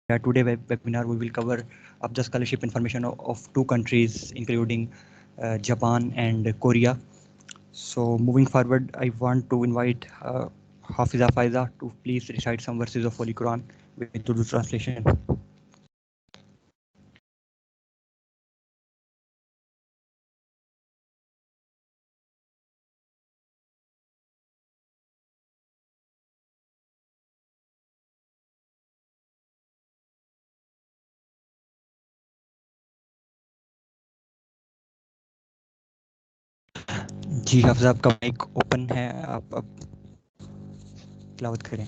Today webinar we will cover up the scholarship information of two countries including Japan and Korea. So moving forward, I want to invite Hafiza Faiza to please recite some verses of Holy Quran with Urdu translation. जी हाफिजा, आपका mic open है, आप तिलावत करें.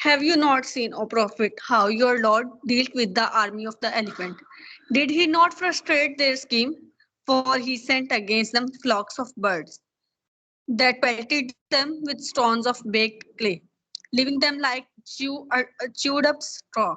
Have you not seen, O Prophet, how your Lord dealt with the army of the elephant? Did he not frustrate their scheme? For he sent against them flocks of birds that pelted them with stones of baked clay, leaving them like chewed up straw.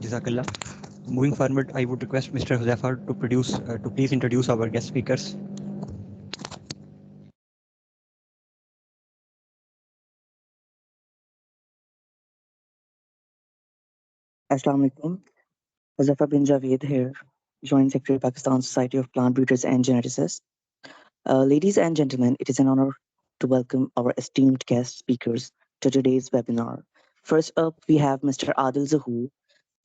Jazakallah. Moving forward, I would request Mr. Huzaifa to please introduce our guest speakers. Assalamu alaikum. Huzaifa bin Javed here, Joint Secretary, Pakistan Society of Plant Breeders and Geneticists. Ladies and gentlemen, it is an honor to welcome our esteemed guest speakers to today's webinar. First up, we have Mr. Adil Zahoor,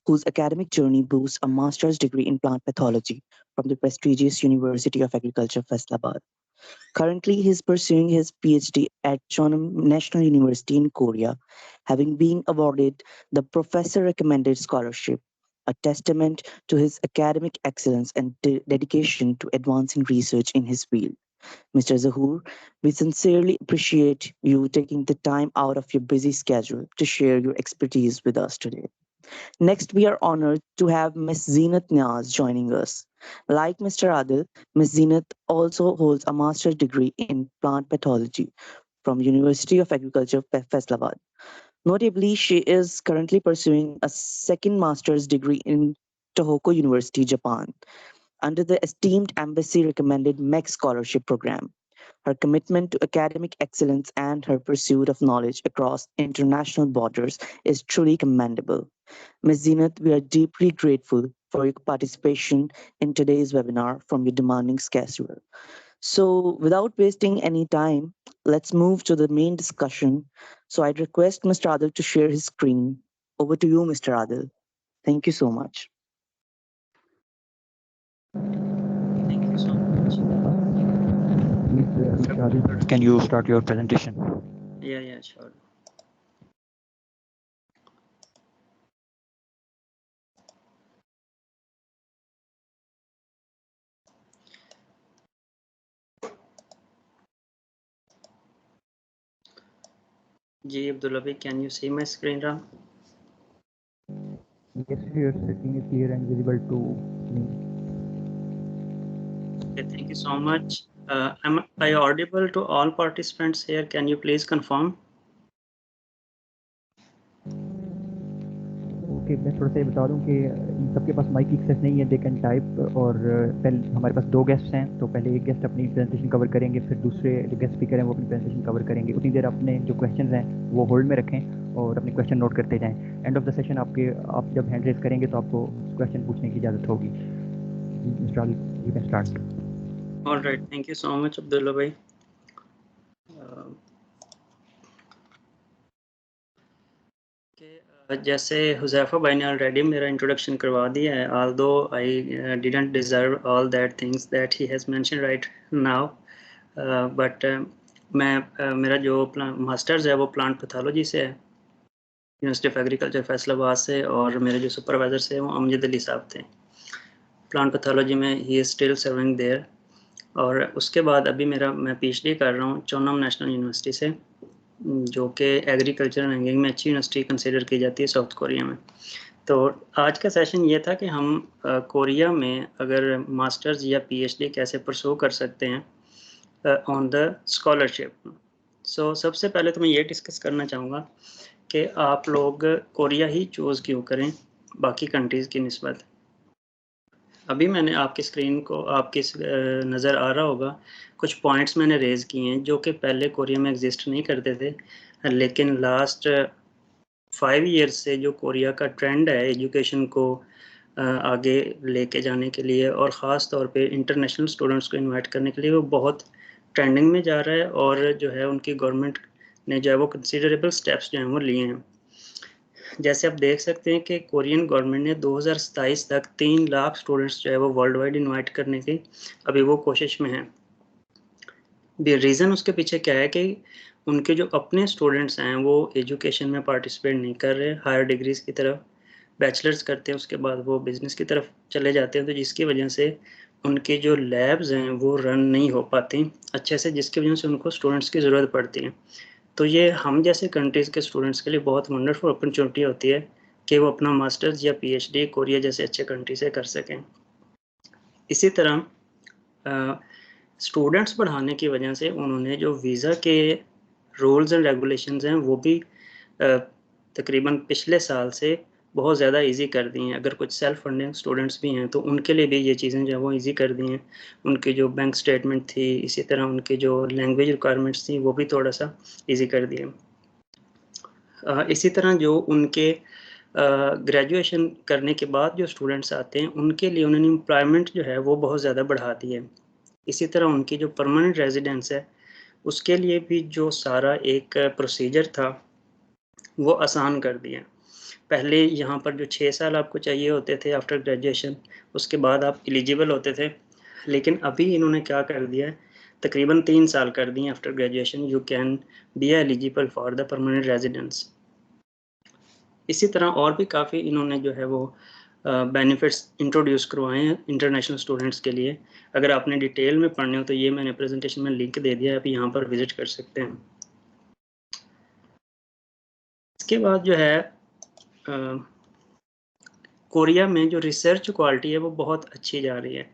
whose academic journey boasts a master's degree in plant pathology from the prestigious University of Agriculture, Faisalabad. Currently, he is pursuing his PhD at Chonam National University in Korea, having been awarded the Professor Recommended Scholarship, a testament to his academic excellence and dedication to advancing research in his field. Mr. Zahoor, we sincerely appreciate you taking the time out of your busy schedule to share your expertise with us today. Next, we are honored to have Ms. Zeenat Niaz joining us. Like Mr. Adil, Ms. Zeenat also holds a master's degree in plant pathology from University of Agriculture, Faisalabad. Notably, she is currently pursuing a second master's degree in Tohoku University, Japan, under the esteemed Embassy Recommended MEC Scholarship Program. Her commitment to academic excellence and her pursuit of knowledge across international borders is truly commendable. Ms. Zeenat, we are deeply grateful for your participation in today's webinar from your demanding schedule. So without wasting any time, let's move to the main discussion. So I'd request Mr. Adil to share his screen. Over to you, Mr. Adil. Thank you so much. Thank you so much. Mr. Adil, can you start your presentation? Yeah, sure. Ji Abdullah, can you see my screen now? Yes, your screen is clear and visible to me. Okay, thank you so much. Am I audible to all participants here? Can you please confirm? Okay, मैं थोड़ा सा ये बता दूं कि इन सबके पास mic की access नहीं है, दे कैन टाइप। और पहले हमारे पास 2 गेस्ट्स हैं, तो पहले एक गेस्ट अपनी प्रेजेंटेशन कवर करेंगे, फिर दूसरे जो गेस्ट स्पीकर हैं वो अपनी प्रेजेंटेशन कवर करेंगे। उतनी देर अपने जो क्वेश्चंस हैं वो होल्ड में रखें और अपने क्वेश्चन नोट करते जाएं। एंड ऑफ द सेशन आप जब हैंड रेज करेंगे तो आपको क्वेश्चन पूछने की इजाज़त होगी। Mister Ali, you can start. Alright, thank you so much Abdullah भाई। जैसे हुज़ैफा भाई ने ऑलरेडी मेरा इंट्रोडक्शन करवा दिया है, although I didn't deserve all that things that he has mention right now, but मेरा जो मास्टर्स है वो प्लांट पैथोलॉजी से है, यूनिवर्सिटी ऑफ एग्रीकल्चर फैसलाबाद से, और मेरे जो सुपरवाइज़र से वो अमजद अली साहब थे। प्लांट पैथोलॉजी में he is still serving there. और उसके बाद अभी मैं पीएचडी कर रहा हूँ चोनम नेशनल यूनिवर्सिटी से, जो कि एग्रीकल्चर रैंकिंग में अच्छी यूनिवर्सिटी कंसिडर की जाती है साउथ कोरिया में। तो आज का सेशन ये था कि हम कोरिया में अगर मास्टर्स या पीएचडी कैसे परसू कर सकते हैं ऑन द स्कॉलरशिप। सो सबसे पहले तो मैं ये डिस्कस करना चाहूँगा कि आप लोग कोरिया ही चूज़ क्यों करें बाकी कंट्रीज़ की निस्बत। अभी मैंने आपकी स्क्रीन को आपकी नज़र आ रहा होगा, कुछ पॉइंट्स मैंने रेज़ किए हैं जो कि पहले कोरिया में एग्जिस्ट नहीं करते थे, लेकिन लास्ट 5 ईयर्स से जो कोरिया का ट्रेंड है एजुकेशन को आगे लेके जाने के लिए और ख़ास तौर पे इंटरनेशनल स्टूडेंट्स को इनवाइट करने के लिए, वो बहुत ट्रेंडिंग में जा रहा है। और जो है उनकी गवर्नमेंट ने जो है वो कंसिडरेबल स्टेप्स जो हैं वो लिए हैं। जैसे आप देख सकते हैं कि कोरियन गवर्नमेंट ने 2027 तक 3 लाख स्टूडेंट्स जो है वो वर्ल्ड वाइड इन्वाइट करने की अभी वो कोशिश में है। रीज़न उसके पीछे क्या है कि उनके जो अपने स्टूडेंट्स हैं वो एजुकेशन में पार्टिसिपेट नहीं कर रहे, हायर डिग्रीज़ की तरफ बैचलर्स करते हैं, उसके बाद वो बिज़नेस की तरफ चले जाते हैं, तो जिसकी वजह से उनके जो लैब्स हैं वो रन नहीं हो पाती अच्छे से, जिसकी वजह से उनको स्टूडेंट्स की ज़रूरत पड़ती है। तो ये हम जैसे कंट्रीज़ के स्टूडेंट्स के लिए बहुत वंडरफुल अपॉर्चुनिटी होती है कि वो अपना मास्टर्स या पीएचडी कोरिया जैसे अच्छे कंट्री से कर सकें। इसी तरह स्टूडेंट्स बढ़ाने की वजह से उन्होंने जो वीज़ा के रूल्स एंड रेगुलेशंस हैं वो भी तकरीबन पिछले साल से बहुत ज़्यादा इजी कर दी हैं। अगर कुछ सेल्फ फंडिंग स्टूडेंट्स भी हैं तो उनके लिए भी ये चीज़ें जो है वो इजी कर दी हैं। उनकी जो बैंक स्टेटमेंट थी, इसी तरह उनकी जो लैंग्वेज रिक्वायरमेंट्स थी वो भी थोड़ा सा इजी कर दिए। इसी तरह जो उनके ग्रेजुएशन करने के बाद जो स्टूडेंट्स आते हैं उनके लिए उन्होंने एम्प्लॉयमेंट जो है वो बहुत ज़्यादा बढ़ा दी है। इसी तरह उनकी जो परमानेंट रेजिडेंस है उसके लिए भी जो सारा एक प्रोसीजर था वो आसान कर दिया। पहले यहाँ पर जो 6 साल आपको चाहिए होते थे आफ्टर ग्रेजुएशन, उसके बाद आप एलिजिबल होते थे, लेकिन अभी इन्होंने क्या कर दिया है, तकरीबन 3 साल कर दिए after graduation you can be eligible for the permanent residence. इसी तरह और भी काफ़ी इन्होंने जो है वो बेनिफिट्स इंट्रोड्यूस करवाए हैं इंटरनेशनल स्टूडेंट्स के लिए। अगर आपने डिटेल में पढ़ने हो तो ये मैंने प्रेजेंटेशन में लिंक दे दिया है, आप यहाँ पर विजिट कर सकते हैं। इसके बाद जो है कोरिया में जो रिसर्च क्वालिटी है वो बहुत अच्छी जा रही है।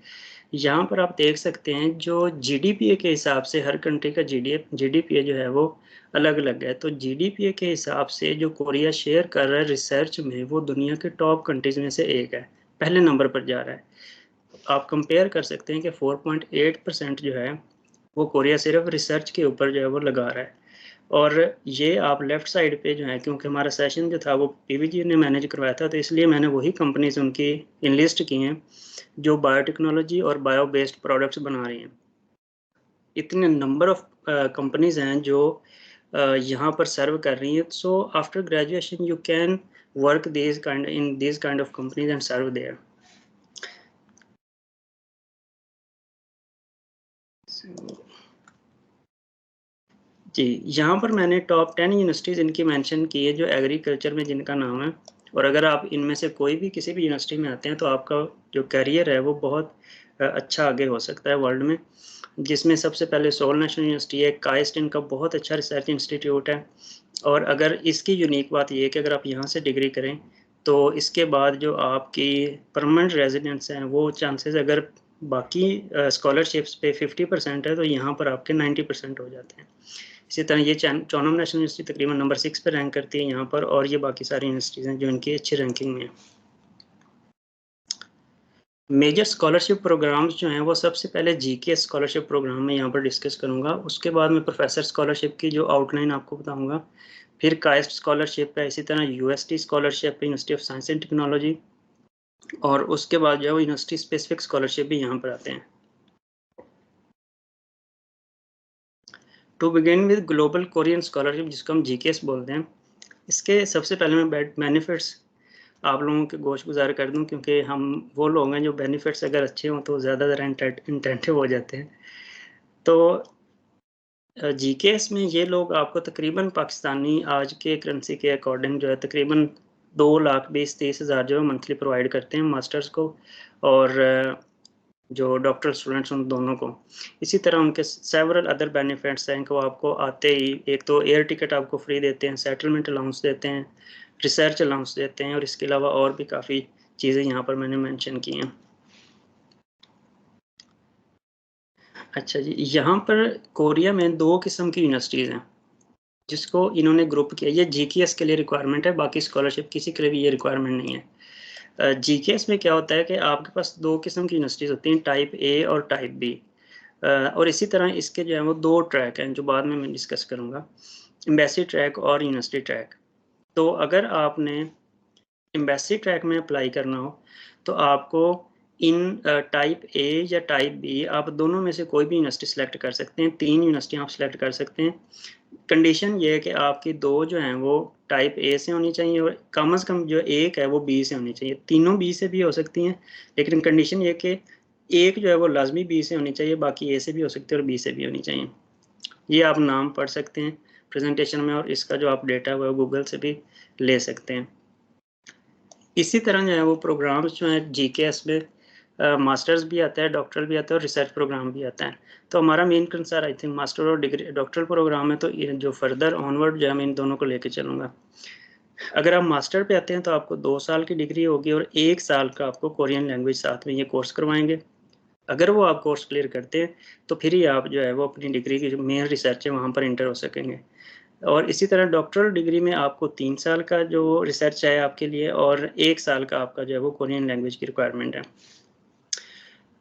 यहाँ पर आप देख सकते हैं जो जीडीपीए के हिसाब से हर कंट्री का जीडीपीए जो है वो अलग अलग है। तो जीडीपीए के हिसाब से जो कोरिया शेयर कर रहा है रिसर्च में वो दुनिया के टॉप कंट्रीज में से एक है, पहले नंबर पर जा रहा है। आप कंपेयर कर सकते हैं कि 4.8% जो है वो कोरिया सिर्फ रिसर्च के ऊपर जो है वो लगा रहा है। और ये आप लेफ़्ट साइड पे जो है, क्योंकि हमारा सेशन जो था वो पीवीजी ने मैनेज करवाया था, तो इसलिए मैंने वही कंपनीज उनकी इनलिस्ट की हैं जो बायोटेक्नोलॉजी और बायो बेस्ड प्रोडक्ट्स बना रही हैं। इतने नंबर ऑफ कंपनीज हैं जो यहाँ पर सर्व कर रही हैं। So after graduation you can work in this kind of companies and serve there. जी, यहाँ पर मैंने टॉप 10 यूनिवर्सिटीज़ इनकी मेंशन की है जो एग्रीकल्चर में जिनका नाम है। और अगर आप इनमें से कोई भी किसी भी यूनिवर्सिटी में आते हैं तो आपका जो करियर है वो बहुत अच्छा आगे हो सकता है वर्ल्ड में। जिसमें सबसे पहले सोल नेशनल यूनिवर्सिटी है, काइस्ट इनका बहुत अच्छा रिसर्च इंस्टीट्यूट है। और अगर इसकी यूनिक बात ये है कि अगर आप यहाँ से डिग्री करें तो इसके बाद जो आपकी परमानेंट रेजिडेंस हैं वो चांसेस अगर बाकी स्कॉलरशिप्स पे 50% है तो यहाँ पर आपके 90% हो जाते हैं। इसी तरह ये चौनम नेशनल यूनिवर्सिटी तकरीबन नंबर 6 पर रैंक करती है यहाँ पर, और ये बाकी सारी यूनिवर्सिटीज़ हैं जो इनकी अच्छी रैंकिंग में हैं। मेजर स्कॉलरशिप प्रोग्राम्स जो हैं वो सबसे पहले जीकेएस स्कॉलरशिप प्रोग्राम में यहाँ पर डिस्कस करूँगा, उसके बाद मैं प्रोफेसर स्कॉलरशिप की जो आउटलाइन आपको बताऊँगा, फिर काइस्ट स्कॉलरशिप है, इसी तरह यूएसटी स्कॉलरशिप है, university of science and technology, और उसके बाद जो है वो यूनिवर्सिटी स्पेसिफिक स्कॉलरशिप भी यहाँ पर आते हैं। To begin with global Korean scholarship, जिसको हम जीकेएस बोलते हैं, इसके सबसे पहले मैं बेनिफिट्स आप लोगों के गोश गुजार कर दूं, क्योंकि हम वो लोग हैं जो बेनिफिट्स अगर अच्छे हों तो ज़्यादा इंटेंटिव हो जाते हैं। तो जीकेएस में ये लोग आपको तकरीबन पाकिस्तानी आज के करेंसी के अकॉर्डिंग जो है तकरीबन 2,20,30,000 जो है मंथली प्रोवाइड करते हैं मास्टर्स को, और जो डॉक्टरल स्टूडेंट्स उन दोनों को। इसी तरह उनके सेवरल अदर बेनिफिट्स हैं कि वो आपको आते ही एक तो एयर टिकट आपको फ्री देते हैं, सेटलमेंट अलाउंस देते हैं, रिसर्च अलाउंस देते हैं, और इसके अलावा और भी काफ़ी चीज़ें यहाँ पर मैंने मेंशन की हैं। अच्छा जी, यहाँ पर कोरिया में 2 किस्म की यूनिवर्सिटीज़ हैं जिसको इन्होंने ग्रुप किया। ये जीकेएस के लिए रिक्वायरमेंट है, बाकी स्कॉलरशिप किसी के लिए भी ये रिक्वायरमेंट नहीं है। जीकेएस में क्या होता है कि आपके पास 2 किस्म की यूनिवर्सिटीज़ होती हैं, टाइप ए और टाइप बी, और इसी तरह इसके जो है वो 2 ट्रैक हैं जो बाद में मैं डिस्कस करूँगा, एम्बेसी ट्रैक और यूनिवर्सिटी ट्रैक। तो अगर आपने एम्बेसी ट्रैक में अप्लाई करना हो तो आपको इन टाइप ए या टाइप बी, आप दोनों में से कोई भी यूनिवर्सिटी सेलेक्ट कर सकते हैं। 3 यूनिवर्सिटी आप सेलेक्ट कर सकते हैं। कंडीशन ये है कि आपकी 2 जो हैं वो टाइप ए से होनी चाहिए, और कम से कम जो एक है वो बी से होनी चाहिए। तीनों बी से भी हो सकती हैं, लेकिन कंडीशन ये कि एक जो है वो लाजमी बी से होनी चाहिए, बाकी ए से भी हो सकती है और बी से भी होनी चाहिए। ये आप नाम पढ़ सकते हैं प्रेजेंटेशन में, और इसका जो आप डेटा है वो गूगल से भी ले सकते हैं। इसी तरह जो है वो प्रोग्राम्स जो हैं जीकेएस में मास्टर्स भी आता है, डॉक्टरल भी आता है और रिसर्च प्रोग्राम भी आता है। तो हमारा main concern I think master और डिग्री डॉक्टरल प्रोग्राम है, तो जो फर्दर ऑनवर्ड जो है मैं इन दोनों को लेके चलूँगा। अगर आप मास्टर पे आते हैं तो आपको 2 साल की डिग्री होगी और 1 साल का आपको कोरियन लैंग्वेज साथ में ये कोर्स करवाएंगे। अगर वो आप कोर्स क्लियर करते हैं तो फिर ही आप जो है वो अपनी डिग्री की जो मेन रिसर्च है वहाँ पर इंटर हो सकेंगे। और इसी तरह डॉक्टरल डिग्री में आपको 3 साल का जो रिसर्च है आपके लिए, और 1 साल का आपका जो है वो कोरियन लैंग्वेज की रिक्वायरमेंट है।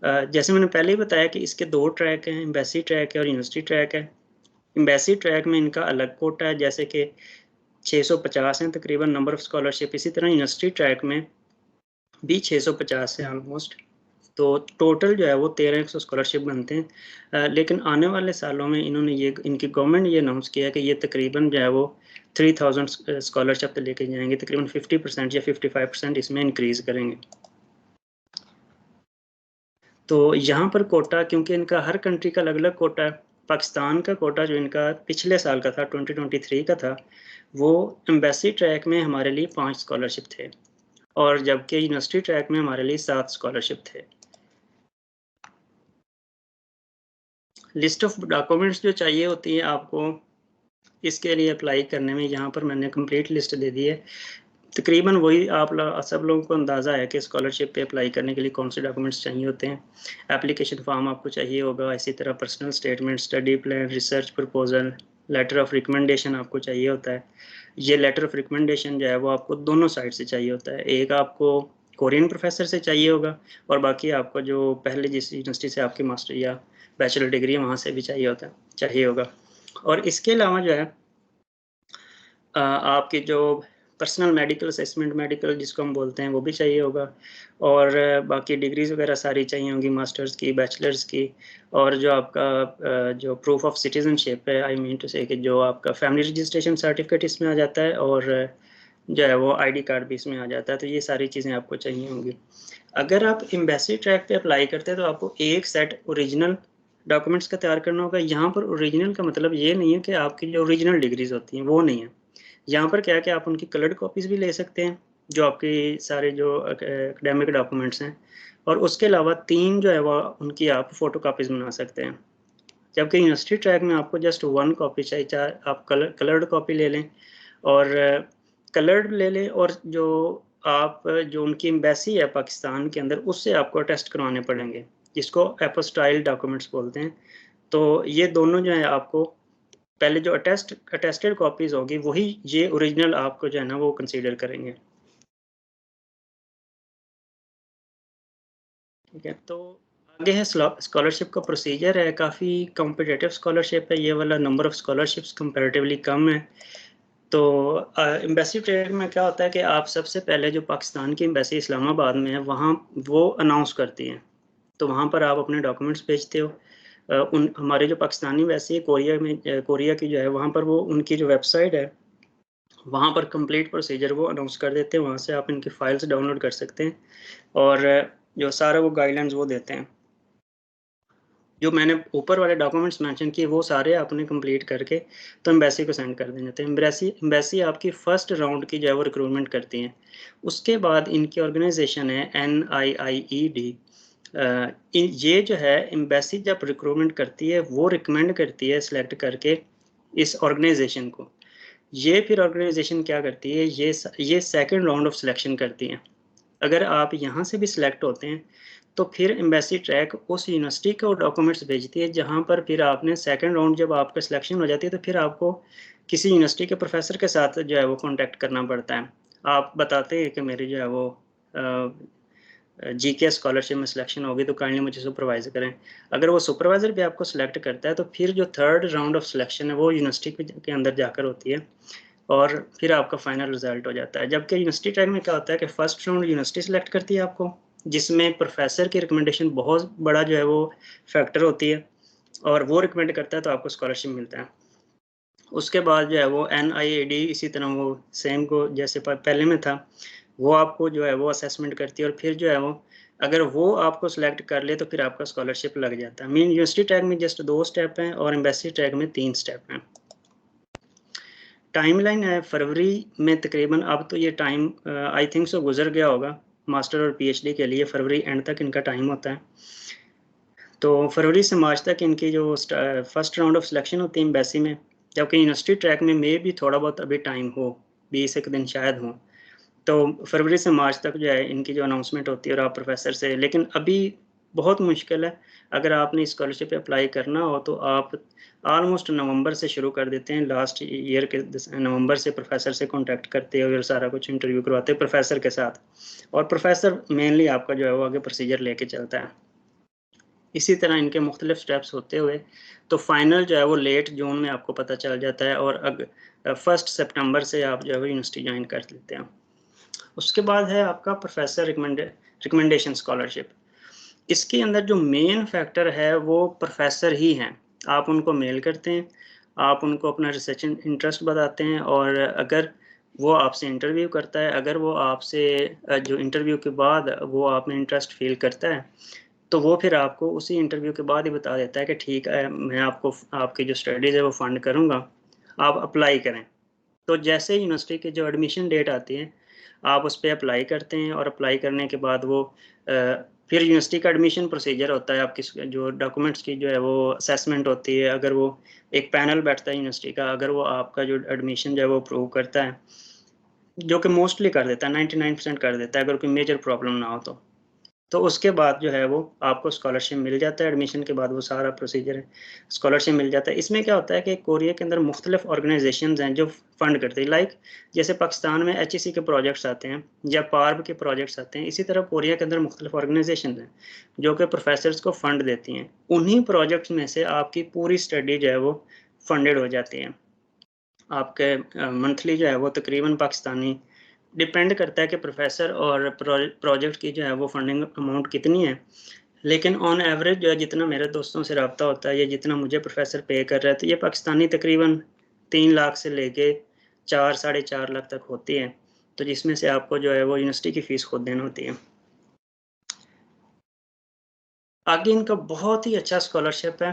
जैसे मैंने पहले ही बताया कि इसके 2 ट्रैक हैं, एम्बेसी ट्रैक है और यूनिवर्सिटी ट्रैक है। एम्बेसी ट्रैक में इनका अलग कोटा है, जैसे कि 650 हैं तकरीबन नंबर ऑफ स्कॉलरशिप। इसी तरह यूनिवर्सिटी ट्रैक में भी 650 है ऑलमोस्ट। तो टोटल जो है वो 1300 स्कॉलरशिप बनते हैं। लेकिन आने वाले सालों में इन्होंने इनकी गवर्नमेंट ये अनाउंस किया है कि ये तकरीबन जो है वो 3000 स्कॉलरशिप पे लेके जाएंगे, तकरीबन 50% या 55% इसमें इंक्रीज करेंगे। तो यहाँ पर कोटा, क्योंकि इनका हर कंट्री का अलग अलग कोटा है। पाकिस्तान का कोटा जो इनका पिछले साल का था 2023 का था, वो एम्बेसी ट्रैक में हमारे लिए 5 स्कॉलरशिप थे, और जबकि यूनिवर्सिटी ट्रैक में हमारे लिए 7 स्कॉलरशिप थे। लिस्ट ऑफ डॉक्यूमेंट्स जो चाहिए होती है आपको इसके लिए अप्लाई करने में, यहाँ पर मैंने कंप्लीट लिस्ट दे दी है। तकरीबन वही आप सब लोगों को अंदाज़ा है कि स्कॉलरशिप पे अप्लाई करने के लिए कौन से डॉक्यूमेंट्स चाहिए होते हैं। एप्लीकेशन फॉर्म आपको चाहिए होगा, इसी तरह personal statement, study plan, research proposal, letter of recommendation आपको चाहिए होता है। ये लेटर ऑफ रिकमेंडेशन जो है वो आपको दोनों साइड से चाहिए होता है। एक आपको कोरियन प्रोफेसर से चाहिए होगा, और बाकी आपको जो पहले जिस यूनिवर्सिटी से आपकी मास्टर या बैचलर डिग्री है वहाँ से भी चाहिए होगा। और इसके अलावा जो है आपकी जो पर्सनल मेडिकल असेसमेंट, मेडिकल जिसको हम बोलते हैं, वो भी चाहिए होगा, और बाकी डिग्रीज वगैरह सारी चाहिए होंगी, मास्टर्स की, बैचलर्स की, और जो आपका जो प्रूफ ऑफ सिटीजनशिप है, आई मीन टू से कि जो आपका फैमिली रजिस्ट्रेशन सर्टिफिकेट इसमें आ जाता है, और जो है वो आईडी कार्ड भी इसमें आ जाता है। तो ये सारी चीज़ें आपको चाहिए होंगी। अगर आप एम्बेसी ट्रैक पे अप्लाई करते हैं तो आपको एक सेट ओरिजिनल डॉक्यूमेंट्स का तैयार करना होगा। यहाँ पर ओरिजिनल का मतलब ये नहीं है कि आपकी जो ओरिजिनल डिग्रीज होती हैं वो नहीं है। यहाँ पर क्या है कि आप उनकी कलर्ड कॉपीज़ भी ले सकते हैं, जो आपकी सारे जो एकेडमिक डॉक्यूमेंट्स हैं, और उसके अलावा 3 जो है वो उनकी आप फ़ोटो कापीज़ बना सकते हैं। जबकि यूनिवर्सिटी ट्रैक में आपको जस्ट 1 कॉपी चाहिए, चाहे आप कलर्ड कॉपी ले लें, और कलर्ड ले लें, और जो उनकी एम्बेसी है पाकिस्तान के अंदर उससे आपको अटेस्ट करवाने पड़ेंगे, जिसको एपोस्टाइल डॉक्यूमेंट्स बोलते हैं। तो ये दोनों जो है आपको पहले जो अटेस्टेड कॉपीज होगी वही ये ओरिजिनल आपको जो है ना वो कंसीडर करेंगे। ठीक है, तो आगे है स्कॉलरशिप का प्रोसीजर है। काफ़ी कॉम्पिटिटिव स्कॉलरशिप है ये वाला, नंबर ऑफ स्कॉलरशिप्स कंपैरेटिवली कम है। तो एम्बेसी ट्रेड में क्या होता है कि आप सबसे पहले जो पाकिस्तान की एम्बेसी इस्लामाबाद में है वहाँ वो अनाउंस करती हैं, तो वहाँ पर आप अपने डॉक्यूमेंट्स भेजते हो। उन हमारे जो पाकिस्तानी एम्बेसी है कोरिया में, कोरिया की जो है वहाँ पर वो उनकी जो वेबसाइट है वहाँ पर कंप्लीट प्रोसीजर वो अनाउंस कर देते हैं, वहाँ से आप इनकी फाइल्स डाउनलोड कर सकते हैं और जो सारा वो गाइडलाइंस वो देते हैं। जो मैंने ऊपर वाले डॉक्यूमेंट्स मेंशन किए वो सारे आपने कंप्लीट करके तो एम्बेसी को सेंड कर देने थे। एम्बेसी आपकी फर्स्ट राउंड की जो है वो रिक्रूटमेंट करती हैं। उसके बाद इनकी ऑर्गेनाइजेशन है NIIED। ये जो है एम्बेसी जब रिक्रूटमेंट करती है वो रिकमेंड करती है सिलेक्ट करके इस ऑर्गेनाइजेशन को। ये फिर ऑर्गेनाइजेशन क्या करती है, ये सेकंड राउंड ऑफ सिलेक्शन करती हैं। अगर आप यहाँ से भी सिलेक्ट होते हैं तो फिर एम्बेसी ट्रैक उस यूनिवर्सिटी को डॉक्यूमेंट्स भेजती है जहाँ पर फिर आपने सेकंड राउंड जब आपका सिलेक्शन हो जाती है तो फिर आपको किसी यूनिवर्सिटी के प्रोफेसर के साथ जो है वो कांटेक्ट करना पड़ता है। आप बताते हैं कि मेरी जो है वो GK स्कॉलरशिप में सिलेक्शन होगी तो काइंडली मुझे सुपरवाइज करें। अगर वो सुपरवाइजर भी आपको सिलेक्ट करता है तो फिर जो थर्ड राउंड ऑफ सिलेक्शन है वो यूनिवर्सिटी के अंदर जाकर होती है और फिर आपका फाइनल रिजल्ट हो जाता है। जबकि यूनिवर्सिटी ट्रैक में क्या होता है कि फर्स्ट राउंड यूनिवर्सिटी सिलेक्ट करती है आपको, जिसमें प्रोफेसर की रिकमेंडेशन बहुत बड़ा जो है वो फैक्टर होती है और वो रिकमेंड करता है तो आपको स्कॉलरशिप मिलता है। उसके बाद जो है वो NIAD इसी तरह वो सेम को जैसे पहले में था वो आपको जो है वो असेसमेंट करती है और फिर जो है वो अगर वो आपको सिलेक्ट कर ले तो फिर आपका स्कॉलरशिप लग जाता है। मीन यूनिवर्सिटी ट्रैक में जस्ट 2 स्टेप हैं और एम्बेसी ट्रैक में 3 स्टेप हैं। टाइमलाइन है फरवरी में तकरीबन, अब तो ये टाइम आई थिंक सो गुजर गया होगा। मास्टर और PhD के लिए फरवरी एंड तक इनका टाइम होता है। तो फरवरी से मार्च तक इनकी जो फर्स्ट राउंड ऑफ सिलेक्शन होती है एम्बेसी में, जबकि यूनिवर्सिटी ट्रैक में मे भी थोड़ा बहुत अभी टाइम हो, 20 दिन शायद हो। तो फरवरी से मार्च तक जो है इनकी जो अनाउंसमेंट होती है और आप प्रोफेसर से, लेकिन अभी बहुत मुश्किल है। अगर आपने स्कॉलरशिप अप्लाई करना हो तो आप ऑलमोस्ट नवंबर से शुरू कर देते हैं, लास्ट ईयर के नवंबर से प्रोफेसर से कांटेक्ट करते हैं और सारा कुछ इंटरव्यू करवाते हैं प्रोफेसर के साथ, और प्रोफेसर मेनली आपका जो है वो आगे प्रोसीजर लेके चलता है। इसी तरह इनके मुख्तलिफ स्टेप्स होते हुए तो फाइनल जो है वो लेट जून में आपको पता चल जाता है और 1 सितंबर से आप जो है वो यूनिवर्सिटी ज्वाइन कर लेते हैं। उसके बाद है आपका प्रोफेसर रिकमेंडेशन स्कॉलरशिप। इसके अंदर जो मेन फैक्टर है वो प्रोफेसर ही हैं। आप उनको मेल करते हैं, आप उनको अपना रिसर्च इंटरेस्ट बताते हैं और अगर वो आपसे इंटरव्यू करता है, अगर वो आपसे जो इंटरव्यू के बाद वो आप में इंटरेस्ट फील करता है तो वो फिर आपको उसी इंटरव्यू के बाद ही बता देता है कि ठीक है मैं आपको आपकी जो स्टडीज़ है वो फंड करूँगा, आप अप्लाई करें। तो जैसे ही यूनिवर्सिटी की जो एडमिशन डेट आती है आप उस पर अप्लाई करते हैं और अप्लाई करने के बाद वो फिर यूनिवर्सिटी का एडमिशन प्रोसीजर होता है, आपकी जो डॉक्यूमेंट्स की जो है वो असेसमेंट होती है। अगर वो एक पैनल बैठता है यूनिवर्सिटी का, अगर वो आपका जो एडमिशन जो है वो अप्रूव करता है, जो कि मोस्टली कर देता है, 99% कर देता है अगर कोई मेजर प्रॉब्लम ना हो तो उसके बाद जो है वो आपको स्कॉलरशिप मिल जाता है। एडमिशन के बाद वो सारा प्रोसीजर है, स्कॉलरशिप मिल जाता है। इसमें क्या होता है कि कोरिया के अंदर मुख्तलिफ ऑर्गेनाइजेशंस हैं जो फंड करते हैं, लाइक जैसे पाकिस्तान में HEC के प्रोजेक्ट्स आते हैं या पार्ब के प्रोजेक्ट्स आते हैं, इसी तरह कोरिया के अंदर मुख्तलिफ ऑर्गेनाइजेशन हैं जो कि प्रोफेसर्स को फंड देती हैं। उन्हीं प्रोजेक्ट्स में से आपकी पूरी स्टडी जो है वो फंडेड हो जाती है। आपके मंथली जो है वो तकरीबन पाकिस्तानी डिपेंड करता है कि प्रोफेसर और प्रोजेक्ट की जो है वो फंडिंग अमाउंट कितनी है, लेकिन ऑन एवरेज जो है जितना मेरे दोस्तों से रब्ता होता है या जितना मुझे प्रोफेसर पे कर रहा है तो ये पाकिस्तानी तकरीबन 3 लाख से लेके 4 साढ़े 4 लाख तक होती है, तो जिसमें से आपको जो है वो यूनिवर्सिटी की फ़ीस खुद देनी होती है। आगे इनका बहुत ही अच्छा स्कॉलरशिप है।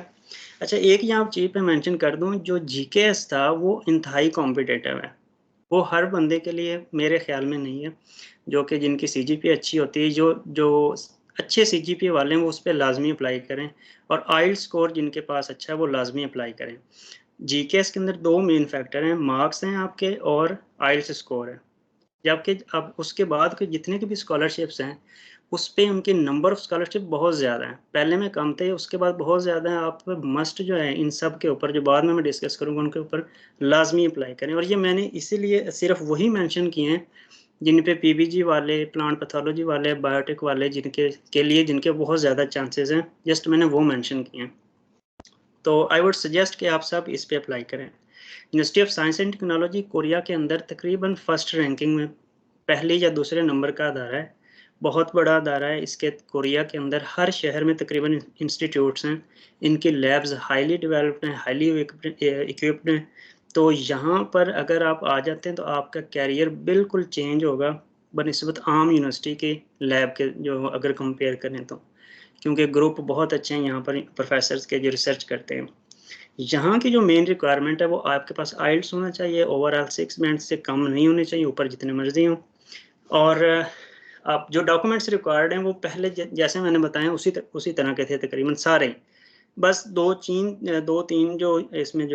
अच्छा, एक यहाँ चीज़ पे मेंशन कर दूँ, जो GKS था वो इंतहाई कॉम्पिटिटिव है, वो हर बंदे के लिए मेरे ख्याल में नहीं है। जो कि जिनकी CGPA अच्छी होती है, जो अच्छे CGPA वाले हैं वो उस पर लाजमी अप्लाई करें, और आइल्स स्कोर जिनके पास अच्छा है वो लाजमी अप्लाई करें। GKS के अंदर 2 मेन फैक्टर हैं, मार्क्स हैं आपके और आइल्स स्कोर है। जबकि अब उसके बाद के जितने की भी स्कॉलरशिप्स हैं उस पे उनके नंबर ऑफ स्कॉलरशिप बहुत ज़्यादा हैं। पहले में कम थे, उसके बाद बहुत ज़्यादा है। आप मस्ट जो है इन सब के ऊपर, जो बाद में मैं डिस्कस करूँगा, उनके ऊपर लाजमी अप्लाई करें। और ये मैंने इसीलिए सिर्फ वही मेंशन किए हैं जिन पे पीबीजी वाले, प्लांट पैथोलॉजी वाले, बायोटेक वाले, जिनके बहुत ज़्यादा चांसेस हैं, जस्ट मैंने वो मेंशन किए हैं। तो आई वुड सजेस्ट कि आप सब इस पे अप्लाई करें। University of science and technology Korea के अंदर तकरीबन फर्स्ट रैंकिंग में, पहले या दूसरे नंबर का अदारा है। बहुत बड़ा अदारा है। इसके कोरिया के अंदर हर शहर में तकरीबन इंस्टीट्यूट्स हैं। इनकी लैब्स हाईली डेवलप्ड हैं, हाईली इक्विप्ड हैं। तो यहाँ पर अगर आप आ जाते हैं तो आपका कैरियर बिल्कुल चेंज होगा बनिस्बत आम यूनिवर्सिटी के लैब के, जो अगर कंपेयर करें तो, क्योंकि ग्रुप बहुत अच्छे हैं यहाँ पर प्रोफेसर्स के जो रिसर्च करते हैं। यहाँ की जो मेन रिक्वायरमेंट है वो आपके पास आइल्स होना चाहिए, ओवरऑल 6 बैंड से कम नहीं होने चाहिए, ऊपर जितने मर्जी हों। और आप जो डॉक्यूमेंट्स रिक्वायर्ड हैं वो पहले जैसे मैंने बताया उसी तरह के थे तकरीबन सारे। बस दो तीन जो इसमें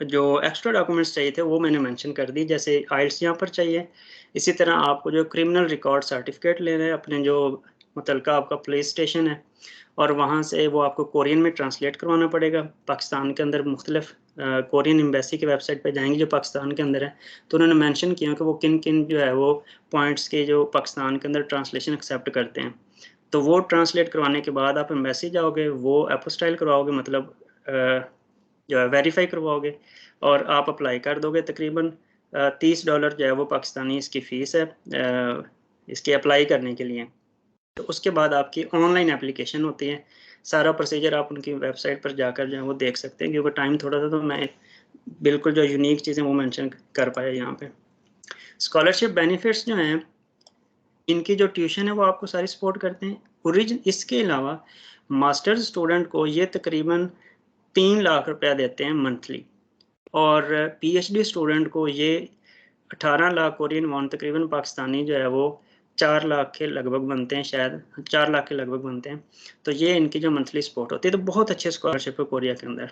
जो एक्स्ट्रा डॉक्यूमेंट्स चाहिए थे वो मैंने मेंशन कर दी, जैसे आइल्स यहाँ पर चाहिए। इसी तरह आपको जो क्रिमिनल रिकॉर्ड सर्टिफिकेट लेना है अपने जो मुतलका आपका पुलिस स्टेशन है, और वहाँ से वो आपको कोरियन में ट्रांसलेट करवाना पड़ेगा। पाकिस्तान के अंदर मुख्तलिफ कोरियन एम्बेसी की वेबसाइट पर जाएंगे जो पाकिस्तान के अंदर है, तो उन्होंने मेंशन किया कि वो किन किन जो है वो पॉइंट्स के जो पाकिस्तान के अंदर ट्रांसलेशन एक्सेप्ट करते हैं। तो वो ट्रांसलेट करवाने के बाद आप एम्बेसी जाओगे, वो एपोस्टाइल करवाओगे, मतलब जो है वेरीफाई करवाओगे, और आप अप्लाई कर दोगे। तकरीबन $30 जो है वो पाकिस्तानी इसकी फ़ीस है इसके अप्लाई करने के लिए। तो उसके बाद आपकी ऑनलाइन एप्लीकेशन होती है। सारा प्रोसीजर आप उनकी वेबसाइट पर जाकर जो है वो देख सकते हैं, क्योंकि टाइम थोड़ा सा, तो मैं बिल्कुल जो यूनिक चीज़ें वो मेंशन कर पाया यहाँ पे। स्कॉलरशिप बेनिफिट्स जो हैं, इनकी जो ट्यूशन है वो आपको सारी सपोर्ट करते हैं। इसके अलावा मास्टर्स स्टूडेंट को ये तकरीबन 3 लाख रुपया देते हैं मंथली, और पीएचडी स्टूडेंट को ये 18 लाख कोरियन वॉन, तकरीबन पाकिस्तानी जो है वो 4 लाख के लगभग बनते हैं, शायद 4 लाख के लगभग बनते हैं। तो ये इनकी जो मंथली सपोर्ट होती है, तो बहुत अच्छे स्कॉलरशिप है कोरिया के अंदर।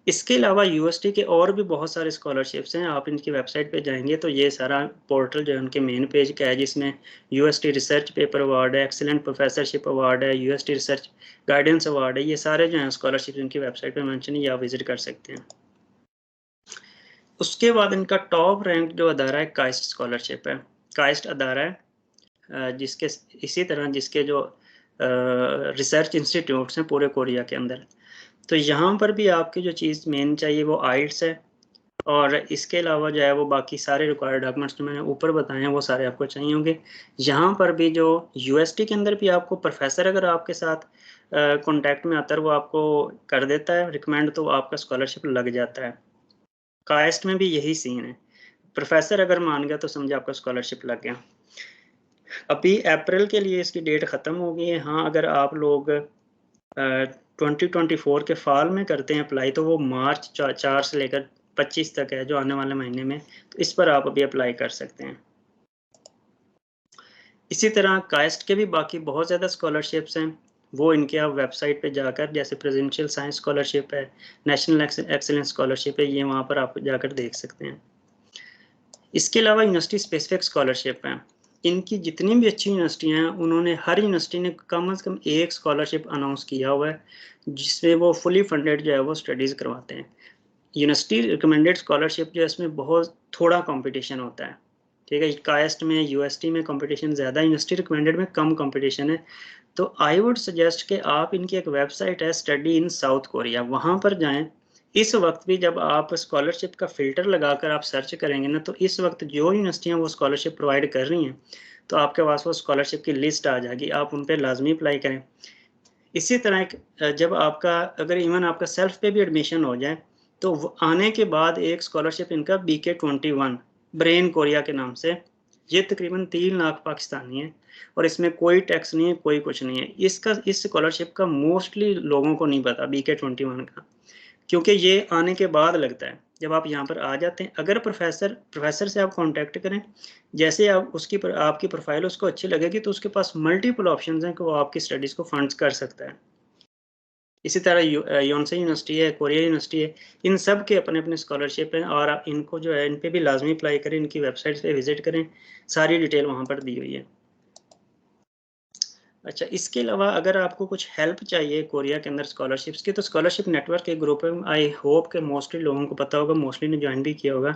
इसके अलावा यूएसटी के और भी बहुत सारे स्कॉलरशिप्स हैं। आप इनकी वेबसाइट पे जाएंगे तो ये सारा पोर्टल जो है उनके मेन पेज का है, जिसमें यूएसटी रिसर्च पेपर अवार्ड है, एक्सीलेंट प्रोफेसरशिप अवार्ड है, यूएसटी रिसर्च गाइडेंस अवार्ड है। ये सारे जो हैं स्कॉलरशिप इनकी वेबसाइट पे मेंशन है, ये आप विजिट कर सकते हैं। उसके बाद इनका टॉप रैंक जो अदारा है काइस्ट स्कॉलरशिप है। काइस्ट अदारा है जिसके इसी तरह जिसके जो रिसर्च इंस्टीट्यूट्स हैं पूरे कोरिया के अंदर। तो यहाँ पर भी आपकी जो चीज़ मेन चाहिए वो आइल्स है, और इसके अलावा जो है वो बाकी सारे रिक्वायर्ड डॉक्यूमेंट्स जो मैंने ऊपर बताए हैं वो सारे आपको चाहिए होंगे। यहाँ पर भी जो यूएसटी के अंदर भी आपको प्रोफेसर अगर आपके साथ कॉन्टैक्ट में आता है, वो आपको कर देता है रिकमेंड, तो आपका स्कॉलरशिप लग जाता है। काइस्ट में भी यही सीन है, प्रोफेसर अगर मान गया तो समझे आपका स्कॉलरशिप लग गया। अभी अप्रैल के लिए इसकी डेट ख़त्म हो गई है। हाँ, अगर आप लोग 2024 के फाल में करते हैं अप्लाई, तो वो मार्च 4 से लेकर 25 तक है, जो आने वाले महीने में, तो इस पर आप अभी अप्लाई कर सकते हैं। इसी तरह काइस्ट के भी बाकी बहुत ज़्यादा स्कॉलरशिप्स हैं, वो इनके आप वेबसाइट पे जाकर, जैसे प्रेसिडेंशियल साइंस स्कॉलरशिप है, नेशनल एक्सीलेंस स्कॉलरशिप है, ये वहाँ पर आप जाकर देख सकते हैं। इसके अलावा यूनिवर्सिटी स्पेसिफिक स्कॉलरशिप हैं। इनकी जितनी भी अच्छी यूनिवर्सिटियाँ हैं, उन्होंने हर यूनिवर्सिटी ने कम से कम एक स्कॉलरशिप अनाउंस किया हुआ है, जिसमें वो फुली फंडेड जो है वो स्टडीज़ करवाते हैं। यूनिवर्सिटी रिकमेंडेड स्कॉलरशिप जो है, इसमें बहुत थोड़ा कंपटीशन होता है, ठीक है। काइस्ट में, यूएसटी में कंपटीशन ज़्यादा, यूनिवर्सिटी रिकमेंडेड में कम कंपटीशन है। तो आई वुड सजेस्ट कि आप, इनकी एक वेबसाइट है स्टडी इन साउथ कोरिया, वहाँ पर जाएं। इस वक्त भी जब आप स्कॉलरशिप का फ़िल्टर लगाकर आप सर्च करेंगे ना, तो इस वक्त जो यूनिवर्सिटियाँ वो स्कॉलरशिप प्रोवाइड कर रही हैं, तो आपके पास वो स्कॉलरशिप की लिस्ट आ जाएगी, आप उन पर लाजमी अप्लाई करें। इसी तरह जब आपका, अगर इवन आपका सेल्फ पे भी एडमिशन हो जाए, तो आने के बाद एक स्कॉलरशिप इनका BK21 ब्रेन कोरिया के नाम से, ये तकरीबन 3 लाख पाकिस्तानी है, और इसमें कोई टैक्स नहीं है, कोई कुछ नहीं है। इस स्कॉलरशिप का मोस्टली लोगों को नहीं पता BK21 का, क्योंकि ये आने के बाद लगता है। जब आप यहाँ पर आ जाते हैं, अगर प्रोफेसर से आप कांटेक्ट करें, जैसे आप आपकी प्रोफाइल उसको अच्छी लगेगी, तो उसके पास मल्टीपल ऑप्शंस हैं कि वो आपकी स्टडीज़ को फंड्स कर सकता है। इसी तरह योनसे यूनिवर्सिटी है, कोरिया यूनिवर्सिटी है, इन सब के अपने अपने स्कॉलरशिप हैं और आप इनको जो है इन पे भी लाजमी अप्लाई करें, इनकी वेबसाइट पे विजिट करें, सारी डिटेल वहाँ पर दी हुई है। अच्छा, इसके अलावा अगर आपको कुछ हेल्प चाहिए कोरिया के अंदर स्कॉलरशिप्स की, तो स्कॉलरशिप नेटवर्क के ग्रुप है, आई होप के मोस्टली लोगों को पता होगा, मोस्टली ने ज्वाइन भी किया होगा।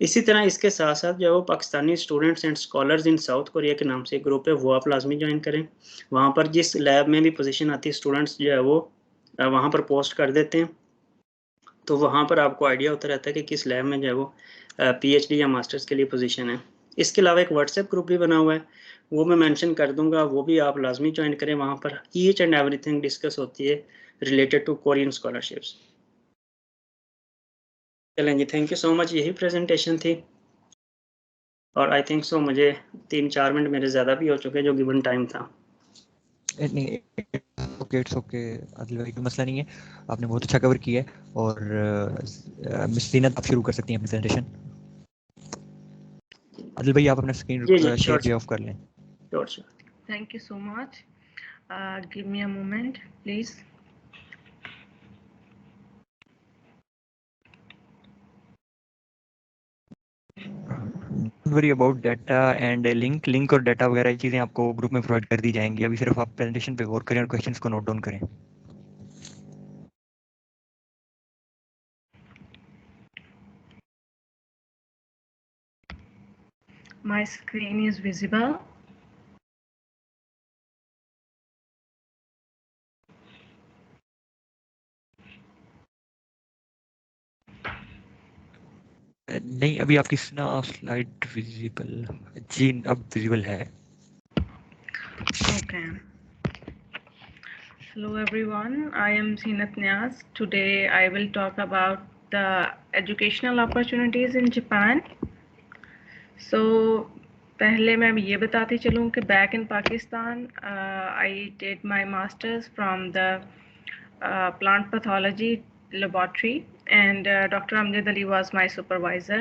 इसी तरह इसके साथ साथ जो है वो Pakistani students and scholars in south Korea के नाम से एक ग्रुप है, वो आप लाजमी ज्वाइन करें। वहाँ पर जिस लैब में भी पोजीशन आती है, स्टूडेंट्स जो है वो वहाँ पर पोस्ट कर देते हैं, तो वहाँ पर आपको आइडिया होता रहता है कि किस लैब में जो है वो पीएचडी या मास्टर्स के लिए पोजीशन है। इसके अलावा एक व्हाट्सएप ग्रुप भी बना हुआ है, वो मैं मेंशन कर दूंगा, वो भी आप लाजमी ज्वाइन करें। वहाँ पर ईच एंड एवरीथिंग डिस्कस होती है रिलेटेड टू कोरियन स्कॉलरशिप्स। चलें जी, थैंक यू सो मच, यही प्रेजेंटेशन थी। और आई थिंक सो मुझे 3-4 मिनट मेरे ज़्यादा भी हो चुके जो गिवन टाइम था। नहीं, ओके, इट्स ओके आदिल भाई, कोई मसला नहीं है, आपने बहुत अच्छा कवर किया है। और मिस जीनत, आप शुरू कर सकती हैं अपनी प्रेजेंटेशन। आदिल भाई, आप अपना स्क्रीन जी जी, शेयर भी ऑफ कर लें। Sure. Thank you so much. Give me a moment, please. Don't worry about data and link और डाटा वगैरह चीज़ें आपको ग्रुप में प्रोवाइड कर दी जाएंगी। अभी सिर्फ आप प्रेजेंटेशन पे गौर करें और क्वेश्चंस को नोट डाउन करें। My screen is visible. नहीं, अभी आपकी ना स्लाइड विजिबल जी, अब विजिबल है। Okay. Hello everyone, I am Zeenat Niaz. Today I will talk about the educational opportunities in Japan. So पहले मैं ये बताती चलूँ कि back in Pakistan I did my masters from the plant pathology laboratory and Dr. Amjad Ali was my supervisor.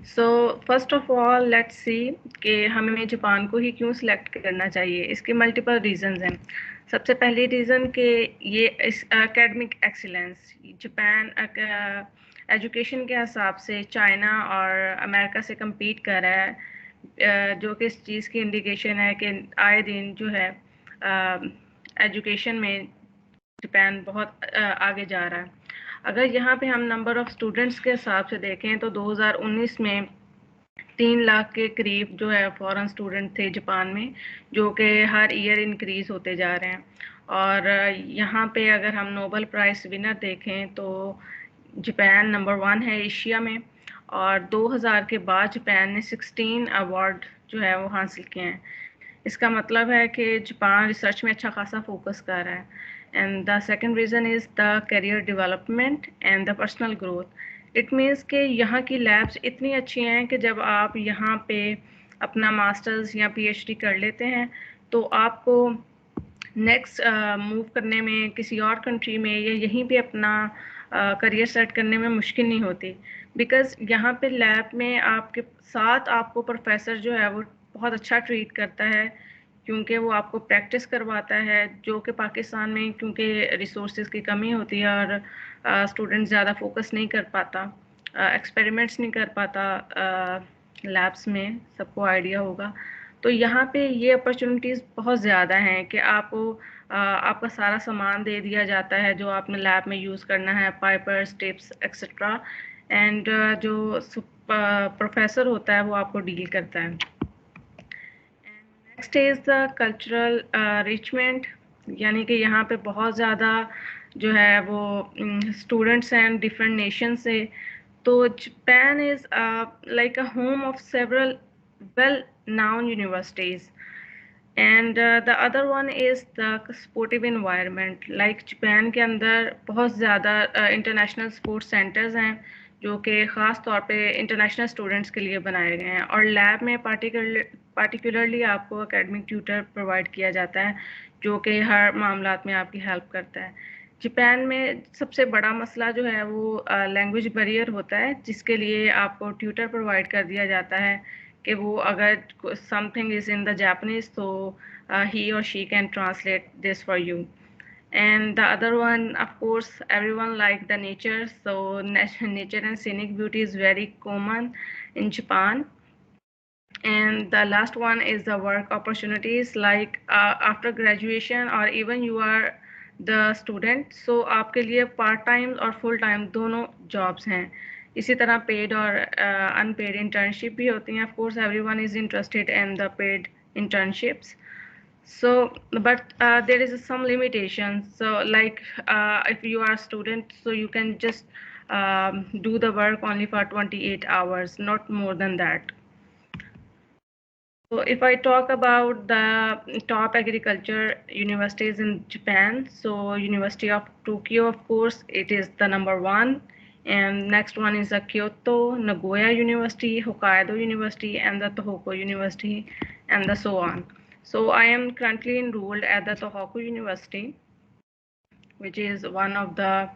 So first of all let's see कि हमें Japan को ही क्यों सिलेक्ट करना चाहिए। इसके मल्टीपल रीजंस हैं। सबसे पहली रीज़न कि ये इस एकेडमिक एक्सीलेंस, जापान एजुकेशन के हिसाब से चाइना और अमेरिका से compete कर रहा है, जो कि इस चीज़ की इंडिकेशन है कि आए दिन जो है एजुकेशन में जापान बहुत आगे जा रहा है। अगर यहाँ पे हम नंबर ऑफ स्टूडेंट्स के हिसाब से देखें तो 2019 में 3 लाख के करीब जो है फॉरेन स्टूडेंट थे जापान में, जो कि हर ईयर इंक्रीज होते जा रहे हैं। और यहाँ पे अगर हम नोबेल प्राइज़ विनर देखें तो जापान नंबर 1 है एशिया में, और 2000 के बाद जापान ने 16 अवार्ड जो है वो हासिल किए हैं। इसका मतलब है कि जापान रिसर्च में अच्छा खासा फोकस कर रहा है। And the second reason is the career development and the personal growth. It means कि यहाँ की लैब्स इतनी अच्छी हैं कि जब आप यहाँ पे अपना मास्टर्स या पीएचडी कर लेते हैं तो आपको नेक्स्ट मूव करने में किसी और कंट्री में या यहीं पे अपना करियर सेट करने में मुश्किल नहीं होती, बिकॉज़ यहाँ पे लैब में आपके साथ आपको प्रोफेसर जो है वो बहुत अच्छा ट्रीट करता है, क्योंकि वो आपको प्रैक्टिस करवाता है, जो कि पाकिस्तान में क्योंकि रिसोर्सेज की कमी होती है और स्टूडेंट ज़्यादा फोकस नहीं कर पाता, एक्सपेरिमेंट्स नहीं कर पाता लैब्स में, सबको आइडिया होगा। तो यहाँ पे ये अपॉर्चुनिटीज़ बहुत ज़्यादा हैं कि आपको आपका सारा सामान दे दिया जाता है जो आपने लैब में यूज़ करना है, पाइपर्स, टिप्स एक्सेट्रा, एंड जो प्रोफेसर होता है वो आपको डील करता है। नेक्स्ट इज़ द कल्चरल रिचमेंट, यानी कि यहाँ पे बहुत ज़्यादा जो है वो स्टूडेंट्स हैं डिफरेंट नेशन से। तो Japan is like a home of several well-known universities, and the other one is the sportive environment. Like Japan के अंदर बहुत ज़्यादा इंटरनेशनल स्पोर्ट्स सेंटर्स हैं जो कि ख़ास तौर पे इंटरनेशनल स्टूडेंट्स के लिए बनाए गए हैं, और लैब में पार्टिकुलरली आपको एकेडमिक ट्यूटर प्रोवाइड किया जाता है जो कि हर मामलात में आपकी हेल्प करता है। जापान में सबसे बड़ा मसला जो है वो लैंग्वेज बैरियर होता है, जिसके लिए आपको ट्यूटर प्रोवाइड कर दिया जाता है कि वो अगर something is in the Japanese तो ही और she can translate this for you. And the other one, of course, everyone like the nature. So nature and scenic beauty is very common in Japan. And the last one is the work opportunities, like after graduation or even you are the student, so आपके लिए part time और full time दोनों jobs हैं. इसी तरह paid और unpaid internship भी होती हैं. Of course, everyone is interested in the paid internships. So, but there is some limitations. So, like if you are a student, so you can just do the work only for 28 hours, not more than that. So if I talk about the top agriculture universities in Japan, so University of Tokyo, of course, it is the number one. And next one is the Kyoto, Nagoya University, Hokkaido University, and the Tohoku University, and the so on. So I am currently enrolled at the Tohoku University, which is one of the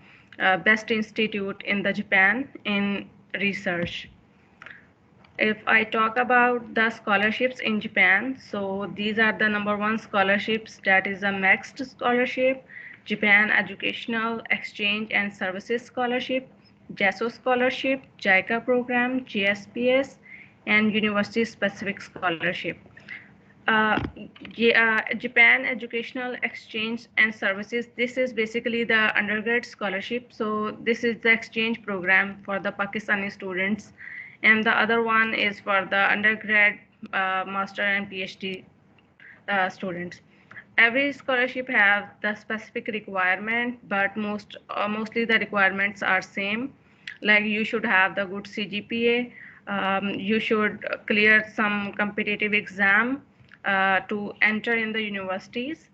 best institute in the Japan in research. If I talk about the scholarships in Japan, so these are the number one scholarships, that is a MEXT scholarship, Japan Educational Exchange and Services Scholarship, JESO scholarship, JICA program, GSPS, and University Specific Scholarship. Japan Educational Exchange and Services, this is basically the undergrad scholarship. So this is the exchange program for the Pakistani students. And the other one is for the undergrad, master and PhD students. Every scholarship have the specific requirement, but mostly the requirements are same. Like you should have the good CGPA, you should clear some competitive exam to enter in the universities.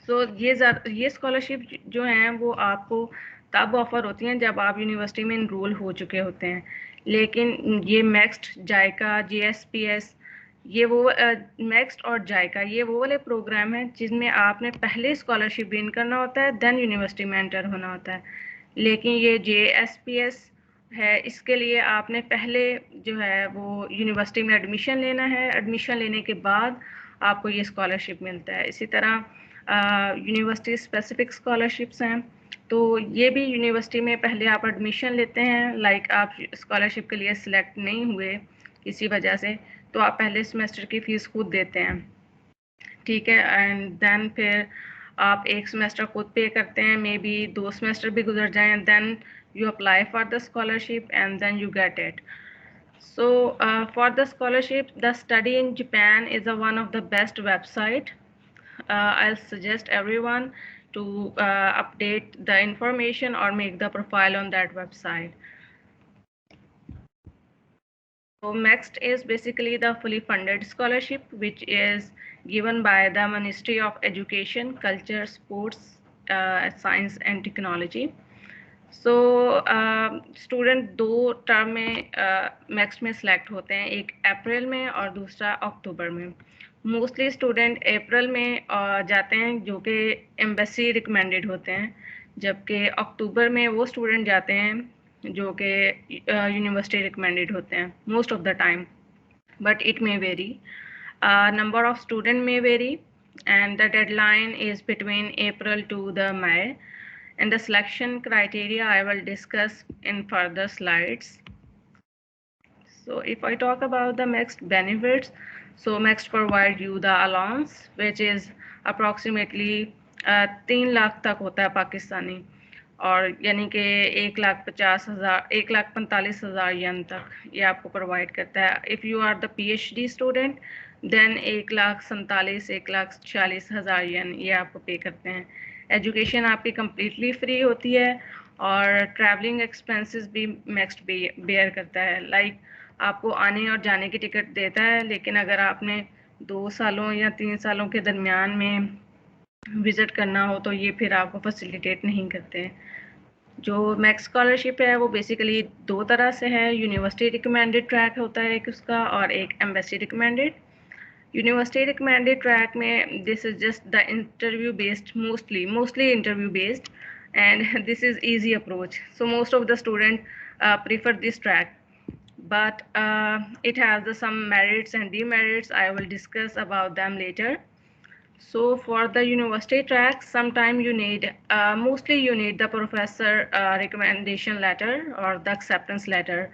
So ये scholarship जो हैं वो आपको तब offer होती हैं जब आप यूनिवर्सिटी में इनरोल हो चुके होते हैं. लेकिन ये MEXT, JICA, GSPS, ये वो MEXT और JICA ये वो वाले प्रोग्राम हैं जिनमें आपने पहले स्कॉलरशिप गेन करना होता है, देन यूनिवर्सिटी में एंटर होना होता है. लेकिन ये JSPS है, इसके लिए आपने पहले जो है वो यूनिवर्सिटी में एडमिशन लेना है. एडमिशन लेने के बाद आपको ये स्कॉलरशिप मिलता है. इसी तरह यूनिवर्सिटी स्पेसिफिक स्कॉलरशिप्स हैं, तो ये भी यूनिवर्सिटी में पहले आप एडमिशन लेते हैं. लाइक आप स्कॉलरशिप के लिए सिलेक्ट नहीं हुए किसी वजह से, तो आप पहले सेमेस्टर की फ़ीस खुद देते हैं, ठीक है. एंड देन फिर आप एक सेमेस्टर खुद पे करते हैं, मे बी 2 सेमेस्टर भी गुजर जाएं, then you apply for the scholarship and then you get it. So for the scholarship, the Study in Japan is one of the best website. I'll suggest everyone to update the information or make the profile on that website. So next is basically the fully funded scholarship, which is given by the Ministry of Education, Culture, Sports, Science and Technology. So student 2 term में MEXT में select होते हैं, एक अप्रैल में और दूसरा अक्टूबर में. Mostly student अप्रैल में जाते हैं जो कि एम्बेसी रिकमेंडेड होते हैं, जबकि अक्टूबर में वो स्टूडेंट जाते हैं जो कि यूनिवर्सिटी रिकमेंडेड होते हैं most of the time, but it may vary. Number of student may vary and the deadline is between April to the May. And the selection criteria I will discuss in further slides. So if I talk about the MEXT benefits, so MEXT provide you the allowance, which is approximately 3 lakh तक होता है पाकिस्तानी, और यानी कि 1,45,000 यन तक ये आपको provide करता है. If you are the PhD student, then 1,47,000 yen ये आपको पे करते हैं. एजुकेशन आपकी कम्प्लीटली फ्री होती है और ट्रैवलिंग एक्सपेंसेस भी MEXT बेयर करता है. लाइक आपको आने और जाने की टिकट देता है, लेकिन अगर आपने 2 सालों या 3 सालों के दरमियान में विज़िट करना हो तो ये फिर आपको फैसिलिटेट नहीं करते हैं. जो MEXT स्कॉलरशिप है वो बेसिकली 2 तरह से है. यूनिवर्सिटी रिकमेंडेड ट्रैक होता है एक उसका, और एक embassy recommended. University recommended track में this is just the interview based, mostly interview based, and this is easy approach. So most of the student prefer this track, but it has some merits and demerits. I will discuss about them later. So for the university track, sometime you need, mostly you need the professor recommendation letter or the acceptance letter,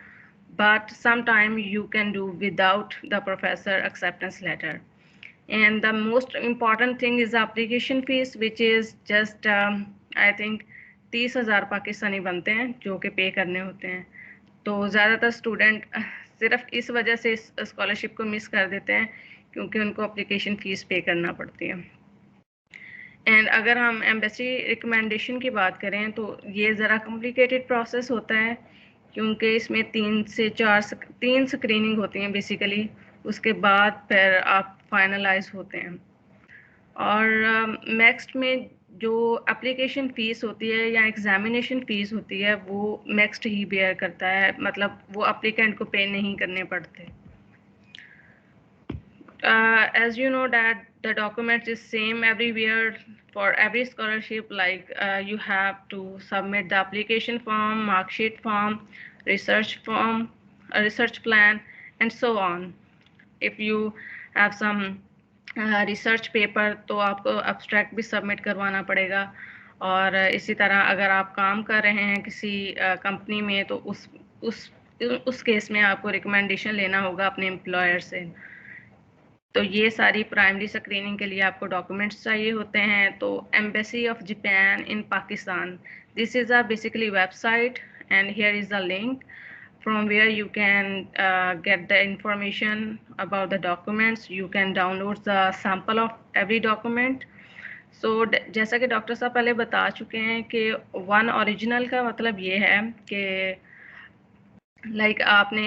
but sometime you can do without the professor acceptance letter. And the most important thing is the application fees, which is just I think 30,000 Pakistani बनते हैं जो कि पे करने होते हैं. तो ज़्यादातर स्टूडेंट सिर्फ इस वजह से इस स्कॉलरशिप को मिस कर देते हैं क्योंकि उनको एप्लीकेशन फ़ीस पे करना पड़ती है. एंड अगर हम एम्बेसी रिकमेंडेशन की बात करें तो ये ज़रा कॉम्प्लिकेटेड प्रोसेस होता है क्योंकि इसमें 3 से 4 3 स्क्रीनिंग होती हैं बेसिकली. उसके बाद फिर आप फाइनलाइज होते हैं. और नेक्स्ट में जो एप्लीकेशन फ़ीस होती है या एग्जामिनेशन फ़ीस होती है वो नेक्स्ट ही बेयर करता है, मतलब वो एप्लीकेंट को पे नहीं करने पड़ते. As you know that the documents is same everywhere for every scholarship, like you have to submit the application form, mark sheet form, research form, a research plan, and so on. If you have some research paper तो आपको abstract भी submit करवाना पड़ेगा. और इसी तरह अगर आप काम कर रहे हैं किसी कंपनी में तो उस केस में आपको रिकमेंडेशन लेना होगा अपने एम्प्लॉयर से. तो ये सारी प्राइमरी स्क्रीनिंग के लिए आपको डॉक्यूमेंट्स चाहिए होते हैं. तो embassy of Japan in Pakistan, this is a basically website and here is the link from where you can get the information about the documents. You can download the sample of every document. So जैसा कि doctor साहब पहले बता चुके हैं कि one original का मतलब ये है कि लाइक आपने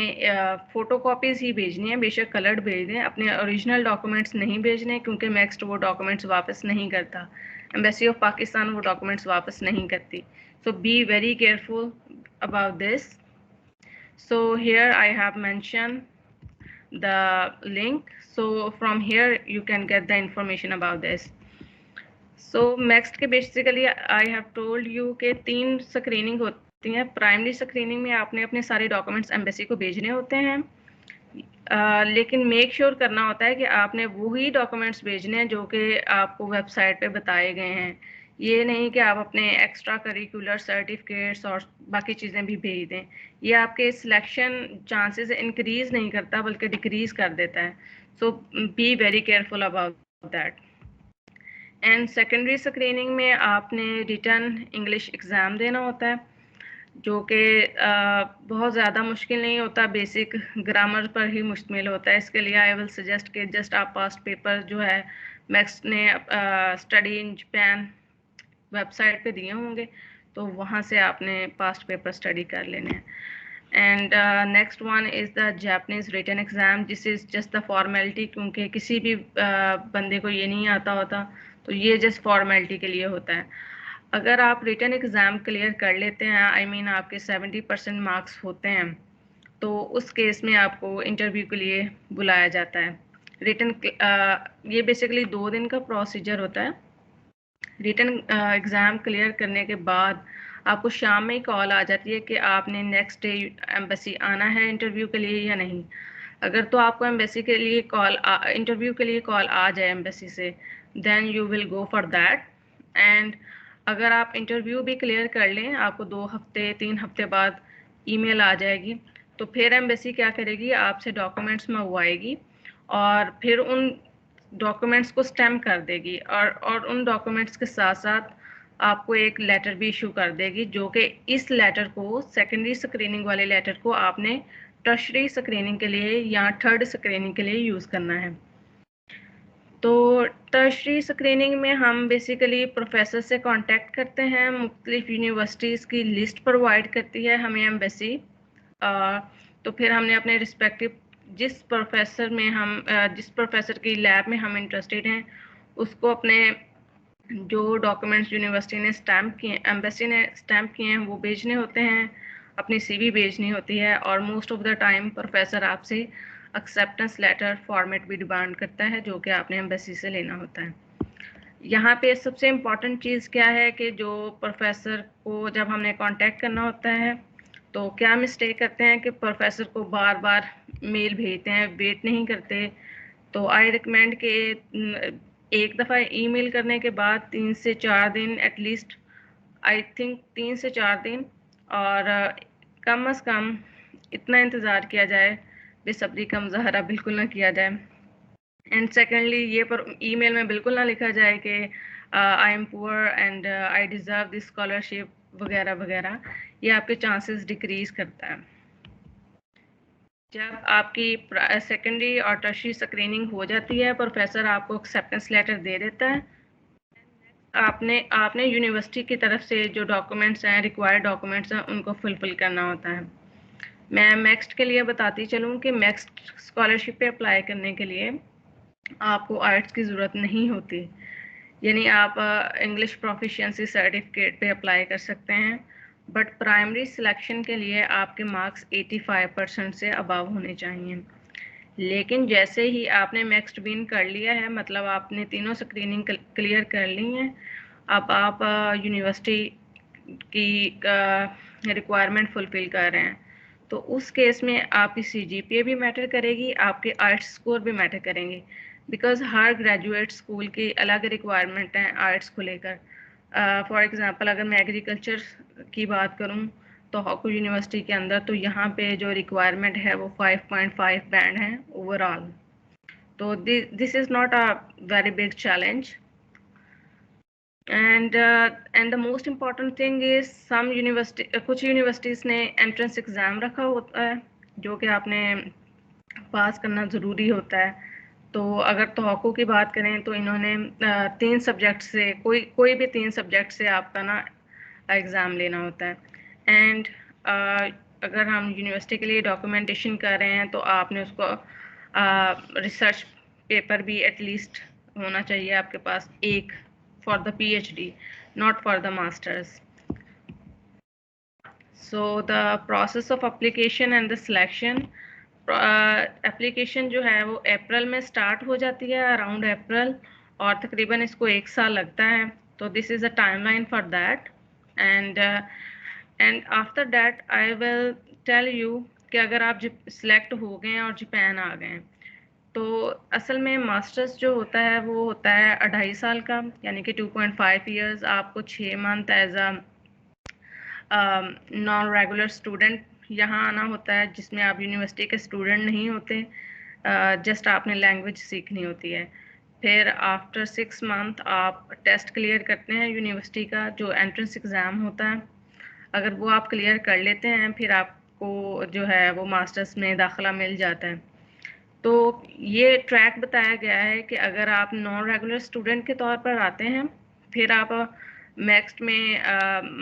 फ़ोटो कॉपीज़ ही भेजनी है, बेशक कलर्ड भेज दें, अपने ओरिजिनल डॉक्यूमेंट्स नहीं भेजने क्योंकि नेक्स्ट वो डॉक्यूमेंट्स वापस नहीं करता. एम्बेसी ऑफ पाकिस्तान वो डॉक्यूमेंट्स वापस नहीं करती. So be very careful about this. So here I have mentioned the link. So from here you can get the information about this. So next के basically I have told you कि 3 screening होती हैं. Primary screening में आपने अपने सारे documents embassy को भेजने होते हैं, लेकिन मेक श्योर करना होता है कि आपने वही डॉक्यूमेंट्स भेजने हैं जो कि आपको वेबसाइट पे बताए गए हैं. ये नहीं कि आप अपने एक्स्ट्रा करिकुलर सर्टिफिकेट्स और बाकी चीज़ें भी भेज दें. ये आपके सिलेक्शन चांसेस इंक्रीज़ नहीं करता बल्कि डिक्रीज़ कर देता है. So be very careful about that. And secondary screening में आपने रिटन इंग्लिश एग्ज़ाम देना होता है जो कि बहुत ज़्यादा मुश्किल नहीं होता, बेसिक ग्रामर पर ही मुश्तमिल होता है. इसके लिए आई विल सजेस्ट कि जस्ट आप पास्ट पेपर जो है मैक्स ने स्टडी इन जापान वेबसाइट पे दिए होंगे तो वहाँ से आपने पास्ट पेपर स्टडी कर लेने हैं. And next one is the Japanese written exam. This is just the formality, क्योंकि किसी भी बंदे को ये नहीं आता होता तो ये जस्ट फॉर्मेलिटी के लिए होता है. अगर आप रिटन एग्ज़ाम क्लियर कर लेते हैं, आई मीन आपके 70% मार्क्स होते हैं, तो उस केस में आपको इंटरव्यू के लिए बुलाया जाता है. रिटन ये बेसिकली 2 दिन का प्रोसीजर होता है. रिटन एग्ज़ाम क्लियर करने के बाद आपको शाम में ही कॉल आ जाती है कि आपने नेक्स्ट डे एम्बेसी आना है इंटरव्यू के लिए या नहीं. अगर तो आपको एम्बेसी के लिए इंटरव्यू के लिए कॉल आ जाए एम्बेसी से, then you will go for that. And अगर आप इंटरव्यू भी क्लियर कर लें, आपको 2 हफ्ते 3 हफ्ते बाद ईमेल आ जाएगी. तो फिर एम्बेसी क्या करेगी, आपसे डॉक्यूमेंट्स मंगवाएगी और फिर उन डॉक्यूमेंट्स को स्टैम्प कर देगी और उन डॉक्यूमेंट्स के साथ साथ आपको एक लेटर भी इशू कर देगी जो कि इस लेटर को, सेकेंडरी स्क्रीनिंग वाले लेटर को आपने टर्शरी स्क्रीनिंग के लिए या थर्ड स्क्रीनिंग के लिए यूज़ करना है. तो टर्शरी स्क्रीनिंग में हम बेसिकली प्रोफेसर से कांटेक्ट करते हैं. मुख्तलिफ यूनिवर्सिटीज़ की लिस्ट प्रोवाइड करती है हमें एम्बेसी. तो फिर हमने अपने रिस्पेक्टिव जिस प्रोफेसर की लैब में हम इंटरेस्टेड हैं उसको अपने जो डॉक्यूमेंट्स यूनिवर्सिटी ने स्टैम्प किए, एम्बेसी ने स्टैम्प किए हैं, वो भेजने होते हैं. अपनी CV भेजनी होती है और most of the time professor आपसे एक्सेप्टेंस लेटर फॉर्मेट भी डिमांड करता है जो कि आपने एम्बेसी से लेना होता है. यहाँ पे सबसे इम्पॉर्टेंट चीज़ क्या है कि जो प्रोफेसर को जब हमने कांटेक्ट करना होता है तो क्या मिस्टेक करते हैं कि प्रोफेसर को बार बार मेल भेजते हैं, वेट नहीं करते. तो आई रिकमेंड कि एक दफ़ा ईमेल करने के बाद 3 से 4 दिन एटलीस्ट, आई थिंक 3 से 4 दिन, और कम से कम इतना इंतज़ार किया जाए, बेसब्री का मुज़ाहरा बिल्कुल ना किया जाए। एंड सेकेंडली, ये पर ईमेल में बिल्कुल ना लिखा जाए कि I am poor and I deserve this scholarship वगैरह वगैरह। ये आपके चांसेस डिक्रीज करता है। जब आपकी सेकेंडरी और टर्शियरी स्क्रीनिंग हो जाती है, प्रोफेसर आपको एक्सेप्टेंस लेटर दे देता है। आपने यूनिवर्सिटी की तरफ से जो डॉक्यूमेंट्स हैं, रिक्वायर्ड डॉक्यूमेंट्स हैं, उनको फुलफिल करना होता है। मैं मैक्स्ट के लिए बताती चलूँ कि मैक्स्ट स्कॉलरशिप पे अप्लाई करने के लिए आपको आर्ट्स की ज़रूरत नहीं होती, यानी आप इंग्लिश प्रोफिशिएंसी सर्टिफिकेट पे अप्लाई कर सकते हैं, बट प्राइमरी सिलेक्शन के लिए आपके मार्क्स 85% से अबव होने चाहिए। लेकिन जैसे ही आपने मैक्स्ट बीन कर लिया है, मतलब आपने तीनों स्क्रीनिंग क्लियर कर ली हैं, अब आप यूनिवर्सिटी की रिक्वायरमेंट फुलफिल कर रहे हैं, तो उस केस में आपकी CGPA भी मैटर करेगी, आपके आर्ट्स स्कोर भी मैटर करेंगे, बिकॉज हर ग्रेजुएट स्कूल की अलग रिक्वायरमेंट हैं आर्ट्स को लेकर। फॉर एग्जांपल, अगर मैं एग्रीकल्चर की बात करूं तो हॉको यूनिवर्सिटी के अंदर तो यहाँ पे जो रिक्वायरमेंट है वो 5.5 बैंड है ओवरऑल। तो this is not a very big challenge. And the most important thing is कुछ यूनिवर्सिटीज़ ने एंट्रेंस एग्ज़ाम रखा होता है जो कि आपने पास करना ज़रूरी होता है। तो अगर तोहको की बात करें तो इन्होंने 3 सब्जेक्ट से कोई भी 3 सब्जेक्ट से आपका ना एग्ज़ाम लेना होता है। एंड अगर हम यूनिवर्सिटी के लिए डॉक्यूमेंटेशन कर रहे हैं तो आपने उसको रिसर्च पेपर भी एटलीस्ट होना चाहिए आपके पास, एक for the PhD, not for the masters. So the process of application and the selection, application जो है वो अप्रैल में स्टार्ट हो जाती है, अराउंड अप्रैल, और तकरीबन इसको 1 साल लगता है। तो this is a timeline for that. And after that I will tell you कि अगर आप सिलेक्ट हो गए हैं और जापान आ गए हैं, तो असल में मास्टर्स जो होता है वो होता है 2.5 साल का, यानी कि 2.5 ईयर्स। आपको 6 month as a non regular student यहाँ आना होता है, जिसमें आप यूनिवर्सिटी के स्टूडेंट नहीं होते, जस्ट आपने लैंग्वेज सीखनी होती है। फिर आफ्टर 6 मंथ आप टेस्ट क्लियर करते हैं यूनिवर्सिटी का, जो एंट्रेंस एग्ज़ाम होता है। अगर वो आप क्लियर कर लेते हैं, फिर आपको जो है वो मास्टर्स में दाखिला मिल जाता है। तो ये ट्रैक बताया गया है कि अगर आप नॉन रेगुलर स्टूडेंट के तौर पर आते हैं, फिर आप नेक्स्ट में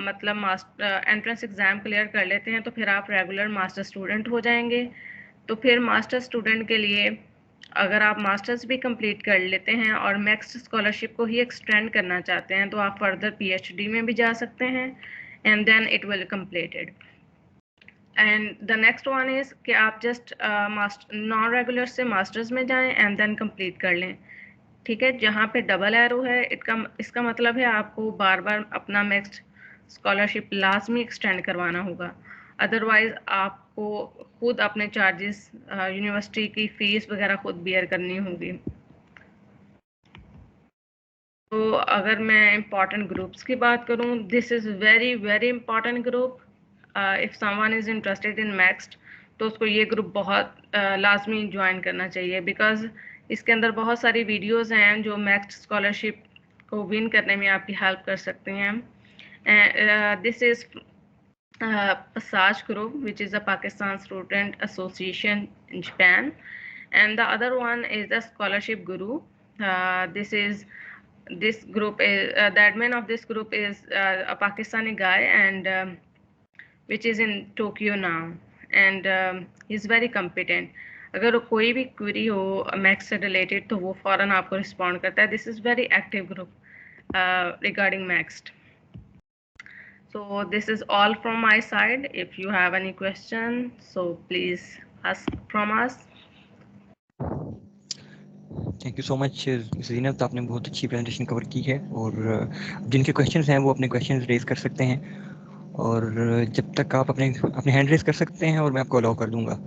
मतलब एंट्रेंस एग्ज़ाम क्लियर कर लेते हैं, तो फिर आप रेगुलर मास्टर स्टूडेंट हो जाएंगे। तो फिर मास्टर स्टूडेंट के लिए अगर आप मास्टर्स भी कंप्लीट कर लेते हैं और नेक्स्ट स्कॉलरशिप को ही एक्सटेंड करना चाहते हैं, तो आप फर्दर PhD में भी जा सकते हैं, and then it will completed. And the next one is कि आप जस्ट नॉन रेगुलर से मास्टर्स में जाएं एंड देन कंप्लीट कर लें। ठीक है, जहाँ पे डबल एरो है इसका मतलब है आपको बार बार अपना नेक्स्ट स्कॉलरशिप लाजमी एक्सटेंड करवाना होगा, अदरवाइज आपको खुद अपने चार्जेस यूनिवर्सिटी की फ़ीस वगैरह खुद बियर करनी होगी। तो अगर मैं इम्पॉर्टेंट ग्रुप्स की बात करूँ, this is very very important group. If someone is interested in MEXT, तो उसको ये ग्रुप बहुत लाजमी ज्वाइन करना चाहिए, बिकॉज इसके अंदर बहुत सारी वीडियोस हैं जो मैक्स्ट स्कॉलरशिप को विन करने में आपकी हेल्प कर सकते हैं। This is Passage Group, which is a Pakistan Student Association in Japan, and the other one is the Scholarship Guru. This group is the admin of this group is a Pakistani guy, and which is in Tokyo now, and he's very competent. अगर कोई भी query हो max से related तो वो फ़ौरन आपको respond करता है. This is very active group regarding MEXT. So this is all from my side. If you have any question, so please ask from us. Thank you so much Zeenat, आपने बहुत अच्छी प्रेजेंटेशन कवर की है, और जिनके questions हैं वो अपने क्वेश्चंस रेज कर सकते हैं, और जब तक आप अपने हैंड रेज कर सकते हैं और मैं आपको अलाउ कर दूंगा.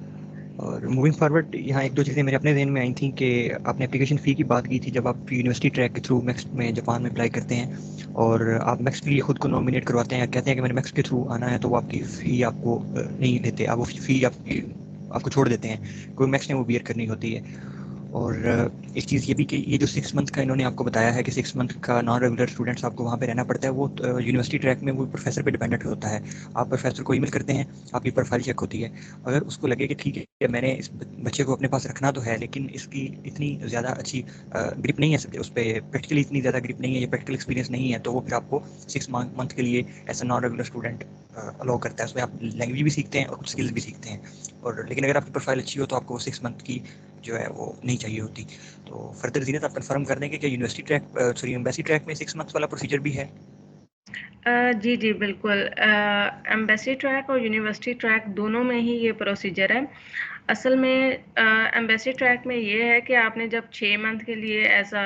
और मूविंग फॉरवर्ड यहाँ एक दो चीज़ें मेरे अपने ज़हन में आई थी कि आपने एप्लीकेशन फ़ी की बात की थी जब आप यूनिवर्सिटी ट्रैक के थ्रू मैक्स में जापान में अप्लाई करते हैं और आप मैक्स के लिए खुद को नॉमिनेट करवाते हैं, कहते हैं कि मैंने मैक्स के थ्रू आना है, तो वो आपकी फ़ी आपको नहीं लेते, आप वो फ़ी आपको छोड़ देते हैं, कोई मैक्स ने वो बियर करनी होती है। और एक चीज़ ये भी कि ये जो 6 मंथ का इन्होंने आपको बताया है कि 6 मंथ का नॉन रेगुलर स्टूडेंट्स आपको वहाँ पे रहना पड़ता है, वो यूनिवर्सिटी ट्रैक में वो प्रोफेसर पे डिपेंडेंट होता है। आप प्रोफेसर को ईमेल करते हैं, आपकी प्रोफाइल चेक होती है, अगर उसको लगे कि ठीक है मैंने इस बच्चे को अपने पास रखना तो है लेकिन इसकी इतनी ज़्यादा अच्छी ग्रिप नहीं है, उस पर प्रैक्टिकली इतनी ज़्यादा ग्रिप नहीं है, ये प्रैक्टिकल एक्सपीरियंस नहीं है, तो वो फिर आपको 6 मंथ के लिए as a non regular student allow करता है। उसमें आप लैंग्वेज भी सीखते हैं और कुछ स्किल्स भी सीखते हैं, और लेकिन अगर आपकी प्रोफाइल अच्छी हो तो आपको 6 मंथ की जो है वो नहीं चाहिए होती। तो फर्दर जीनत आप कंफर्म कर देंगे कि university track sorry embassy track में 6 मंथ्स वाला प्रोसीजर भी है? जी जी बिल्कुल, एम्बेसी ट्रैक और यूनिवर्सिटी ट्रैक दोनों में ही ये प्रोसीजर है। असल में एम्बेसी ट्रैक में ये है कि आपने जब 6 मंथ के लिए as a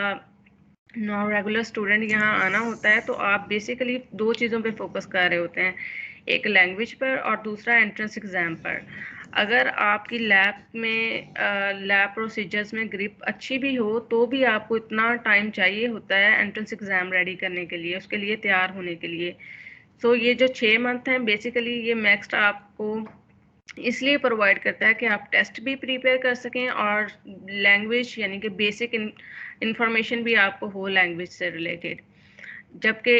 non regular student यहाँ आना होता है तो आप बेसिकली 2 चीज़ों पे फोकस कर रहे होते हैं, एक लैंग्वेज पर और दूसरा एंट्रेंस एग्ज़ाम पर। अगर आपकी लैब में लैब प्रोसीजर्स में ग्रिप अच्छी भी हो तो भी आपको इतना टाइम चाहिए होता है एंट्रेंस एग्ज़ाम रेडी करने के लिए, उसके लिए तैयार होने के लिए। सो ये जो 6 मंथ हैं बेसिकली ये मैक्स आपको इसलिए प्रोवाइड करता है कि आप टेस्ट भी प्रिपेयर कर सकें और लैंग्वेज यानी कि बेसिक इंफॉर्मेशन भी आपको हो लैंग्वेज से रिलेटेड। जबकि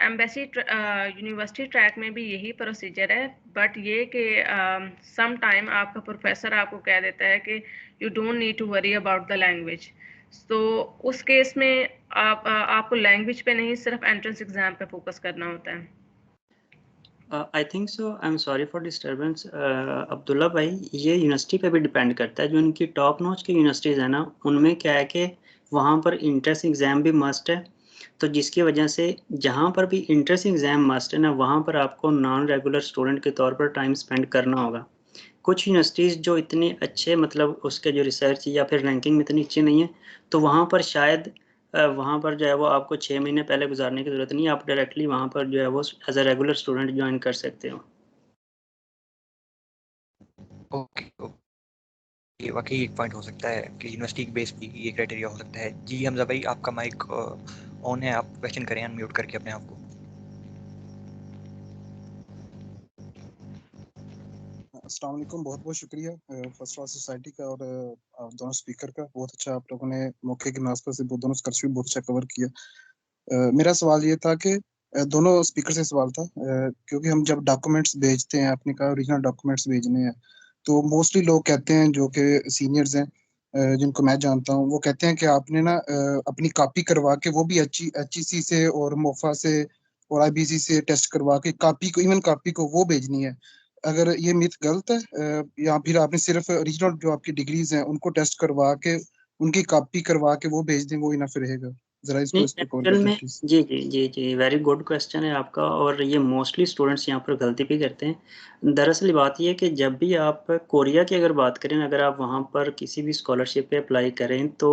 एम्बेसी यूनिवर्सिटी ट्रैक में भी यही प्रोसीजर है, बट ये कि सम टाइम आपका प्रोफेसर आपको कह देता है कि you don't need to worry about the language, तो उस केस में आपको लैंग्वेज पे नहीं सिर्फ एंट्रेंस एग्जाम पे फोकस करना होता है। I think so, I am sorry for disturbance. Abdullah भाई, ये यूनिवर्सिटी पे भी डिपेंड करता है। जो इनकी टॉप नॉच की यूनिवर्सिटीज़ है ना, उनमें क्या है कि वहाँ पर इंट्रेंस एग्ज़ाम भी मस्ट है, तो जिसकी वजह से जहाँ पर भी इंट्रेंस एग्ज़ाम मस्ट है ना, वहाँ पर आपको नॉन रेगुलर स्टूडेंट के तौर पर टाइम स्पेंड करना होगा। कुछ यूनिवर्सिटीज़ जो इतने अच्छे मतलब उसके जो रिसर्च या फिर रैंकिंग में इतनी अच्छी नहीं है, तो वहाँ पर शायद वहाँ पर जो है वो आपको 6 महीने पहले गुजारने की ज़रूरत नहीं है, आप डायरेक्टली वहाँ पर जो है वो as a regular student join कर सकते हो। ओके, ये वाकई एक पॉइंट हो सकता है कि यूनिवर्सिटी के बेस पे ये क्राइटेरिया हो सकता है। जी हमजा भाई, आपका माइक ऑन है, आप क्वेश्चन करें अनम्यूट करके अपने आप को। अस्सलाम वालेकुम, बहुत बहुत शुक्रिया फर्स्ट क्लास सोसाइटी का और आप दोनों स्पीकर का। बहुत अच्छा आप लोगों ने मौके की मुनासबत से दोनों स्कॉलरशिप बहुत अच्छा कवर किया। मेरा सवाल ये था कि दोनों स्पीकर से सवाल था, क्योंकि हम जब डॉक्यूमेंट्स भेजते हैं, आपने कहा ओरिजिनल डॉक्यूमेंट्स भेजने हैं, तो मोस्टली लोग कहते हैं जो कि सीनियर्स हैं जिनको मैं जानता हूँ, वो कहते हैं कि आपने ना अपनी कॉपी करवा के, वो भी HEC से और मोफा से और IBC से टेस्ट करवा के कॉपी को, इवन कॉपी को वो भेजनी है। अगर ये मिथ गलत है या फिर आपने सिर्फ ओरिजिनल जो आपकी डिग्रीज हैं उनको टेस्ट करवा के उनकी कॉपी करवा के वो भेज दें, वो इनफ रहेगा? जरा इसको इस पे कवर कर एक्चुअल दें में प्लीज। जी वेरी गुड क्वेश्चन है आपका, और ये मोस्टली स्टूडेंट्स यहाँ पर गलती भी करते हैं। दरअसल बात ये है कि जब भी आप कोरिया की अगर बात करें, अगर आप वहाँ पर किसी भी स्कॉलरशिप पे अप्लाई करें तो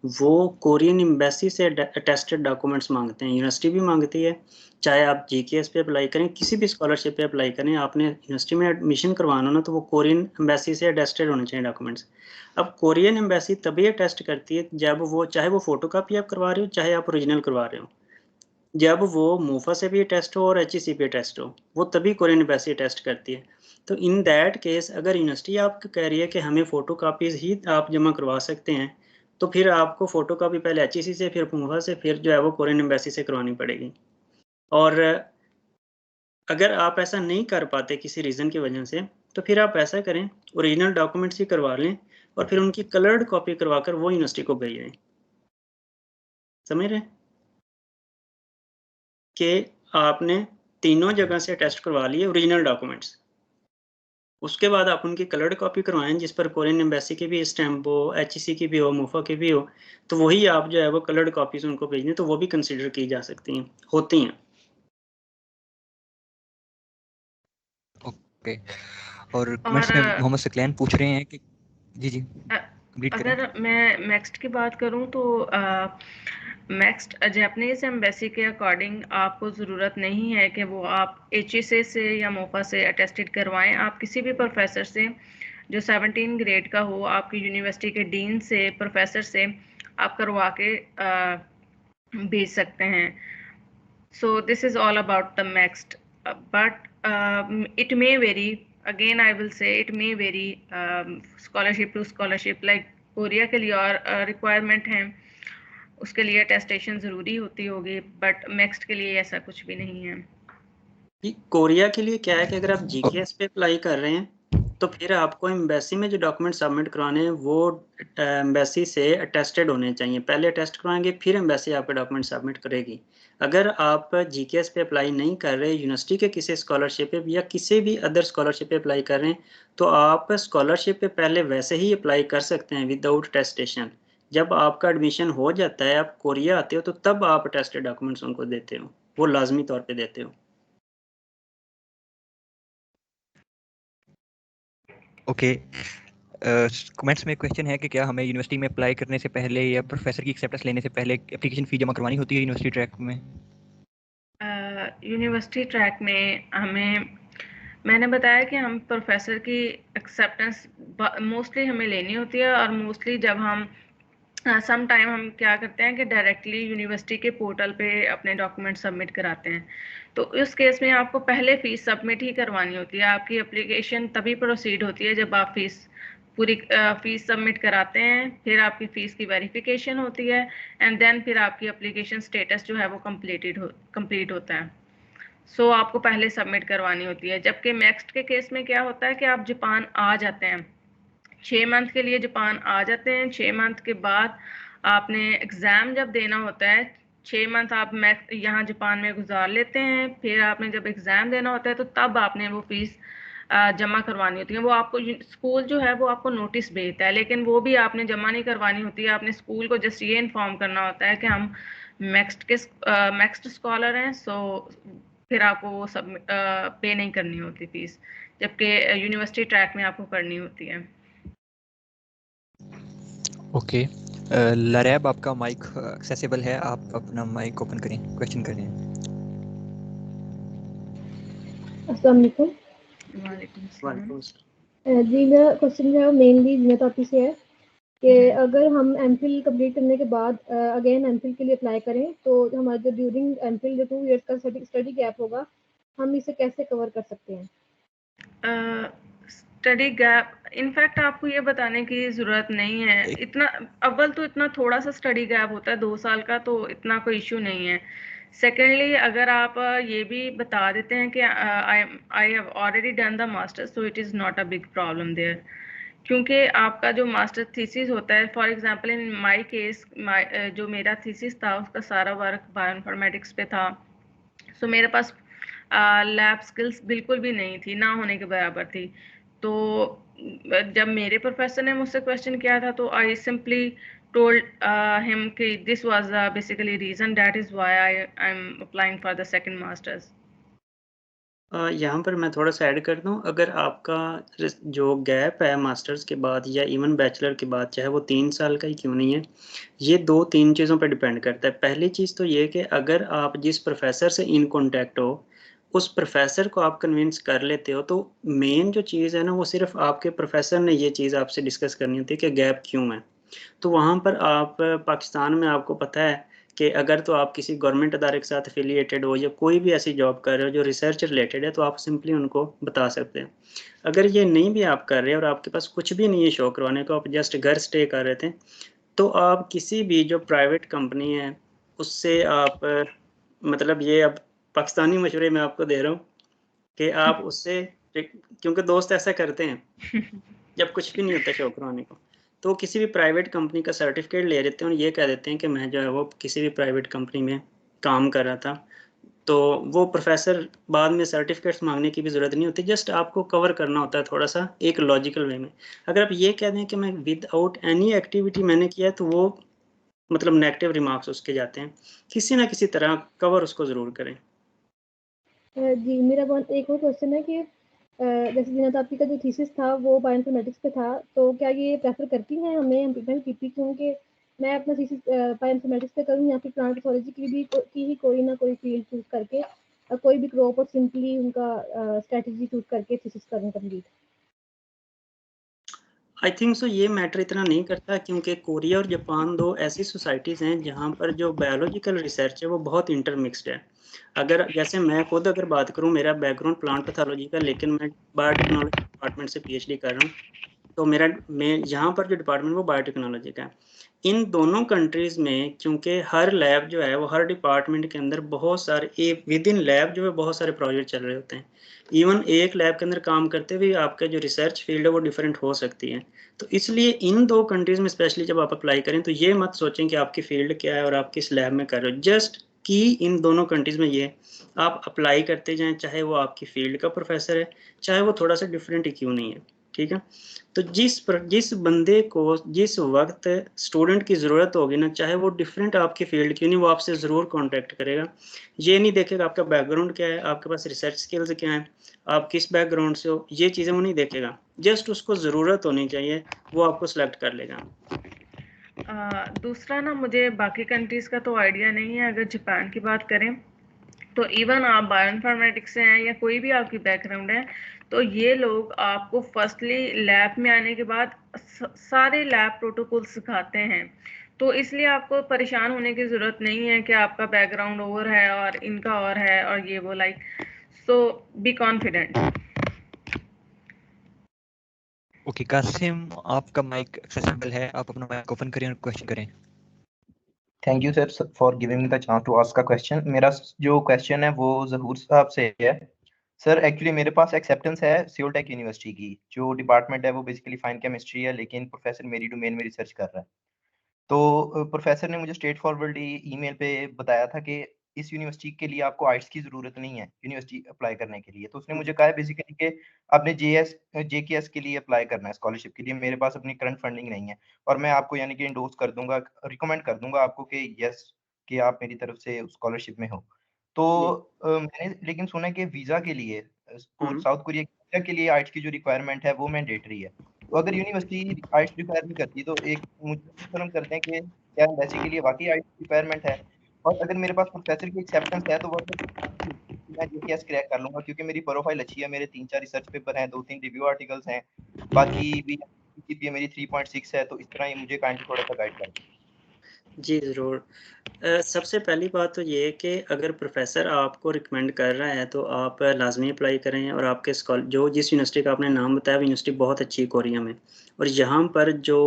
वो कोरियन एम्बेसी से अटेस्टेड डॉक्यूमेंट्स मांगते हैं, यूनिवर्सिटी भी मांगती है। चाहे आप GKS पे अप्लाई करें, किसी भी स्कॉलरशिप पे अप्लाई करें, आपने यूनिवर्सिटी में एडमिशन करवाना ना, तो वो कोरियन एम्बेसी से अटेस्टेड होने चाहिए डॉक्यूमेंट्स। अब कोरियन एम्बेसी तभी अटेस्ट करती है जब वो, चाहे वो फोटोकॉपी आप करवा रहे हो, चाहे आप ओरिजिनल करवा रहे हो, जब वो मोफा से भी अटेस्ट हो और HEC पे अटेस्ट हो, वो तभी कोरियन एम्बेसी अटेस्ट करती है। तो इन दैट केस अगर यूनिवर्सिटी आपको कह रही है कि हमें फोटोकॉपीज ही आप जमा करवा सकते हैं, तो फिर आपको फोटोकॉपी पहले HEC से, फिर मोफा से, फिर जो है वो कोरियन एम्बेसी से करवानी पड़ेगी। और अगर आप ऐसा नहीं कर पाते किसी रीज़न की वजह से, तो फिर आप ऐसा करें, ओरिजिनल डॉक्यूमेंट्स ही करवा लें और फिर उनकी कलर्ड कॉपी करवाकर वो यूनिवर्सिटी को भेज दें। समझ रहे हैं कि आपने तीनों जगह से टेस्ट करवा लिए ओरिजिनल डॉक्यूमेंट्स, उसके बाद आप उनकी कलर्ड कॉपी करवाएं जिस पर कोरियन एम्बेसी की भी स्टैम्प हो, HEC की भी हो, मोफा की भी हो, तो वही आप जो है वो कलर्ड कॉपीज उनको भेज दें, तो वो भी कंसिडर की जा सकती हैं, होती हैं। ओके, और कमेंट्स में मोहम्मद सकलैन पूछ रहे हैं कि जी कंप्लीट करें। अगर मैं नेक्स्ट की बात करूं तो नेक्स्ट जापानीज एम्बेसी के अकॉर्डिंग आपको ज़रूरत नहीं है कि वो आप HEC से या मोफा से अटेस्टेड करवाएं। आप किसी भी प्रोफेसर से जो 17 ग्रेड का हो, आपकी यूनिवर्सिटी के डीन से, प्रोफेसर से आप करवा के भेज सकते हैं. So this is all about the next, but it may vary. Again, I will say it may vary scholarship to scholarship. Like Korea के लिए और रिक्वायरमेंट है, उसके लिए टेस्टेशन ज़रूरी होती होगी, बट नेक्स्ट के लिए ऐसा कुछ भी नहीं है. कोरिया के लिए क्या है कि अगर आप जीकेएस पे अप्लाई कर रहे हैं तो फिर आपको एम्बेसी में जो डॉक्यूमेंट सबमिट करवाने हैं वो एम्बेसी से अटेस्टेड होने चाहिए. पहले अटेस्ट करवाएंगे, फिर एम्बेसी आपके डॉक्यूमेंट सबमिट करेगी. अगर आप जीकेएस पे अप्लाई नहीं कर रहे, यूनिवर्सिटी के किसी स्कॉलरशिप पे या किसी भी अदर स्कॉलरशिप पे अप्लाई कर रहे हैं, तो आप स्कॉलरशिप पे पहले वैसे ही अप्लाई कर सकते हैं विदाउट टेस्टेशन. जब आपका एडमिशन हो जाता है, आप कोरिया आते हो, तो तब आप अटेस्टेड डॉक्यूमेंट्स उनको देते हो, वो लाजमी तौर पर देते हो. ओके, कमेंट्स में क्वेश्चन है कि क्या हमें यूनिवर्सिटी में अप्लाई करने से पहले या प्रोफेसर की एक्सेप्टेंस लेने से पहले एप्लीकेशन फ़ी जमा करवानी होती है यूनिवर्सिटी ट्रैक में? यूनिवर्सिटी ट्रैक में मैंने बताया कि हम प्रोफेसर की एक्सेप्टेंस मोस्टली हमें लेनी होती है, और मोस्टली जब हम सम टाइम हम क्या करते हैं कि डायरेक्टली यूनिवर्सिटी के पोर्टल पे अपने डॉक्यूमेंट सबमिट कराते हैं. तो इस केस में आपको पहले फ़ीस सबमिट ही करवानी होती है. आपकी एप्लीकेशन तभी प्रोसीड होती है जब आप पूरी फ़ीस सबमिट कराते हैं, फिर आपकी फ़ीस की वेरिफिकेशन होती है, एंड देन फिर आपकी एप्लीकेशन स्टेटस जो है वो कंप्लीट होता है. सो आपको पहले सबमिट करवानी होती है. जबकि नेक्स्ट के केस में क्या होता है कि आप जापान आ जाते हैं, 6 मंथ के लिए जापान आ जाते हैं. 6 मंथ के बाद आपने एग्ज़ाम जब देना होता है, 6 मंथ आप यहाँ जापान में गुजार लेते हैं. फिर आपने जब एग्ज़ाम देना होता है तो तब आपने वो फ़ीस जमा करवानी होती है. वो आपको स्कूल जो है वो आपको नोटिस भेजता है, लेकिन वो भी आपने जमा नहीं करवानी होती है. आपने स्कूल को जस्ट ये इन्फॉर्म करना होता है कि हम नेक्स्ट स्कॉलर हैं, सो फिर आपको वो सब पे नहीं करनी होती फ़ीस, जबकि यूनिवर्सिटी ट्रैक में आपको करनी होती है. ओके, लरैब आपका माइक एक्सेसिबल है, आप अपना माइक ओपन करें, क्वेश्चन करें. अस्सलाम वालेकुम. वालेकुम सलाम. जी मेरा क्वेश्चन जो है मेनली जीनत आपी से है कि अगर हम एमफिल कंप्लीट करने के बाद अगेन एमफिल के लिए अप्लाई करें तो हमारा जो ड्यूरिंग एमफिल जो 2 इयर्स का स्टडी गैप होगा, हम इसे कैसे कवर कर सकते हैं? स्टडी गैप, इनफैक्ट आपको ये बताने की ज़रूरत नहीं है. इतना अव्वल तो इतना थोड़ा सा स्टडी गैप होता है 2 साल का, तो इतना कोई इशू नहीं है. सेकेंडली, अगर आप ये भी बता देते हैं कि I have already done the masters, so it is not a big problem there. क्योंकि आपका जो मास्टर थीसिस होता है, for example in my case, जो मेरा थीसिस था उसका सारा वर्क बायोइन्फॉर्मेटिक्स पे था. सो मेरे पास लैब स्किल्स बिल्कुल भी नहीं थी, ना होने के बराबर थी. तो जब मेरे प्रोफेसर ने मुझसे क्वेश्चन किया था तो आई सिंपली टोल्ड हिम कि this was basically reason, that is why I am applying for the second masters. यहाँ पर मैं थोड़ा सा ऐड कर दूँ. अगर आपका जो गैप है मास्टर्स के बाद या इवन बैचलर के बाद, चाहे वो 3 साल का ही क्यों नहीं है, ये 2-3 चीज़ों पर डिपेंड करता है. पहली चीज़ तो ये कि अगर आप जिस प्रोफेसर से इन कॉन्टैक्ट हो, उस प्रोफेसर को आप कन्विंस कर लेते हो, तो मेन जो चीज़ है ना, वो सिर्फ आपके प्रोफेसर ने ये चीज़ आपसे डिस्कस करनी होती है कि गैप क्यों है. तो वहाँ पर आप पाकिस्तान में आपको पता है कि अगर तो आप किसी गवर्नमेंट अदारे के साथ एफिलिएटेड हो या कोई भी ऐसी जॉब कर रहे हो जो रिसर्च रिलेटेड है, तो आप सिंपली उनको बता सकते हैं. अगर ये नहीं भी आप कर रहे और आपके पास कुछ भी नहीं है शो करवाने को, आप जस्ट घर स्टे कर रहे थे, तो आप किसी भी जो प्राइवेट कंपनी है उससे आप मतलब ये अब पाकिस्तानी मशवरे मैं आपको दे रहा हूँ कि आप उससे, क्योंकि दोस्त ऐसा करते हैं जब कुछ भी नहीं होता शो करवाने को, तो किसी भी प्राइवेट कंपनी का सर्टिफिकेट ले लेते हैं और ये कह देते हैं कि मैं जो है वो किसी भी प्राइवेट कंपनी में काम कर रहा था. तो वो प्रोफेसर बाद में सर्टिफिकेट्स मांगने की भी ज़रूरत नहीं होती, जस्ट आपको कवर करना होता है थोड़ा सा एक लॉजिकल वे में. अगर आप ये कह दें कि मैं विदाउट एनी एक्टिविटी मैंने किया है, तो वो मतलब नेगेटिव रिमार्क्स उसके जाते हैं. किसी ना किसी तरह कवर उसको ज़रूर करें. जी मेरा बहुत एक और क्वेश्चन है कि जैसे जीनत आपकी का जो थीसिस था वो बायोइन्फॉर्मेटिक्स पे था, तो क्या ये प्रेफर करती हैं हमें एमपीपी पीपी, क्योंकि मैं अपना थीसिस बायोइन्फॉर्मेटिक्स पे करूँ या फिर प्लांट पैथोलॉजी की ही कोई ना कोई फील्ड चूज करके कोई भी क्रॉप और सिंपली उनका स्ट्रेटजी चूज करके थीसिस करूँ कंप्लीट? आई थिंक सो ये मैटर इतना नहीं करता, क्योंकि कोरिया और जापान दो ऐसी सोसाइटीज़ हैं जहाँ पर जो बायोलॉजिकल रिसर्च है वो बहुत इंटरमिक्सड है। अगर जैसे मैं खुद अगर बात करूँ, मेरा बैकग्राउंड प्लांट पैथोलॉजी का, लेकिन मैं बायोटेक्नोलॉजी डिपार्टमेंट से PhD कर रहा हूँ, तो मैं यहाँ पर जो डिपार्टमेंट वो बायोटेक्नोलॉजी का है। इन दोनों कंट्रीज़ में क्योंकि हर लैब जो है वो हर डिपार्टमेंट के अंदर बहुत सारे विद इन लैब जो है बहुत सारे प्रोजेक्ट चल रहे होते हैं। इवन एक लैब के अंदर काम करते हुए आपका जो रिसर्च फील्ड है वो डिफरेंट हो सकती है। तो इसलिए इन दो कंट्रीज़ में स्पेशली जब आप अप्लाई करें तो ये मत सोचें कि आपकी फील्ड क्या है और आप किस लैब में कर रहे हो। जस्ट कि इन दोनों कंट्रीज़ में ये आप अप्लाई करते जाएं, चाहे वो आपकी फील्ड का प्रोफेसर है, चाहे वो थोड़ा सा डिफरेंट ही क्यों नहीं है। ठीक है, तो जिस बंदे को जिस वक्त स्टूडेंट की ज़रूरत होगी ना, चाहे वो डिफरेंट आपकी फील्ड क्यों नहीं, वो आपसे ज़रूर कांटेक्ट करेगा। ये नहीं देखेगा आपका बैकग्राउंड क्या है, आपके पास रिसर्च स्किल्स क्या है, आप किस बैकग्राउंड से हो, ये चीज़ें वो नहीं देखेगा। जस्ट उसको ज़रूरत होनी चाहिए, वो आपको सिलेक्ट कर लेगा। दूसरा ना, मुझे बाकी कंट्रीज़ का तो आइडिया नहीं है। अगर जापान की बात करें तो इवन आप बायोइन्फॉर्मेटिक्स से हैं या कोई भी आपकी बैकग्राउंड है, तो ये लोग आपको फर्स्टली लैब में आने के बाद सारे लैब प्रोटोकॉल सिखाते हैं। तो इसलिए आपको परेशान होने की ज़रूरत नहीं है कि आपका बैकग्राउंड और है और इनका और है और ये वो, like, so be confident. Okay Qasim, आपका माइक एक्सेसिबल है, आप अपना माइक ओपन करें और क्वेश्चन करें। Thank you sir for giving me the chance to ask a question. मेरा जो क्वेश्चन है वो जहूर साहब से है। सर एक्चुअली मेरे पास एक्सेप्टेंस है सियोल टेक यूनिवर्सिटी की। जो डिपार्टमेंट है वो बेसिकली फाइन केमिस्ट्री है, लेकिन प्रोफेसर मेरी डोमेन में रिसर्च कर रहा है। तो प्रोफेसर ने मुझे स्ट्रेट फॉरवर्डली ईमेल पे बताया था कि इस यूनिवर्सिटी के लिए आपको आइट्स की जरूरत नहीं है यूनिवर्सिटी अप्लाई करने के लिए। तो उसने मुझे कहा है बेसिकली कि आपने JKS के लिए अप्लाई करना है स्कॉलरशिप के लिए। मेरे पास अपनी करंट फंडिंग नहीं है और मैं आपको यानी कि इंडोर्स कर दूंगा, रिकमेंड कर दूंगा आपको कि यस कि आप मेरी तरफ से स्कॉलरशिप में हो। तो मैंने लेकिन सुना कि वीजा के लिए साउथ कोरिया के वीजा के लिए आइट्स की जो रिक्वायरमेंट है वो मैंडेटरी है। तो अगर यूनिवर्सिटी आइट्स रिक्वायर नहीं करती तो एक मुझे कंफर्म करते हैं कि क्या एम्बेसी के लिए वाकई आइट्स रिक्वायरमेंट है, और अगर मेरे पास प्रोफेसर की एक्सेप्टेंस है तो वो मैं JKS क्रैक कर लूंगा, क्योंकि मेरी प्रोफाइल अच्छी है, मेरे 3-4 रिसर्च पेपर हैं, 2-3 रिव्यू आर्टिकल्स हैं, बाकी भी GPA मेरी 3.6 है। तो इस तरह ये मुझे काइंडली थोड़ा सा गाइड कर। जी ज़रूर। सबसे पहली बात तो ये है कि अगर प्रोफेसर आपको रिकमेंड कर रहा है तो आप लाजमी अप्लाई करें, और आपके जो जिस यूनिवर्सिटी का आपने नाम बताया वो यूनिवर्सिटी बहुत अच्छी है कोरिया में, और यहाँ पर जो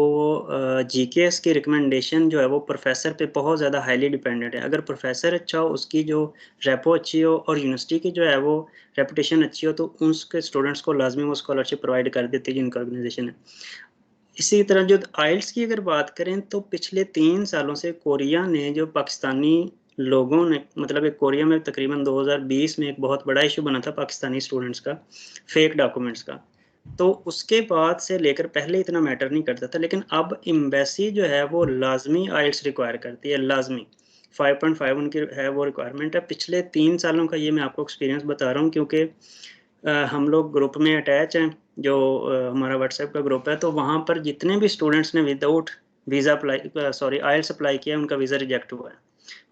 GKS की रिकमेंडेशन जो है वो प्रोफेसर पे बहुत ज़्यादा हाईली डिपेंडेंट है। अगर प्रोफेसर अच्छा हो, उसकी जो रेपो अच्छी हो और यूनिवर्सिटी की जो है वो रेपुटेशन अच्छी हो, तो उसके स्टूडेंट्स को लाजमी वो स्कॉलरशिप प्रोवाइड कर देती है जिनका ऑर्गेनाइजेशन है। इसी तरह जो आइल्स की अगर बात करें तो पिछले 3 सालों से कोरिया ने जो पाकिस्तानी लोगों ने, मतलब एक कोरिया में तकरीबन 2020 में एक बहुत बड़ा इशू बना था पाकिस्तानी स्टूडेंट्स का, फेक डॉक्यूमेंट्स का। तो उसके बाद से लेकर पहले इतना मैटर नहीं करता था, लेकिन अब एम्बेसी जो है वो लाजमी आइल्स रिक्वायर करती है, लाजमी 5.5 उनकी है वो रिक्वायरमेंट है। पिछले 3 सालों का ये मैं आपको एक्सपीरियंस बता रहा हूँ, क्योंकि हम लोग ग्रुप में अटैच हैं, जो हमारा व्हाट्सएप का ग्रुप है, तो वहाँ पर जितने भी स्टूडेंट्स ने विदाउट वीज़ा आइल्स अप्लाई किया उनका वीज़ा रिजेक्ट हुआ है।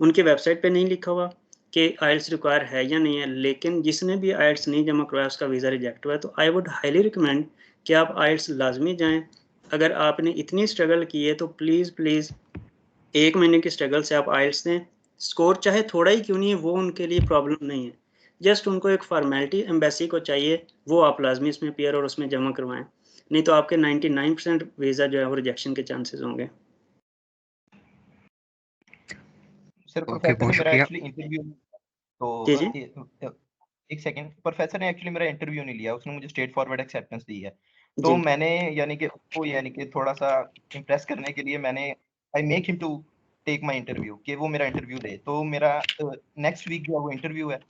उनकी वेबसाइट पे नहीं लिखा हुआ कि आइल्स रिक्वायर है या नहीं है, लेकिन जिसने भी आइल्स नहीं जमा करवाया उसका वीज़ा रिजेक्ट हुआ है। तो आई वुड हाईली रिकमेंड कि आप आइल्स लाजमी जाएँ। अगर आपने इतनी स्ट्रगल की है तो प्लीज़ 1 महीने की स्ट्रगल से आप आइल्स दें। स्कोर चाहे थोड़ा ही क्यों नहीं है, वो उनके लिए प्रॉब्लम नहीं है। जस्ट उनको एक फॉर्मेलिटी एम्बेसी को चाहिए, वो आप लाजमी इसमें अपीयर और उसमें जमा करवाएं, नहीं तो आपके 99% वीज़ा जो है वो रिजेक्शन के चांसेस होंगे। सर ओके, प्रोफेसर बहुत ने मेरा शुक्रिया। एक्चुअली इंटरव्यू तो जी जी एक सेकंड, प्रोफेसर ने एक्चुअली मेरा इंटरव्यू नहीं लिया, उसने मुझे स्ट्रेट फॉरवर्ड एक्सेप्टेंस दी है। तो जी मैंने यानी कि उसको यानी कि थोड़ा सा इम्प्रेस करने के लिए मैंने I make him to take my interview, कि वो मेरा इंटरव्यू दे। तो मेरा नेक्स्ट वीक जो है वो इंटरव्यू है।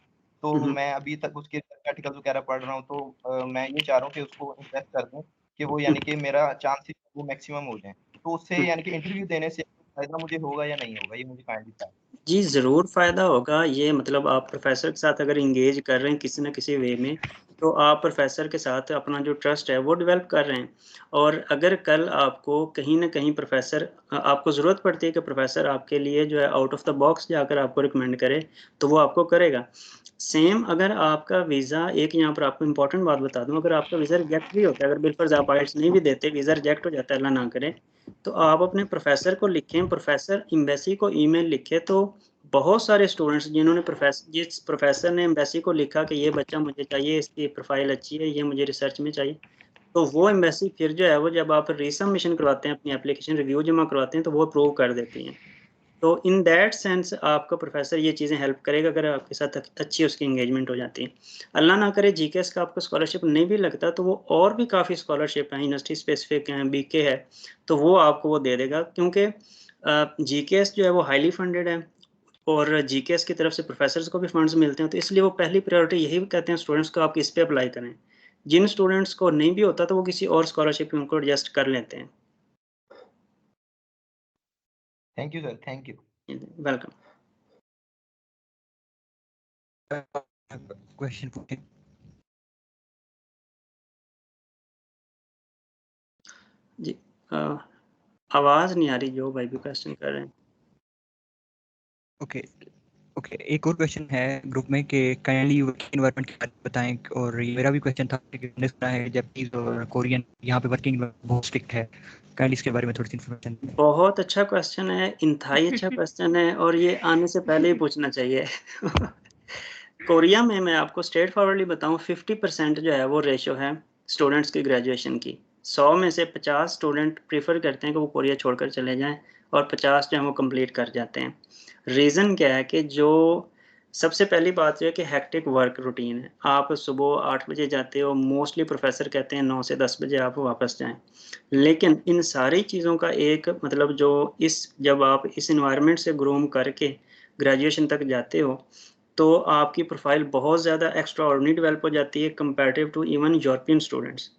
तो मैं अभी तक उसके आर्टिकल्स वगैरह पढ़ रहा हूँ। तो मैं ये चाह रहा हूँ कि उसको इम्प्रेस कर दूँ कि वो यानी कि मेरा चांसेस वो मैक्सिमम हो जाए। तो उससे यानी कि इंटरव्यू देने से फायदा मुझे होगा या नहीं होगा, ये मुझे काइंडली बताएं। जी ज़रूर फ़ायदा होगा। ये मतलब आप प्रोफेसर के साथ अगर इंगेज कर रहे हैं किसी न किसी वे में, तो आप प्रोफेसर के साथ अपना जो ट्रस्ट है वो डेवलप कर रहे हैं। और अगर कल आपको कहीं न कहीं प्रोफेसर आपको ज़रूरत पड़ती है कि प्रोफेसर आपके लिए जो है आउट ऑफ द बॉक्स जाकर आपको रिकमेंड करे, तो वो आपको करेगा। सेम अगर आपका वीज़ा एक यहाँ पर आपको इम्पोर्टेंट बात बता दूँ, अगर आपका वीज़ा रिजेक्ट भी होता है, अगर बिलफर्ज़ आप आइल्स नहीं भी देते, वीज़ा रिजेक्ट हो जाता है, अल्लाह ना करे, तो आप अपने प्रोफेसर को लिखें, प्रोफेसर एम्बेसी को ईमेल लिखें। तो बहुत सारे स्टूडेंट्स जिन्होंने जिस प्रोफेसर ने एम्बेसी को लिखा कि ये बच्चा मुझे चाहिए, इसकी प्रोफाइल अच्छी है, ये मुझे रिसर्च में चाहिए, तो वो एम्बेसी फिर जो है वो जब आप रीसबमिशन करवाते हैं, अपनी एप्लीकेशन रिव्यू जमा करवाते हैं, तो वो अप्रूव कर देती हैं। तो इन दैट सेंस आपका प्रोफेसर ये चीज़ें हेल्प करेगा अगर आपके साथ अच्छी उसकी एंगेजमेंट हो जाती है। अल्लाह ना करे जीकेएस का आपको स्कॉलरशिप नहीं भी लगता, तो वो और भी काफ़ी स्कॉलरशिप हैं, यूनिवर्सिटी स्पेसिफिक हैं, बीके है, तो वो आपको वो दे देगा। क्योंकि जीकेएस जो है वो हाईली फंडेड है और जीकेएस की तरफ से प्रोफेसर्स को भी फंड्स मिलते हैं, तो इसलिए वो पहली प्रायोरिटी यही कहते हैं स्टूडेंट्स को, आप इस पे अप्लाई करें। जिन स्टूडेंट्स को नहीं भी होता, तो वो किसी और स्कॉलरशिप में उनको एडजस्ट कर लेते हैं। Thank you sir, thank you. Welcome. Question पूछें। जी आवाज़ नहीं आ रही, जो भाई भी क्वेश्चन कर रहे हैं। ओके ओके, एक और क्वेश्चन है ग्रुप में कि काइंडली वर्किंग एनवायरनमेंट के बारे में बताएं। और ये मेरा भी क्वेश्चन था कि मैंने सुना है जापानीज और कोरियन यहाँ पे वर्किंग बहुत स्ट्रिक्ट है, काइंडली इसके बारे में थोड़ी सी इन्फॉर्मेशन। बहुत अच्छा क्वेश्चन है, इंतहाई अच्छा क्वेश्चन है, और ये आने से पहले ही पूछना चाहिए। कोरिया में मैं आपको स्ट्रेट फॉरवर्डली बताऊं, 50% जो है वो रेशो है स्टूडेंट्स की ग्रेजुएशन की। 100 में से 50 स्टूडेंट प्रीफर करते हैं कि वो कोरिया छोड़कर चले जाएं, और 50 जो है वो कंप्लीट कर जाते हैं। रीज़न क्या है कि जो सबसे पहली बात जो है कि हेक्टिक वर्क रूटीन है। आप सुबह 8 बजे जाते हो, मोस्टली प्रोफेसर कहते हैं 9 से 10 बजे आप वापस जाएं। लेकिन इन सारी चीज़ों का एक मतलब जो जब आप इस एनवायरनमेंट से ग्रूम करके ग्रेजुएशन तक जाते हो, तो आपकी प्रोफाइल बहुत ज़्यादा एक्स्ट्राऑर्डिनरी डेवलप हो जाती है comparative to even European students.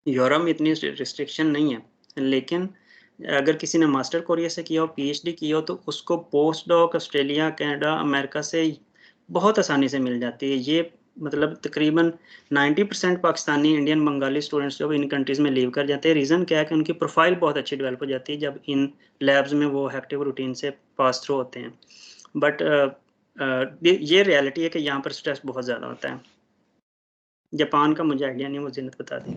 Europe में इतनी रिस्ट्रिक्शन नहीं है, लेकिन अगर किसी ने मास्टर कोरिया से किया हो, पीएचडी की हो, तो उसको post doc Australia, Canada, America से बहुत आसानी से मिल जाती है। ये मतलब तकरीबन 90% पाकिस्तानी, इंडियन, बंगाली स्टूडेंट्स जो इन कंट्रीज़ में लीव कर जाते हैं। रीज़न क्या है कि उनकी प्रोफाइल बहुत अच्छी डेवलप हो जाती है जब इन लैब्स में वो एक्टिव रूटीन से पास थ्रू होते हैं। बट ये रियलिटी है कि यहाँ पर स्ट्रेस बहुत ज़्यादा होता है। जापान का मुझे आइडिया नहीं, वो जिन्नत बता दें।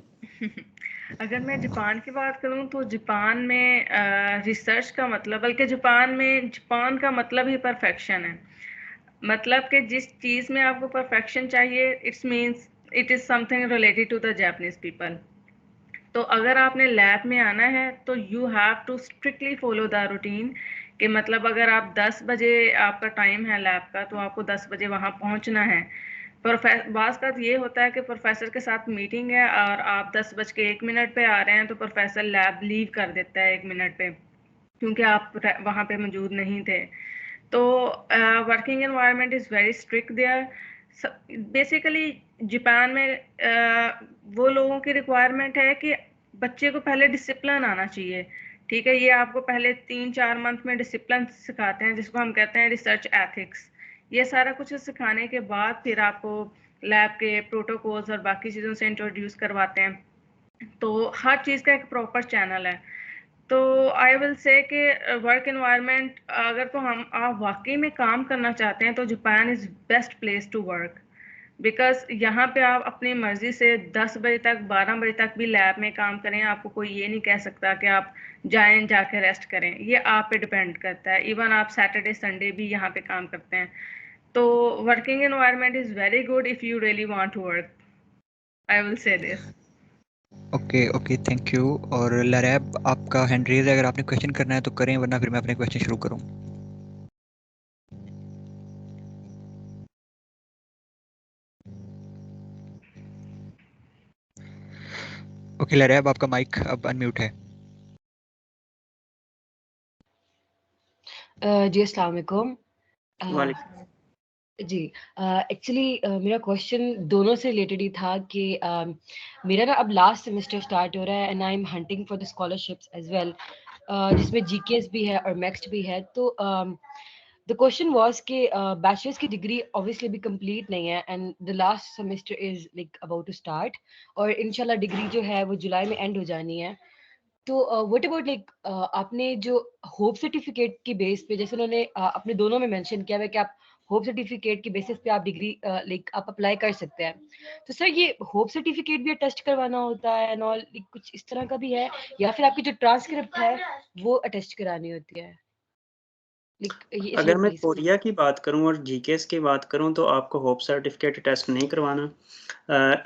अगर मैं जापान की बात करूं तो जापान में रिसर्च का मतलब, बल्कि जापान का मतलब ही परफेक्शन है। मतलब कि जिस चीज़ में आपको परफेक्शन चाहिए, it's means it is something related to the Japanese people. तो अगर आपने लैब में आना है तो you have to strictly follow the routine, कि मतलब अगर आप 10 बजे आपका टाइम है लैब का, तो आपको 10 बजे वहाँ पहुँचना है। बाज़ का ये होता है कि प्रोफेसर के साथ मीटिंग है और आप 10:01 पे आ रहे हैं, तो प्रोफेसर लैब लीव कर देता है 1 मिनट पे, क्योंकि आप वहाँ पे मौजूद नहीं थे। तो working environment is very strict there. Basically Japan में वो लोगों की रिक्वायरमेंट है कि बच्चे को पहले डिसिप्लिन आना चाहिए। ठीक है, ये आपको पहले 3-4 मंथ में डिसिप्लिन सिखाते हैं, जिसको हम कहते हैं रिसर्च एथिक्स। ये सारा कुछ सिखाने के बाद फिर आपको लैब के प्रोटोकॉल्स और बाकी चीज़ों से इंट्रोड्यूस करवाते हैं। तो हर चीज़ का एक प्रॉपर चैनल है। तो आई विल से कि वर्क एनवायरनमेंट अगर तो आप वाकई में काम करना चाहते हैं, तो Japan is best place to work, because यहाँ पे आप अपनी मर्जी से 10 बजे तक, 12 बजे तक भी लैब में काम करें, आपको कोई ये नहीं कह सकता कि आप जाके रेस्ट करें। ये आप पे डिपेंड करता है। इवन आप सैटरडे संडे भी यहाँ पे काम करते हैं। तो working environment is very good if you really want to work, I will say this. Okay okay, thank you. और लरैब, आपका हैंड रेज है, अगर आपने क्वेश्चन करना है तो करें, वरना फिर मैं अपने क्वेश्चन शुरू करूं। ओके लरैब, आपका माइक अब अनम्यूट है। जी अस्सलाम वालेकुम। वालेकुम। जी एक्चुअली मेरा क्वेश्चन दोनों से रिलेटेड ही था कि मेरा ना अब लास्ट सेमेस्टर स्टार्ट हो रहा है and I am hunting for the scholarships as well, जिसमें जीकेएस भी है और मैक्स भी है। तो the question was कि bachelor's की degree obviously भी complete नहीं है and the last semester is like about to start और इंशाल्लाह degree जो है वो जुलाई में end हो जानी है. तो व्हाट अबाउट लाइक आपने जो होप सर्टिफिकेट की बेस पे जैसे उन्होंने अपने दोनों में मेंशन किया है कि आप होप सर्टिफिकेट की बेसिस पे आप डिग्री लाइक आप अप्लाई कर सकते हैं. तो सर ये होप सर्टिफिकेट भी अटेस्ट करवाना होता है एंड ऑल कुछ इस तरह का भी है या फिर आपकी जो ट्रांसक्रिप्ट है वो अटेस्ट करानी होती है? अगर मैं कोरिया की बात करूं और जीकेएस की बात करूं तो आपको होप सर्टिफिकेट टेस्ट नहीं करवाना.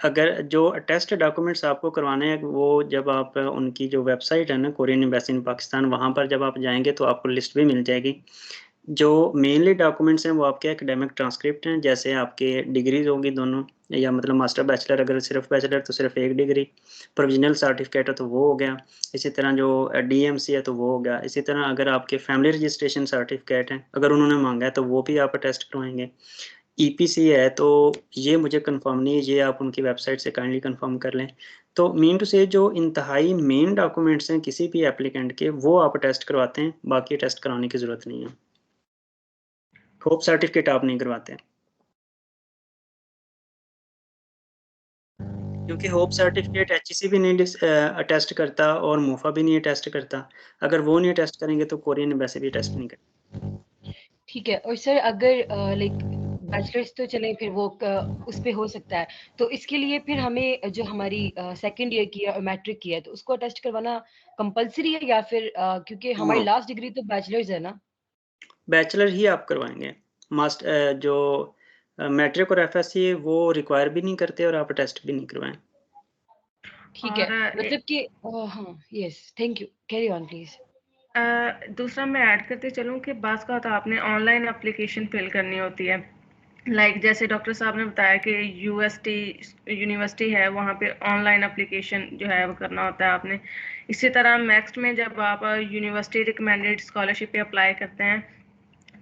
अगर जो टेस्ट डॉक्यूमेंट्स आपको करवाने हैं वो जब आप उनकी जो वेबसाइट है ना कोरियन एम्बेसी इन पाकिस्तान वहाँ पर जब आप जाएंगे तो आपको लिस्ट भी मिल जाएगी. जो मेनली डॉक्यूमेंट्स हैं वो आपके एकेडमिक ट्रांसक्रिप्ट हैं, जैसे आपके डिग्रीज होगी दोनों या मतलब मास्टर बैचलर, अगर सिर्फ बैचलर तो सिर्फ एक डिग्री, प्रोविजनल सर्टिफिकेट है तो वो हो गया, इसी तरह जो डीएमसी है तो वो हो गया, इसी तरह अगर आपके फैमिली रजिस्ट्रेशन सर्टिफिकेट है अगर उन्होंने मांगा है तो वो भी आप टेस्ट करवाएंगे. ईपीसी है तो ये मुझे कंफर्म नहीं है, ये आप उनकी वेबसाइट से काइंडली कंफर्म कर लें. तो मीन टू से जो इंतहाई मेन डॉक्यूमेंट्स हैं किसी भी एप्लीकेंट के वो आप टेस्ट करवाते हैं, बाकी टेस्ट कराने की ज़रूरत नहीं है. होप सर्टिफिकेट आप नहीं करवाते हैं क्योंकि होप सर्टिफिकेट एचईसी भी नहीं अटेस्ट करता और मोफा भी नहीं अटेस्ट करता. अगर वो नहीं अटेस्ट करेंगे तो कोरियन एम्बेसी भी टेस्ट नहीं करेंगे. ठीक है. और सर अगर लाइक बैचलर्स तो चले फिर वो उस पे हो सकता है, तो इसके लिए फिर हमें जो हमारी सेकंड ईयर की है और मैट्रिक की है तो उसको अटेस्ट करवाना कंपलसरी है या फिर क्योंकि हमारी लास्ट डिग्री तो बैचलर्स है ना? बैचलर ही आप करवाएंगे. मास्टर जो मैट्रिक और एफएससी वो रिक्वायर भी नहीं करते और आप टेस्ट भी नहीं करवाएं. ठीक है. मतलब कि हाँ yes thank you carry on please. दूसरा मैं ऐड करते चलूँ कि बात का तो आपने ऑनलाइन एप्लीकेशन फिल करनी होती है. लाइक जैसे डॉक्टर साहब ने बताया कि यूनिवर्सिटी है वहाँ पे ऑनलाइन एप्लीकेशन जो है वो करना होता है आपने. इसी तरह नेक्स्ट में जब आप यूनिवर्सिटी रिकमेंडेड स्कॉलरशिप पे अप्लाई करते हैं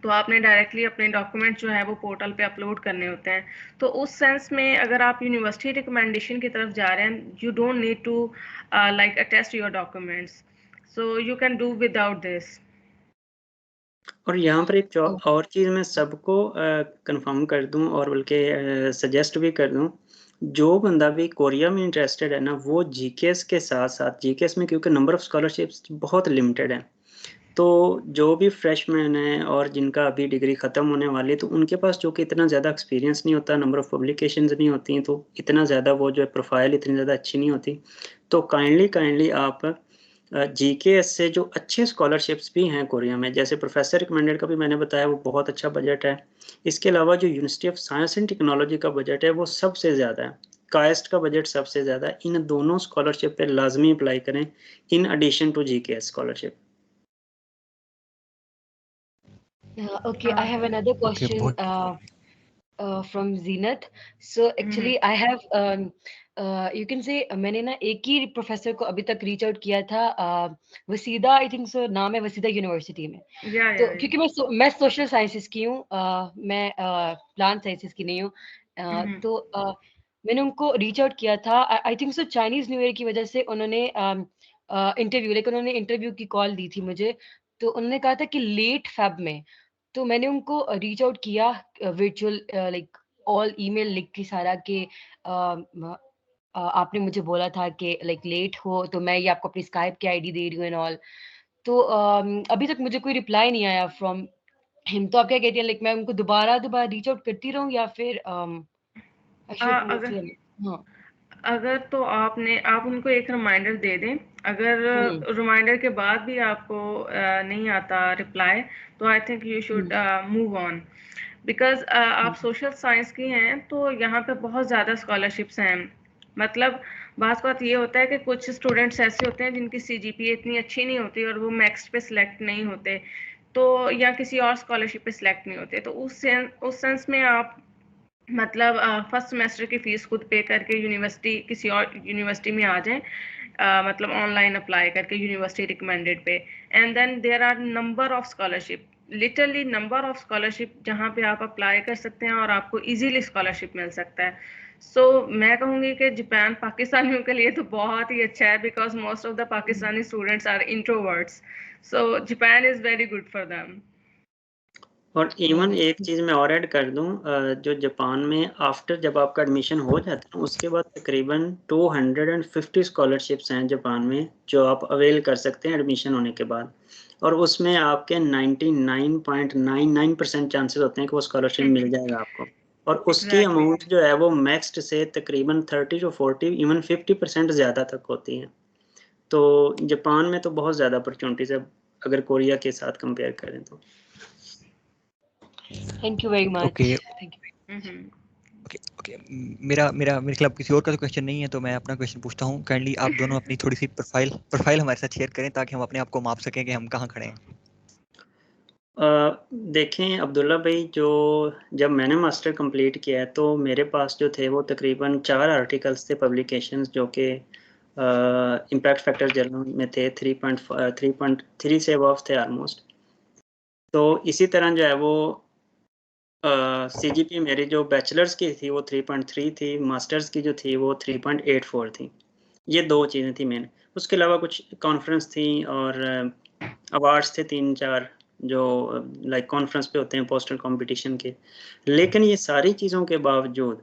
तो आपने डायरेक्टली अपने डॉक्यूमेंट जो है वो पोर्टल पे अपलोड करने होते हैं. तो उस सेंस में अगर आप यूनिवर्सिटी रिकमेंडेशन की तरफ जा रहे हैं you don't need to like attest your documents, so you can do without this. और यहाँ पर एक और चीज़ मैं सबको कंफर्म कर दूं और बल्कि सजेस्ट भी कर दूं, जो बंदा भी कोरिया में इंटरेस्टेड है ना वो जीकेएस के साथ साथ जीकेएस में क्योंकि नंबर ऑफ स्कॉलरशिप्स बहुत लिमिटेड है, तो जो भी फ्रेशमैन है और जिनका अभी डिग्री ख़त्म होने वाली है तो उनके पास जो कि इतना ज़्यादा एक्सपीरियंस नहीं होता, नंबर ऑफ पब्लिकेशंस नहीं होती, तो इतना ज़्यादा वो जो है प्रोफाइल इतनी ज़्यादा अच्छी नहीं होती, तो काइंडली आप जीकेएस से जो अच्छे स्कॉलरशिप्स भी हैं कोरिया में, जैसे प्रोफेसर रिकमेंडेड का भी मैंने बताया वो बहुत अच्छा बजट है. इसके अलावा जो university of science and technology का बजट है वो सबसे ज़्यादा है, काइस्ट का बजट सबसे ज़्यादा है. इन दोनों स्कॉलरशिप पे लाजमी अप्लाई करें in addition to GKS scholarship. Okay, I have another question from Zenith. So actually I have you can say मैंने ना एक ही प्रोफेसर को अभी तक रीच आउट किया था, वसीदा आई थिंक सो नाम है, वसीदा यूनिवर्सिटी में. तो क्योंकि मैं सोशल साइंसेस की हूँ, मैं प्लांट साइंसेस की नहीं हूँ, तो मैंने उनको रीच आउट किया था. I think so Chinese new year की वजह से उन्होंने इंटरव्यू की कॉल दी थी मुझे. तो उन्होंने कहा था कि लेट फेब में, तो मैंने उनको रीच आउट किया वर्चुअल लाइक ऑल ईमेल लिख के सारा के आपने मुझे बोला था कि लाइक लेट हो तो मैं ये आपको अपनी स्काइप की आईडी दे रही हूँ एंड ऑल. तो अभी तक मुझे कोई रिप्लाई नहीं आया फ्रॉम हिम. तो आप क्या कहती हैं, लाइक मैं उनको दोबारा रीच आउट करती रहूँ या फिर अगर तो आप उनको एक रिमाइंडर दे दें. अगर रिमाइंडर के बाद भी आपको नहीं आता रिप्लाई तो I think you should move on, because आप सोशल साइंस की हैं तो यहाँ पे बहुत ज़्यादा स्कॉलरशिप्स हैं. मतलब बात ये होता है कि कुछ स्टूडेंट्स ऐसे होते हैं जिनकी सीजीपीए इतनी अच्छी नहीं होती और वो मैक्स पे सिलेक्ट नहीं होते, तो या किसी और स्कॉलरशिप पे सिलेक्ट नहीं होते, तो उस सेंस में आप मतलब फर्स्ट सेमेस्टर की फीस खुद पे करके यूनिवर्सिटी किसी और यूनिवर्सिटी में आ जाएं, मतलब ऑनलाइन अप्लाई करके यूनिवर्सिटी रिकमेंडेड पे. And then there are number of scholarship, literally number of scholarship जहाँ पे आप अप्लाई कर सकते हैं और आपको इजीली स्कॉलरशिप मिल सकता है. सो मैं कहूँगी कि जापान पाकिस्तानियों के लिए तो बहुत ही अच्छा है, because most of the Pakistani students are introverts, so Japan is very good for them. और इवन एक चीज़ मैं और ऐड कर दूं, जो जापान में आफ्टर जब आपका एडमिशन हो जाता है उसके बाद तकरीबन 250 स्कॉलरशिप्स हैं जापान में जो आप अवेल कर सकते हैं एडमिशन होने के बाद, और उसमें आपके 99.99% चांसेस होते हैं कि वो स्कॉलरशिप मिल जाएगा आपको, और उसकी Exactly. अमाउंट जो है वो मैक्स्ड से तकरीबन 30 to 40 इवन 50% ज़्यादा तक होती है। तो जापान में तो बहुत ज़्यादा अपॉर्चुनिटीज़ है अगर कोरिया के साथ कंपेयर करें तो। Thank you very much. Okay. Thank you. Okay, मेरे खिलाफ किसी और का तो क्वेश्चन नहीं है, तो मैं अपना क्वेश्चन पूछता हूँ। काइंडली आप दोनों अपनी थोड़ी सी प्रोफाइल हमारे साथ शेयर करें ताकि हम अपने आप को माप सकें कि हम कहाँ खड़े हैं। देखें अब्दुल्ला भाई, जो जब मैंने मास्टर कंप्लीट किया है तो मेरे पास जो थे वो तकरीबन 4 आर्टिकल्स थे पब्लिकेशंस जो कि इम्पैक्ट फैक्टर जर्नल में थे, 3.3 से अबव थे ऑलमोस्ट। तो इसी तरह जो है वो CGP मेरी जो बैचलर्स की थी वो 3.3 थी, मास्टर्स की जो थी वो 3.84 थी। ये 2 चीज़ें थी मेन। उसके अलावा कुछ कॉन्फ्रेंस थी और अवार्ड्स थे 3-4 जो लाइक कॉन्फ्रेंस पे होते हैं पोस्टर कंपटीशन के। लेकिन ये सारी चीज़ों के बावजूद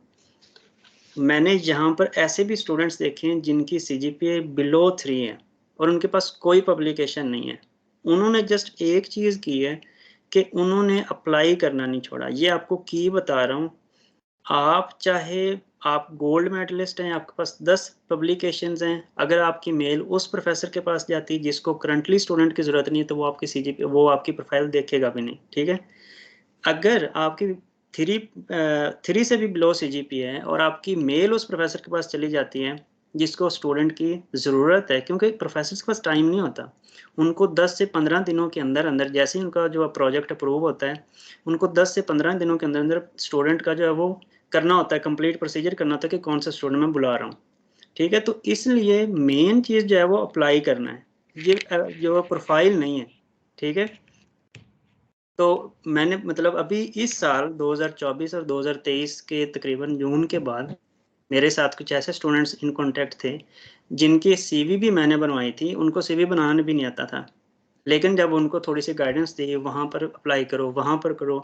मैंने यहाँ पर ऐसे भी स्टूडेंट्स देखे हैं जिनकी CGPA बिलो 3 है और उनके पास कोई पब्लिकेशन नहीं है। उन्होंने जस्ट एक चीज़ की है कि उन्होंने अप्लाई करना नहीं छोड़ा। ये आपको की बता रहा हूँ, आप चाहे आप गोल्ड मेडलिस्ट हैं, आपके पास 10 पब्लिकेशंस हैं, अगर आपकी मेल उस प्रोफेसर के पास जाती है जिसको करंटली स्टूडेंट की ज़रूरत नहीं है तो वो आपकी CGPA वो आपकी प्रोफाइल देखेगा भी नहीं, ठीक है। अगर आपकी 3 से भी बिलो CGPA है और आपकी मेल उस प्रोफेसर के पास चली जाती है जिसको स्टूडेंट की ज़रूरत है, क्योंकि प्रोफेसर के पास टाइम नहीं होता, उनको 10 से 15 दिनों के अंदर अंदर जैसे ही उनका जो प्रोजेक्ट अप्रूव होता है उनको 10 से 15 दिनों के अंदर अंदर स्टूडेंट का जो है वो करना होता है, कंप्लीट प्रोसीजर करना होता है कि कौन सा स्टूडेंट मैं बुला रहा हूँ, ठीक है। तो इसलिए मेन चीज़ जो है वो अप्लाई करना है, ये जो प्रोफाइल नहीं है, ठीक है। तो मैंने मतलब अभी इस साल 2024 और 2023 के तकरीबन जून के बाद मेरे साथ कुछ ऐसे स्टूडेंट्स इन कांटेक्ट थे जिनकी CV भी मैंने बनवाई थी, उनको CV बनाना भी नहीं आता था, लेकिन जब उनको थोड़ी सी गाइडेंस दी, वहाँ पर अप्लाई करो, वहाँ पर करो,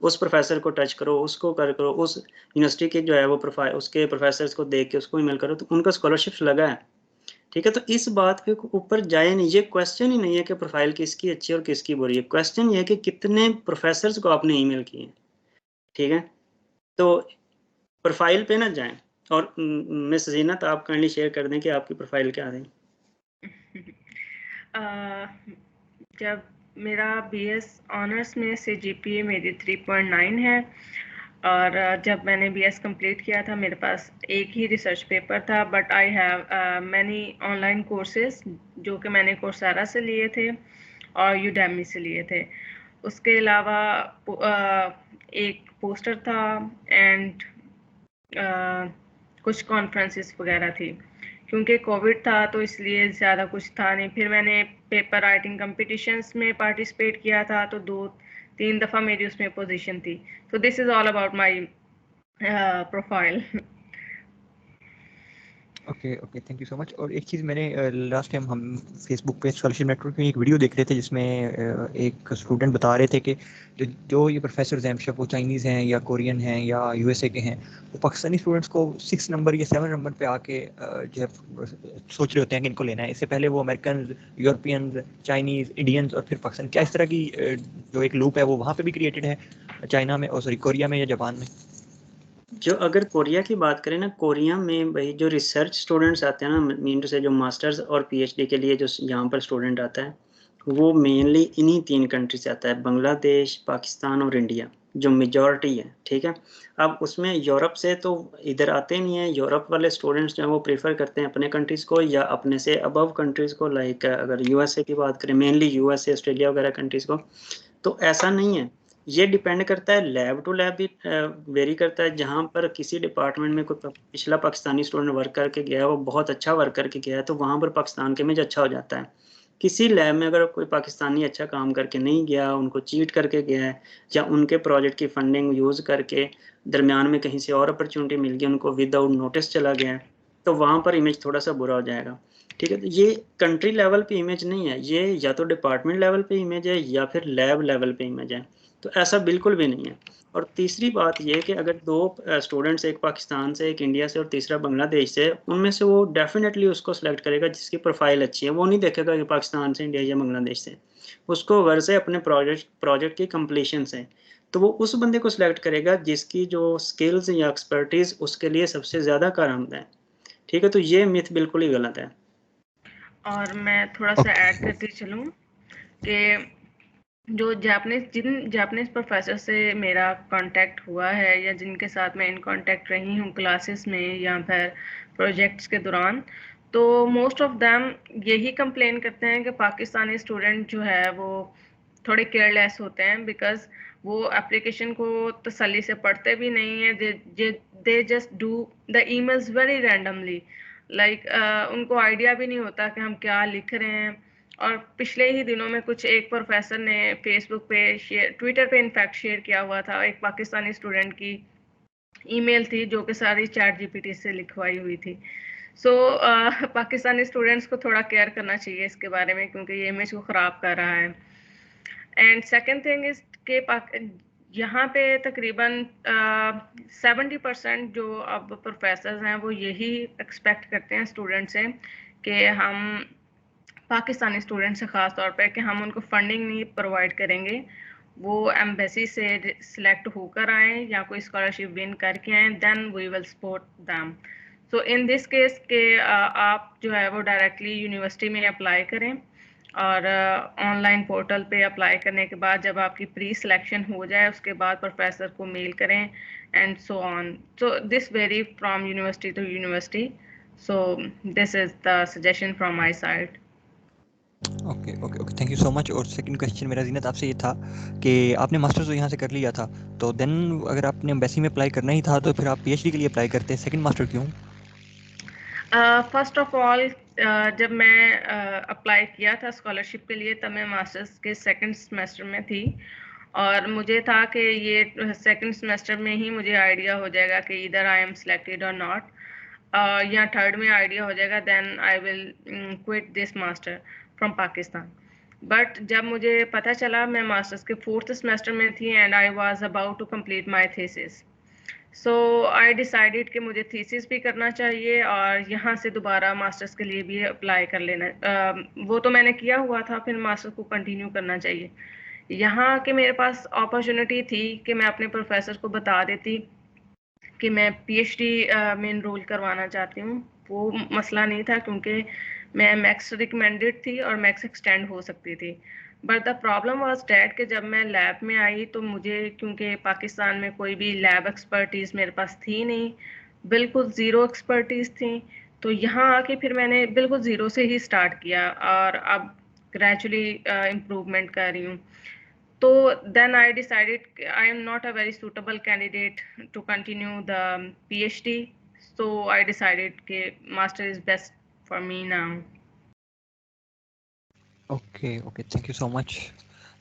उस प्रोफेसर को टच करो, उसको करो, उस यूनिवर्सिटी के जो है वो प्रोफाइल उसके प्रोफेसर्स को देख के उसको ईमेल करो, तो उनका स्कॉलरशिप लगा है, ठीक है। तो इस बात के ऊपर जाए नहीं, ये क्वेश्चन ही नहीं है कि प्रोफाइल किसकी अच्छी और किसकी बुरी है, क्वेश्चन ये है कि कितने प्रोफेसर्स को आपने ईमेल किए, ठीक है। तो प्रोफाइल पे ना जाएं। और मिस जीनत आप काइंडली शेयर कर दें कि आपकी प्रोफाइल क्या है। जब मेरा BS ऑनर्स में CGPA मेरी 3.9 है और जब मैंने BS कंप्लीट किया था मेरे पास एक ही रिसर्च पेपर था, but I have many online courses जो कि मैंने कोर्सेरा से लिए थे और यूडेमी से लिए थे। उसके अलावा एक पोस्टर था एंड कुछ कॉन्फ्रेंसेस वगैरह थी। क्योंकि कोविड था तो इसलिए ज़्यादा कुछ था नहीं। फिर मैंने पेपर राइटिंग कंपटीशंस में पार्टिसिपेट किया था तो 2-3 दफ़ा मेरी उसमें पोजीशन थी। तो this is all about my profile. Okay, thank you so much. और एक चीज़ मैंने लास्ट टाइम हम फेसबुक पे स्कॉलरशिप नेटवर्क में एक वीडियो देख रहे थे जिसमें एक स्टूडेंट बता रहे थे कि जो ये प्रोफेसर हैं वो चाइनीज़ हैं या कोरियन हैं या USA के हैं, वो पाकिस्तानी स्टूडेंट्स को 6 नंबर या 7 नंबर पे आके जो है सोच रहे होते हैं कि इनको लेना है। इससे पहले वो अमेरिकन, यूरोपियंस, चाइनीज़, इंडियंस और फिर पाकिस्तान, क्या इस तरह की जो एक लूप है वो वहाँ पर भी क्रिएटेड है चाइना में, और सॉरी कोरिया में या जापान में? जो अगर कोरिया की बात करें ना, कोरिया में भाई जो रिसर्च स्टूडेंट्स आते हैं ना, मीन टू से जो मास्टर्स और PhD के लिए जो यहाँ पर स्टूडेंट आता है वो मेनली इन्हीं 3 कंट्री से आता है, बांग्लादेश, पाकिस्तान और इंडिया, जो मेजॉरिटी है, ठीक है। अब उसमें यूरोप से तो इधर आते नहीं है, यूरोप वाले स्टूडेंट्स जो है वो प्रेफर करते हैं अपने कंट्रीज़ को या अपने से अबव कंट्रीज़ को, लाइक अगर USA की बात करें मेनली USA, ऑस्ट्रेलिया वगैरह कंट्रीज़ को। तो ऐसा नहीं है, ये डिपेंड करता है, लैब टू लैब भी वेरी करता है। जहाँ पर किसी डिपार्टमेंट में कोई पिछला पाकिस्तानी स्टूडेंट वर्क करके गया है, वो बहुत अच्छा वर्क करके गया है, तो वहाँ पर पाकिस्तान का इमेज अच्छा हो जाता है। किसी लैब में अगर कोई पाकिस्तानी अच्छा काम करके नहीं गया, उनको चीट करके गया है या उनके प्रोजेक्ट की फंडिंग यूज़ करके दरमियान में कहीं से और अपॉर्चुनिटी मिल गई, उनको विदाउट नोटिस चला गया है, तो वहाँ पर इमेज थोड़ा सा बुरा हो जाएगा, ठीक है। तो ये कंट्री लेवल पे इमेज नहीं है, ये या तो डिपार्टमेंट लेवल पे इमेज है या फिर लैब लेवल पे इमेज है। तो ऐसा बिल्कुल भी नहीं है। और तीसरी बात ये कि अगर दो स्टूडेंट्स, एक पाकिस्तान से, एक इंडिया से और तीसरा बांग्लादेश से, उनमें से वो डेफिनेटली उसको सिलेक्ट करेगा जिसकी प्रोफाइल अच्छी है। वो नहीं देखेगा कि पाकिस्तान से, इंडिया या बांग्लादेश से। उसको गर्ज से अपने प्रोजेक्ट की कंप्लीशन से, तो वो उस बंदे को सिलेक्ट करेगा जिसकी जो स्किल्स या एक्सपर्टीज उसके लिए सबसे ज़्यादा कारआमद है। ठीक है, तो ये मिथ बिल्कुल ही गलत है। और मैं थोड़ा सा ऐड करती चलूँ कि जो जिन जापानीज प्रोफेसर से मेरा कांटेक्ट हुआ है या जिनके साथ मैं इन कांटेक्ट रही हूँ क्लासेस में या फिर प्रोजेक्ट्स के दौरान, तो मोस्ट ऑफ देम यही कंप्लेन करते हैं कि पाकिस्तानी स्टूडेंट जो है वो थोड़े केयरलेस होते हैं, बिकॉज वो एप्लीकेशन को तसल्ली से पढ़ते भी नहीं है। They just do the emails very randomly, like उनको आइडिया भी नहीं होता कि हम क्या लिख रहे हैं। और पिछले ही दिनों में कुछ एक प्रोफेसर ने फेसबुक पे शेयर, ट्विटर पे इनफैक्ट शेयर किया हुआ था, एक पाकिस्तानी स्टूडेंट की ईमेल थी जो कि सारी चैट जीपीटी से लिखवाई हुई थी। सो पाकिस्तानी स्टूडेंट्स को थोड़ा केयर करना चाहिए इसके बारे में, क्योंकि ये इमेज को ख़राब कर रहा है। एंड सेकेंड थिंग इज के यहाँ पे तकरीबन 70% जो अब प्रोफेसर हैं वो यही एक्सपेक्ट करते हैं स्टूडेंट से कि हम पाकिस्तानी स्टूडेंट से ख़ास तौर पे कि हम उनको फंडिंग नहीं प्रोवाइड करेंगे, वो एम्बेसी से सिलेक्ट होकर आएँ या कोई स्कॉलरशिप विन करके आएँ, then we will support them. So in this case के आप जो है वो डायरेक्टली यूनिवर्सिटी में अप्लाई करें, और ऑनलाइन पोर्टल पे अप्लाई करने के बाद जब आपकी प्री सिलेक्शन हो जाए उसके बाद प्रोफेसर को मेल करें and so on. So this vary from university to university. So this is the suggestion from my side. Okay okay okay, thank you so much. और सेकंड क्वेश्चन मेरा जीनत आपसे ये था कि आपने मास्टर्स तो यहाँ से कर लिया था, तो देन अगर आपने एम्बेसी में अप्लाई करना ही था तो फिर आप पीएचडी के लिए अप्लाई करते हैं, सेकंड मास्टर क्यों? फर्स्ट ऑफ ऑल जब मैं अप्लाई किया था स्कॉलरशिप के लिए तब मैं मास्टर्स के सेकंड सेमेस्टर में थी, और मुझे था कि ये सेकंड सेमेस्टर में ही मुझे आइडिया हो जाएगा कि इधर आई एम सिलेक्टेड और नॉट, या थर्ड में आइडिया हो जाएगा, then I will quit this master from Pakistan. But जब मुझे पता चला, मैं मास्टर्स के फोर्थ सेमेस्टर में थी and I was about to complete my thesis, so I decided कि मुझे थीसिस भी करना चाहिए और यहाँ से दोबारा मास्टर्स के लिए भी अप्लाई कर लेना। वो तो मैंने किया हुआ था, फिर मास्टर्स को कंटिन्यू करना चाहिए। यहाँ के मेरे पास अपॉर्चुनिटी थी कि मैं अपने प्रोफेसर को बता देती कि मैं पीएचडी में इनरोल करवाना चाहती हूँ। वो मसला नहीं था क्योंकि मैं मैक्स रिकमेंडेड थी और मैक्स एक्सटेंड हो सकती थी। But the problem was that कि जब मैं लैब में आई तो मुझे, क्योंकि पाकिस्तान में कोई भी लैब एक्सपर्टीज़ मेरे पास थी नहीं, बिल्कुल ज़ीरो एक्सपर्टीज़ थी, तो यहाँ आके फिर मैंने बिल्कुल ज़ीरो से ही स्टार्ट किया और अब ग्रेजुअली इम्प्रूवमेंट कर रही हूँ। So then I decided I am not a very suitable candidate to continue the PhD. So I decided that master is best for me now. Okay okay, thank you so much.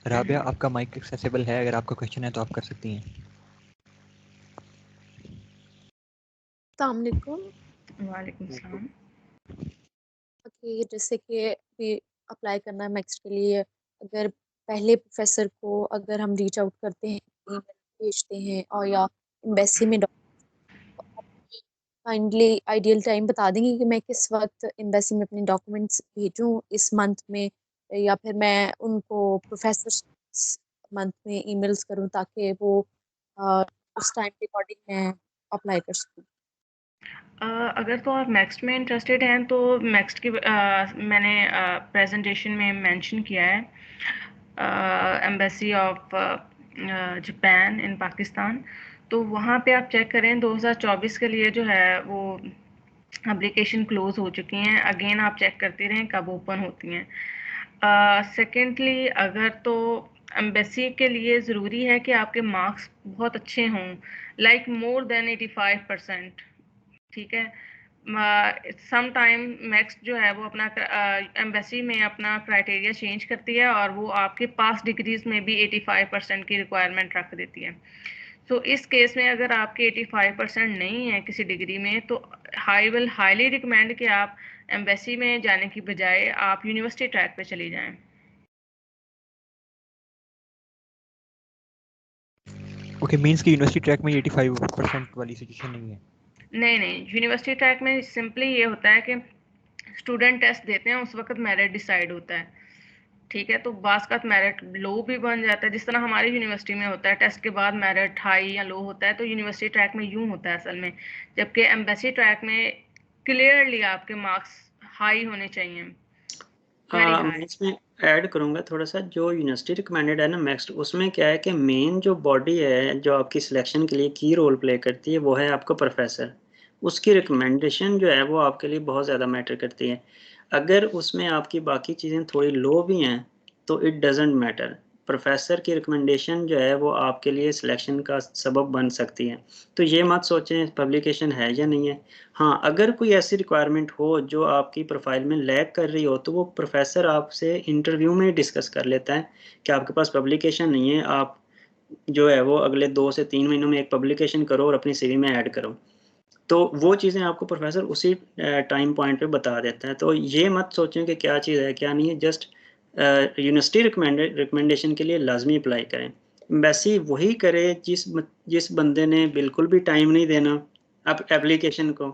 Rabia, आपका mic accessible है, अगर आपका question है तो आप कर सकती हैं। अस्सलाम वालेकुम। वालेकुम सलाम। ओके, जैसे कि अप्लाई करना है मैक्स के लिए, अगर पहले प्रोफेसर को अगर हम रीच आउट करते हैं, ईमेल भेजते हैं और या एम्बेसी में काइंडली आइडियल टाइम बता देंगे कि मैं किस वक्त एम्बेसी में अपने डॉक्यूमेंट्स भेजूं, इस मंथ में, या फिर मैं उनको प्रोफेसर मंथ में ईमेल्स करूं ताकि वो उस टाइम के अकॉर्डिंग मैं अप्लाई कर सकूं। अगर तो आप नेक्स्ट में इंटरेस्टेड हैं तो नेक्स्ट की मैंने प्रेजेंटेशन में मेंशन किया है एम्बेसी ऑफ जापान इन पाकिस्तान, तो वहाँ पे आप चेक करें 2024 के लिए जो है वो एप्लीकेशन क्लोज हो चुकी हैं। अगेन आप चेक करते रहें कब ओपन होती हैं। सेकेंडली, अगर तो एम्बेसी के लिए ज़रूरी है कि आपके मार्क्स बहुत अच्छे हों, लाइक मोर देन 85%, ठीक है। सम टाइम मैक्स जो है वो अपना एम्बेसी में अपना क्राइटेरिया चेंज करती है और वो आपके पास डिग्रीज में भी 85% की रिक्वायरमेंट रख देती है। तो इस केस में अगर आपके 85% नहीं है किसी डिग्री में, तो विल हाईली रिकमेंड कि आप एम्बेसी में जाने की बजाय आप यूनिवर्सिटी ट्रैक पे चली जाएं। ओके, मींस कि यूनिवर्सिटी ट्रैक में 85% वाली सिचुएशन नहीं है। नहीं, यूनिवर्सिटी ट्रैक में सिंपली ये होता है कि स्टूडेंट टेस्ट देते हैं, उस वक्त मेरिट डिसाइड होता है, ठीक है। तो बास का मेरिट लो भी बन जाता है, जिस तरह हमारी यूनिवर्सिटी में होता है, टेस्ट के बाद मेरिट हाई या लो होता है, तो यूनिवर्सिटी ट्रैक में यूं होता है असल में। जबकि एम्बेसी ट्रैक में क्लियरली आपके मार्क्स हाई होने चाहिए, वेरी मैं हाई। इसमें ऐड करूंगा थोड़ा सा, जो यूनिवर्सिटी रिकमेंडेड है ना नेक्स्ट, उसमें क्या है कि मेन जो बॉडी है जो आपकी सिलेक्शन के लिए की रोल प्ले करती है वो है आपका प्रोफेसर। उसकी रिकमेंडेशन जो है वो आपके लिए बहुत ज़्यादा मैटर करती है। अगर उसमें आपकी बाकी चीज़ें थोड़ी लो भी हैं तो इट डजेंट मैटर, प्रोफेसर की रिकमेंडेशन जो है वो आपके लिए सिलेक्शन का सबब बन सकती है। तो ये मत सोचें पब्लिकेशन है या नहीं है। हाँ, अगर कोई ऐसी रिक्वायरमेंट हो जो आपकी प्रोफाइल में लैग कर रही हो तो वो प्रोफेसर आपसे इंटरव्यू में डिस्कस कर लेता है कि आपके पास पब्लिकेशन नहीं है, आप जो है वो अगले 2 से 3 महीनों में एक पब्लिकेशन करो और अपनी सीवी में ऐड करो। तो वो चीज़ें आपको प्रोफेसर उसी टाइम पॉइंट पे बता देता है। तो ये मत सोचें कि क्या चीज़ है क्या नहीं है, जस्ट यूनिवर्सिटी रिकमेंडेशन के लिए लाजमी अप्लाई करें। एम्बेसी वही करे जिस बंदे ने बिल्कुल भी टाइम नहीं देना एप्लीकेशन को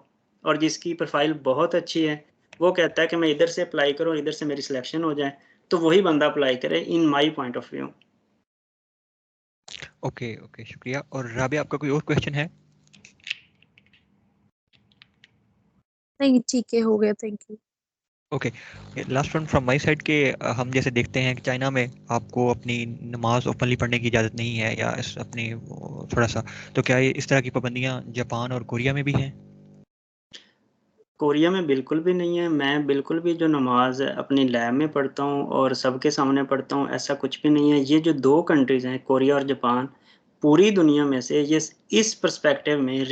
और जिसकी प्रोफाइल बहुत अच्छी है, वो कहता है कि मैं इधर से अप्लाई करूँ, इधर से मेरी सिलेक्शन हो जाए, तो वही बंदा अप्लाई करे in my point of view. Okay okay, शुक्रिया। और राबिया, आपका कोई और क्वेश्चन है? नहीं, ठीक है, हो गया, thank you. Okay, last one from my side के हम जैसे देखते हैं कि चाइना में आपको अपनी नमाज ओपनली पढ़ने की इजाज़त नहीं है या अपनी थोड़ा सा, तो क्या ये इस तरह की पाबंदियां जापान और कोरिया में भी हैं? कोरिया में बिल्कुल भी नहीं है। मैं बिल्कुल भी जो नमाज अपनी लैब में पढ़ता हूँ और सबके सामने पढ़ता हूँ, ऐसा कुछ भी नहीं है। ये जो 2 कंट्रीज़ हैं कोरिया और जापान, पूरी दुनिया में से ये इस पर्सपेक्टिव में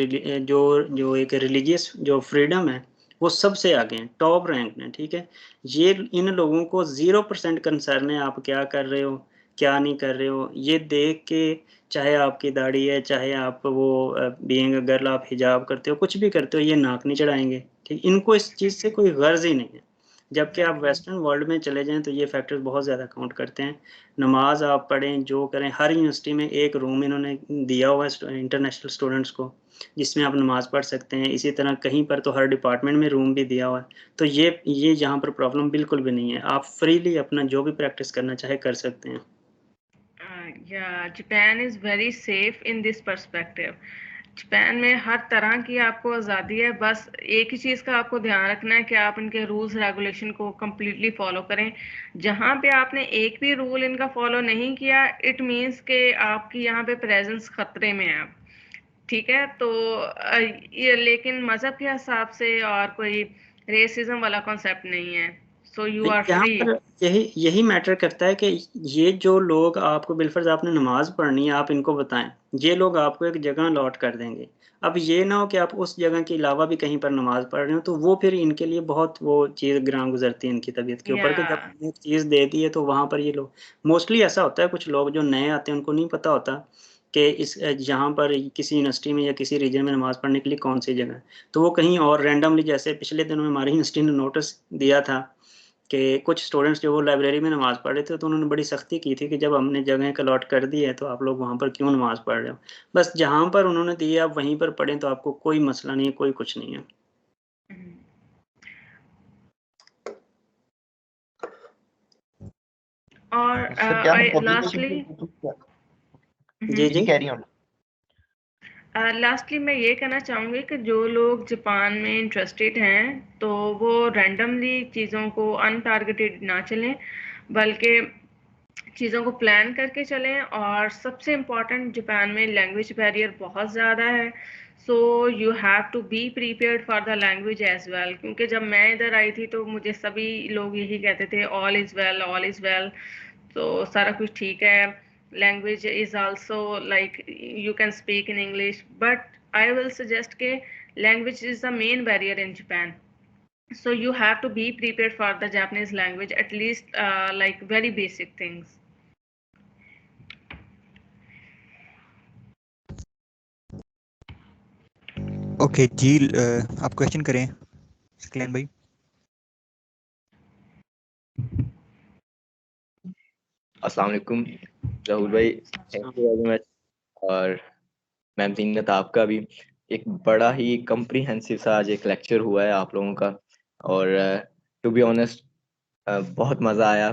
जो एक रिलीजियस जो फ्रीडम है वो सबसे आगे हैं, टॉप रैंक में, ठीक है। ये इन लोगों को 0% कंसर्न है आप क्या कर रहे हो, क्या नहीं कर रहे हो। ये देख के, चाहे आपकी दाढ़ी है, चाहे आप वो बीइंग अ गर्ल आप हिजाब करते हो, कुछ भी करते हो, ये नाक नहीं चढ़ाएँगे, ठीक। इनको इस चीज़ से कोई गर्ज़ ही नहीं है। जबकि आप वेस्टर्न वर्ल्ड में चले जाएँ तो ये फैक्टर्स बहुत ज़्यादा काउंट करते हैं। नमाज़ आप पढ़ें, जो करें, हर यूनिवर्सिटी में एक रूम इन्होंने दिया हुआ है इंटरनेशनल स्टूडेंट्स को, जिसमें आप नमाज़ पढ़ सकते हैं। इसी तरह कहीं पर तो हर डिपार्टमेंट में रूम भी दिया हुआ है। तो ये यहाँ पर प्रॉब्लम बिल्कुल भी नहीं है। आप फ्रीली अपना जो भी प्रैक्टिस करना चाहे कर सकते हैं। Yeah, Japan is very safe in this perspective. Japan में हर तरह की आपको आज़ादी है, बस एक ही चीज़ का आपको ध्यान रखना है कि आप इनके रूल्स रेगुलेशन को कम्प्लीटली फॉलो करें। जहाँ पे आपने एक भी रूल इनका फॉलो नहीं किया, इट मीन्स कि आपकी यहाँ पे प्रेजेंस खतरे में है, ठीक है। तो ये लेकिन मज़हब के हिसाब से और कोई रेसिज्म वाला कॉन्सेप्ट नहीं है, सो यू आर यहाँ फ्री। पर यही मैटर करता है कि ये जो लोग आपको बिलफर्ज आपने नमाज पढ़नी है, आप इनको बताएं, ये लोग आपको एक जगह अलॉट कर देंगे। अब ये ना हो कि आप उस जगह के अलावा भी कहीं पर नमाज पढ़ रहे हो, तो वो फिर इनके लिए बहुत वो चीज़ गिरां गुजरती है इनकी तबीयत के ऊपर कि जब या हमने एक चीज़ दे दी है तो वहाँ पर ये लोग, मोस्टली ऐसा होता है, कुछ लोग जो नए आते हैं उनको नहीं पता होता कि इस यहाँ पर किसी यूनिवर्सिटी में या किसी रीजन में नमाज पढ़ने के लिए कौन सी जगह है। तो वो कहीं और रैंडमली, जैसे पिछले दिनों में हमारी यूनिवर्सिटी ने नोटिस दिया था कि कुछ स्टूडेंट्स जो वो लाइब्रेरी में नमाज़ पढ़ रहे थे, तो उन्होंने बड़ी सख्ती की थी कि जब हमने जगह अलॉट कर दी है तो आप लोग वहाँ पर क्यों नमाज़ पढ़ रहे हो। बस जहाँ पर उन्होंने दी है आप वहीं पर पढ़ें, तो आपको कोई मसला नहीं है, कोई कुछ नहीं है। और सर क्या मैं लास्टली जी जी जी कैरी ऑन। लास्टली मैं ये कहना चाहूँगी कि जो लोग जापान में इंटरेस्टेड हैं तो वो रैंडमली चीज़ों को अनटारगेटेड ना चलें, बल्कि चीज़ों को प्लान करके चलें। और सबसे इम्पॉर्टेंट, जापान में लैंग्वेज बैरियर बहुत ज़्यादा है, so you have to be prepared for the language as well. क्योंकि जब मैं इधर आई थी तो मुझे सभी लोग यही कहते थे all is well, all is well, तो सारा कुछ ठीक है, language is also like you can speak in English, but I will suggest ke language is the main barrier in Japan, so you have to be prepared for the Japanese language, at least like very basic things. Okay जी, आप question करें सकलैन भाई। अस्सलाम वालेकुम राहुल भाई, thank you very much और ma'am Zeenat आपका भी एक बड़ा ही कम्प्रीहेंसिव सा आज एक लेक्चर हुआ है आप लोगों का। और टू बी ऑनेस्ट बहुत मज़ा आया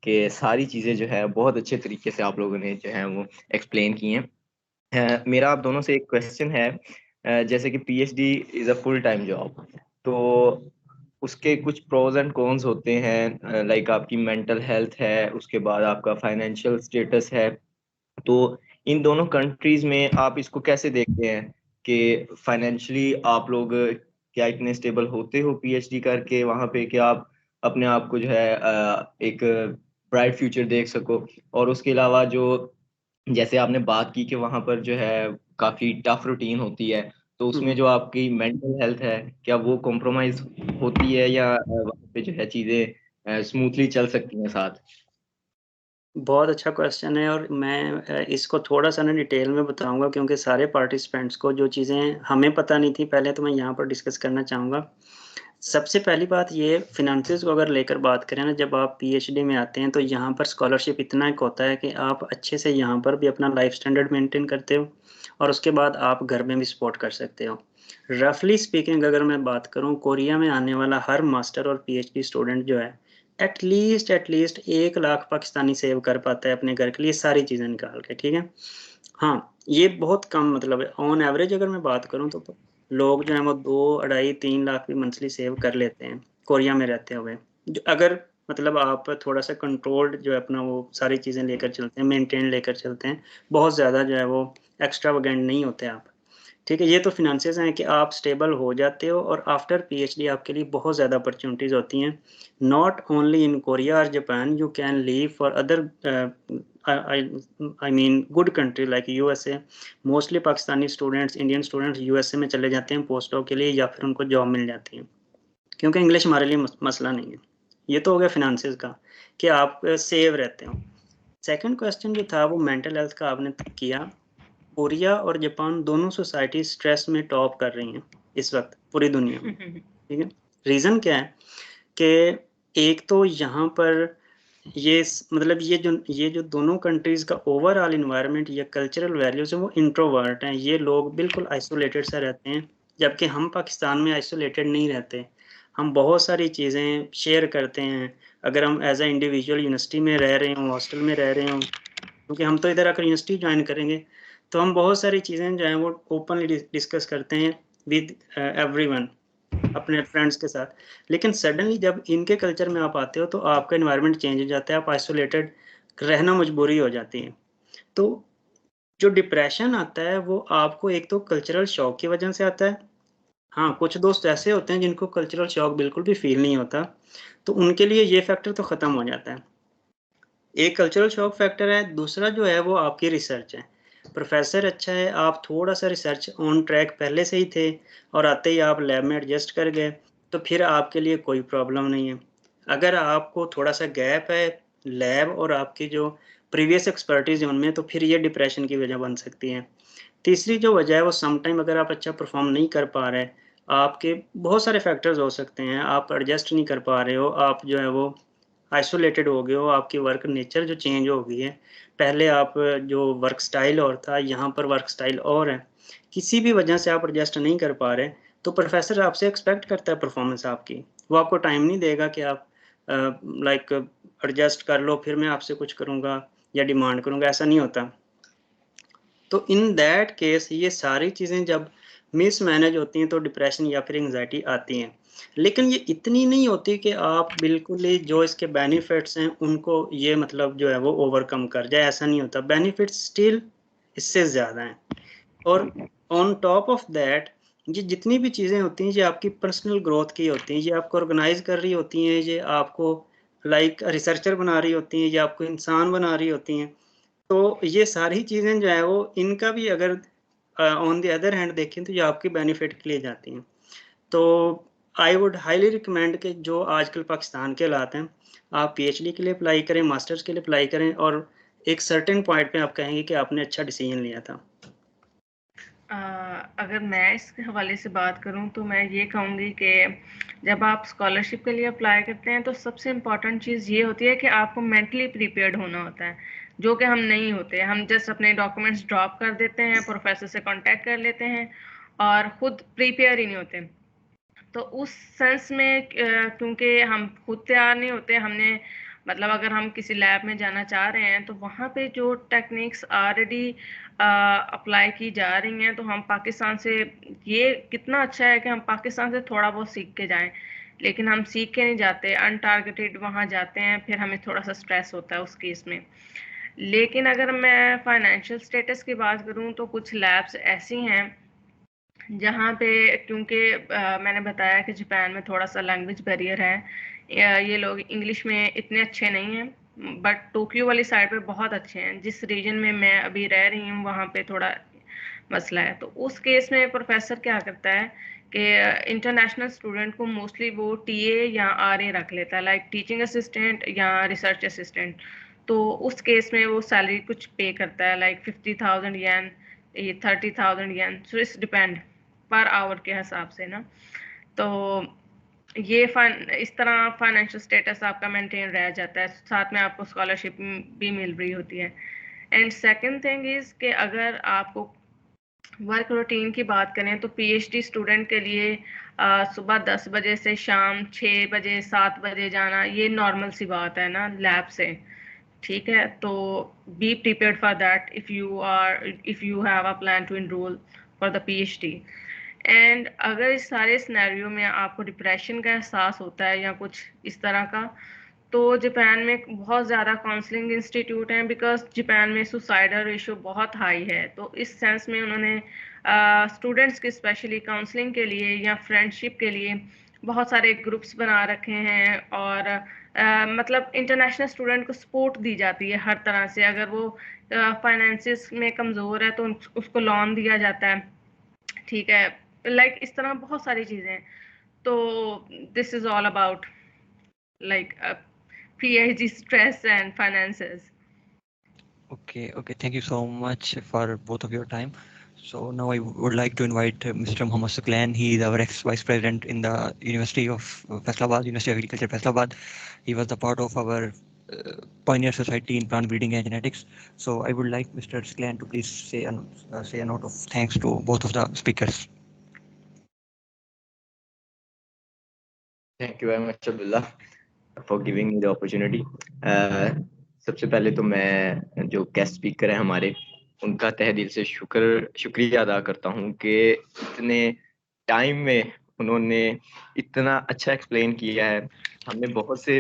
कि सारी चीज़ें जो है बहुत अच्छे तरीके से आप लोगों ने जो है वो एक्सप्लेन की हैं। मेरा आप दोनों से एक क्वेश्चन है, जैसे कि PhD is a full time job, तो उसके कुछ प्रोज एंड कॉन्स होते हैं, लाइक आपकी मेंटल हेल्थ है, उसके बाद आपका फाइनेंशियल स्टेटस है। तो इन दोनों कंट्रीज में आप इसको कैसे देखते हैं कि फाइनेंशियली आप लोग क्या इतने स्टेबल होते हो पीएचडी करके वहां पे कि आप अपने आप को जो है एक ब्राइट फ्यूचर देख सको? और उसके अलावा जो जैसे आपने बात की कि वहां पर जो है काफी टफ रूटीन होती है, तो उसमें जो आपकी मेंटल हेल्थ है क्या वो कॉम्प्रोमाइज होती है या वहां पे जो है चीजें स्मूथली चल सकती हैं साथ? बहुत अच्छा क्वेश्चन है और मैं इसको थोड़ा सा ना डिटेल में बताऊंगा, क्योंकि सारे पार्टिसिपेंट्स को जो चीज़ें हमें पता नहीं थी पहले, तो मैं यहाँ पर डिस्कस करना चाहूँगा। सबसे पहली बात ये, फिनांसेस को अगर लेकर बात करें ना, जब आप पीएचडी में आते हैं तो यहाँ पर स्कॉलरशिप इतना एक होता है कि आप अच्छे से यहाँ पर भी अपना लाइफ स्टैंडर्ड मेंटेन करते हो और उसके बाद आप घर में भी सपोर्ट कर सकते हो। रफली स्पीकिंग अगर मैं बात करूँ, कोरिया में आने वाला हर मास्टर और पीएचडी स्टूडेंट जो है एटलीस्ट 1 लाख पाकिस्तानी सेव कर पाता है अपने घर के लिए सारी चीज़ें निकाल के, ठीक है। हाँ, ये बहुत कम मतलब है, ऑन एवरेज अगर मैं बात करूँ तो लोग जो है वो 2, 2.5, 3 लाख भी मंथली सेव कर लेते हैं कोरिया में रहते हुए। जो अगर मतलब आप थोड़ा सा कंट्रोल्ड जो है अपना वो सारी चीज़ें लेकर चलते हैं, मेंटेन लेकर चलते हैं, बहुत ज़्यादा जो है वो एक्स्ट्रावेगेंट नहीं होते आप, ठीक है। ये तो फिनांसेस हैं कि आप स्टेबल हो जाते हो और आफ्टर पीएचडी आपके लिए बहुत ज़्यादा अपॉर्चुनिटीज़ होती हैं, नॉट ओनली इन कोरिया और Japan, you can leave for other I mean good country like USA. Mostly Pakistani students, Indian students USA में चले जाते हैं पोस्ट डॉक के लिए या फिर उनको जॉब मिल जाती है, क्योंकि इंग्लिश हमारे लिए मसला नहीं है। ये तो हो गया फिनांसेस का कि आप सेव रहते हो। सेकंड क्वेश्चन जो था वो मेंटल हेल्थ का आपने किया। कोरिया और जापान दोनों सोसाइटी स्ट्रेस में टॉप कर रही हैं इस वक्त पूरी दुनिया में, ठीक है। रीज़न क्या है कि एक तो यहाँ पर ये मतलब ये जो दोनों कंट्रीज़ का ओवरऑल इन्वायरमेंट या कल्चरल वैल्यूज़ है वो इंट्रोवर्ट हैं, ये लोग बिल्कुल आइसोलेटेड सा रहते हैं, जबकि हम पाकिस्तान में आइसोलेटेड नहीं रहते। हम बहुत सारी चीज़ें शेयर करते हैं। अगर हम एज अ इंडिविजुअल यूनिवर्सिटी में रह रहे हों, हॉस्टल में रह रहे हों, क्योंकि हम तो इधर आकर यूनिवर्सिटी ज्वाइन करेंगे, तो हम बहुत सारी चीज़ें जो हैं वो ओपनली डिस्कस करते हैं विद एवरीवन, अपने फ्रेंड्स के साथ। लेकिन सडनली जब इनके कल्चर में आप आते हो तो आपका एनवायरनमेंट चेंज हो जाता है, आप आइसोलेटेड रहना मजबूरी हो जाती है। तो जो डिप्रेशन आता है वो आपको एक तो कल्चरल शॉक की वजह से आता है। हाँ, कुछ दोस्त ऐसे होते हैं जिनको कल्चरल शॉक बिल्कुल भी फील नहीं होता, तो उनके लिए ये फैक्टर तो ख़त्म हो जाता है। एक कल्चरल शॉक फैक्टर है, दूसरा जो है वो आपकी रिसर्च है। प्रोफेसर अच्छा है, आप थोड़ा-सा रिसर्च ऑन ट्रैक पहले से ही थे और आते ही आप लैब में एडजस्ट कर गए, तो फिर आपके लिए कोई प्रॉब्लम नहीं है। अगर आपको थोड़ा-सा गैप है लैब और आपकी जो प्रीवियस एक्सपर्टीज़ है उनमें, तो फिर ये डिप्रेशन की वजह बन सकती है। तीसरी जो वजह है वो सम टाइम अगर आप अच्छा परफॉर्म नहीं कर पा रहे, आपके बहुत सारे फैक्टर्स हो सकते हैं, आप एडजस्ट नहीं कर पा रहे हो, आप जो है वो आइसोलेटेड हो गए हो, आपकी वर्क नेचर जो चेंज हो गई है। पहले आप जो वर्क स्टाइल और था, यहाँ पर वर्क स्टाइल और है। किसी भी वजह से आप एडजस्ट नहीं कर पा रहे, तो प्रोफेसर आपसे एक्सपेक्ट करता है परफॉर्मेंस आपकी। वो आपको टाइम नहीं देगा कि आप लाइक एडजस्ट कर लो, फिर मैं आपसे कुछ करूँगा या डिमांड करूँगा, ऐसा नहीं होता। तो इन दैट केस ये सारी चीज़ें जब मिसमैनेज होती हैं तो डिप्रेशन या फिर एंग्जायटी आती हैं। लेकिन ये इतनी नहीं होती कि आप बिल्कुल ही जो इसके बेनिफिट्स हैं उनको ये मतलब जो है वो ओवरकम कर जाए, ऐसा नहीं होता। बेनिफिट्स स्टिल इससे ज़्यादा हैं। और ऑन टॉप ऑफ दैट ये जितनी भी चीज़ें होती हैं ये आपकी पर्सनल ग्रोथ की होती हैं, ये आपको ऑर्गेनाइज़ कर रही होती हैं, ये आपको लाइक रिसर्चर बना रही होती हैं, ये आपको इंसान बना रही होती हैं। तो ये सारी चीज़ें जो है वो इनका भी अगर ऑन द अदर हैंड देखें तो ये आपके बेनिफिट के लिए जाती हैं। तो आई वुड हाईली रिकमेंड कि जो आजकल पाकिस्तान के हालात हैं, आप पीएचडी के लिए अप्लाई करें, मास्टर्स के लिए अप्लाई करें और एक सर्टेन पॉइंट पे आप कहेंगे कि आपने अच्छा डिसीजन लिया था। अगर मैं इसके हवाले से बात करूं तो मैं ये कहूँगी कि जब आप स्कॉलरशिप के लिए अप्लाई करते हैं तो सबसे इम्पॉर्टेंट चीज़ ये होती है कि आपको मेंटली प्रिपेयर्ड होना होता है। जो कि हम नहीं होते। हम जस्ट अपने डॉक्यूमेंट्स ड्रॉप कर देते हैं, प्रोफेसर से कांटेक्ट कर लेते हैं और खुद प्रिपेयर ही नहीं होते। तो उस सेंस में क्योंकि हम खुद तैयार नहीं होते, हमने मतलब अगर हम किसी लैब में जाना चाह रहे हैं तो वहाँ पे जो टेक्निक्स ऑलरेडी अप्लाई की जा रही हैं, तो हम पाकिस्तान से, ये कितना अच्छा है कि हम पाकिस्तान से थोड़ा बहुत सीख के जाएं, लेकिन हम सीख के नहीं जाते, अनटारगेटेड वहाँ जाते हैं, फिर हमें थोड़ा सा स्ट्रेस होता है उस केस में। लेकिन अगर मैं फाइनेंशियल स्टेटस की बात करूँ तो कुछ लैब्स ऐसी हैं जहाँ पे, क्योंकि मैंने बताया कि जापान में थोड़ा सा लैंग्वेज बैरियर है, ये लोग इंग्लिश में इतने अच्छे नहीं हैं, बट टोक्यो वाली साइड पे बहुत अच्छे हैं। जिस रीजन में मैं अभी रह रही हूँ वहाँ पे थोड़ा मसला है। तो उस केस में प्रोफेसर क्या करता है कि इंटरनेशनल स्टूडेंट को मोस्टली वो टीए या आरए रख लेता है, लाइक टीचिंग असिस्टेंट या रिसर्च असिस्टेंट। तो उस केस में वो सैलरी कुछ पे करता है, like 50,000 yen, 30,000 yen, so it's depend per hour के हिसाब से ना। तो ये इस तरह फाइनेंशियल स्टेटस आपका मेंटेन रह जाता है, साथ में आपको स्कॉलरशिप भी मिल रही होती है। एंड सेकंड थिंग इज कि अगर आपको वर्क रूटीन की बात करें तो पीएचडी स्टूडेंट के लिए सुबह 10 बजे से शाम 6 बजे 7 बजे जाना ये नॉर्मल सी बात है ना लैब से, ठीक है। तो be prepared for that if you have a plan to enroll for the PhD. And अगर इस सारे सिनेरियो में आपको डिप्रेशन का एहसास होता है या कुछ इस तरह का, तो जापान में बहुत ज़्यादा काउंसलिंग इंस्टीट्यूट हैं, बिकॉज जापान में सुसाइडल रेशो बहुत हाई है। तो इस सेंस में उन्होंने स्टूडेंट्स के स्पेशली काउंसलिंग के लिए या फ्रेंडशिप के लिए बहुत सारे ग्रुप्स बना रखे हैं, और मतलब इंटरनेशनल स्टूडेंट को सपोर्ट दी जाती है हर तरह से। अगर वो फाइनेंसिस में कमज़ोर है तो उसको लोन दिया जाता है, ठीक है, लाइक इस तरह बहुत सारी चीज़ें हैं। तो this is all about like PhD stress and finances. Okay, thank you so much for both of your time. So now I would like to invite Mr. Mohammad Suklan. He is our ex-vice president in the University of Faisalabad, University of Agriculture, Faisalabad. He was the part of our pioneer society in plant breeding and genetics. So I would like Mr. Suklan to please say a note of thanks to both of the speakers. Thank you very much, Abdullah, for giving me the opportunity. सबसे पहले तो मैं जो guest speaker हैं हमारे, उनका तहे दिल से शुक्रिया अदा करता हूं कि इतने टाइम में उन्होंने इतना अच्छा एक्सप्लेन किया है। हमने बहुत से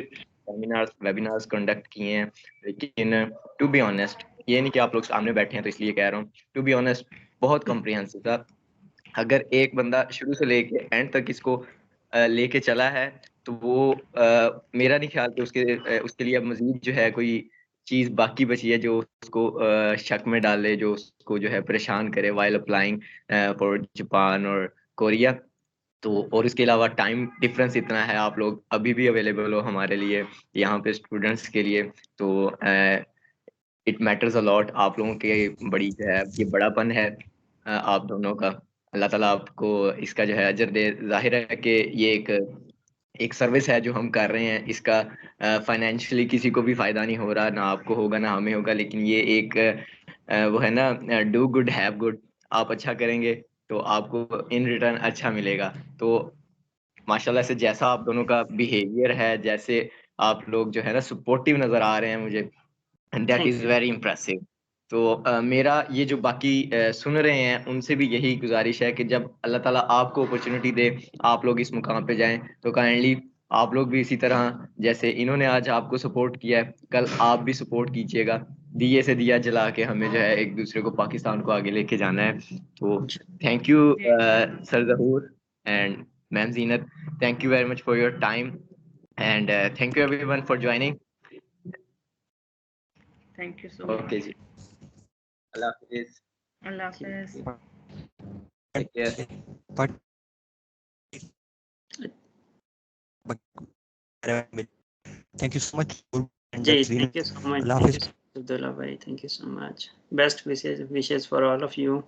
वेबिनार्स कंडक्ट किए हैं, लेकिन टू बी ऑनेस्ट, ये नहीं कि आप लोग सामने बैठे हैं तो इसलिए कह रहा हूँ, टू बी ऑनेस्ट बहुत कॉम्प्रिहेंसिव था। अगर एक बंदा शुरू से लेके एंड तक इसको लेके चला है तो वो मेरा नहीं ख्याल कि उसके लिए अब मजीद जो है कोई चीज बाकी बची है जो उसको शक में डाले, जो उसको जो है परेशान करे वाइल अप्लाइंग फॉर जापान और कोरिया। तो और इसके अलावा टाइम डिफरेंस इतना है, आप लोग अभी भी अवेलेबल हो हमारे लिए यहाँ पे स्टूडेंट्स के लिए, तो इट मैटर्स अ लॉट। आप लोगों के बड़ी जो है ये बड़ापन है आप दोनों का। अल्लाह ताला आपको इसका जो है अजर दे। जाहिर है कि ये एक सर्विस है जो हम कर रहे हैं, इसका फाइनेंशियली किसी को भी फायदा नहीं हो रहा, ना आपको होगा ना हमें होगा, लेकिन ये एक वो है ना, डू गुड हैव गुड। आप अच्छा करेंगे तो आपको इन रिटर्न अच्छा मिलेगा। तो माशाल्लाह से जैसा आप दोनों का बिहेवियर है, जैसे आप लोग जो है ना सपोर्टिव नजर आ रहे हैं मुझे, and that is very impressive. तो मेरा ये जो बाकी सुन रहे हैं उनसे भी यही गुजारिश है कि जब अल्लाह ताला आपको अपॉर्चुनिटी दे, आप लोग इस मुकाम पे जाएं, तो काइंडली आप लोग भी इसी तरह जैसे इन्होंने आज आपको सपोर्ट किया है, कल आप भी सपोर्ट कीजिएगा। दिए से दिया जला के हमें जो है एक दूसरे को, पाकिस्तान को आगे लेके जाना है। तो thank you sir Zahoor and ma'am Zeenat, thank you very much for your time, and thank you everyone for joining. Thank you so much. Okay जी, अल्लाह हाफिज़। अल्लाह हाफिज़। Take care. But thank you so much. Jay, thank you so much. Thank you, Abdullah bhai. Thank you so much. Best wishes for all of you.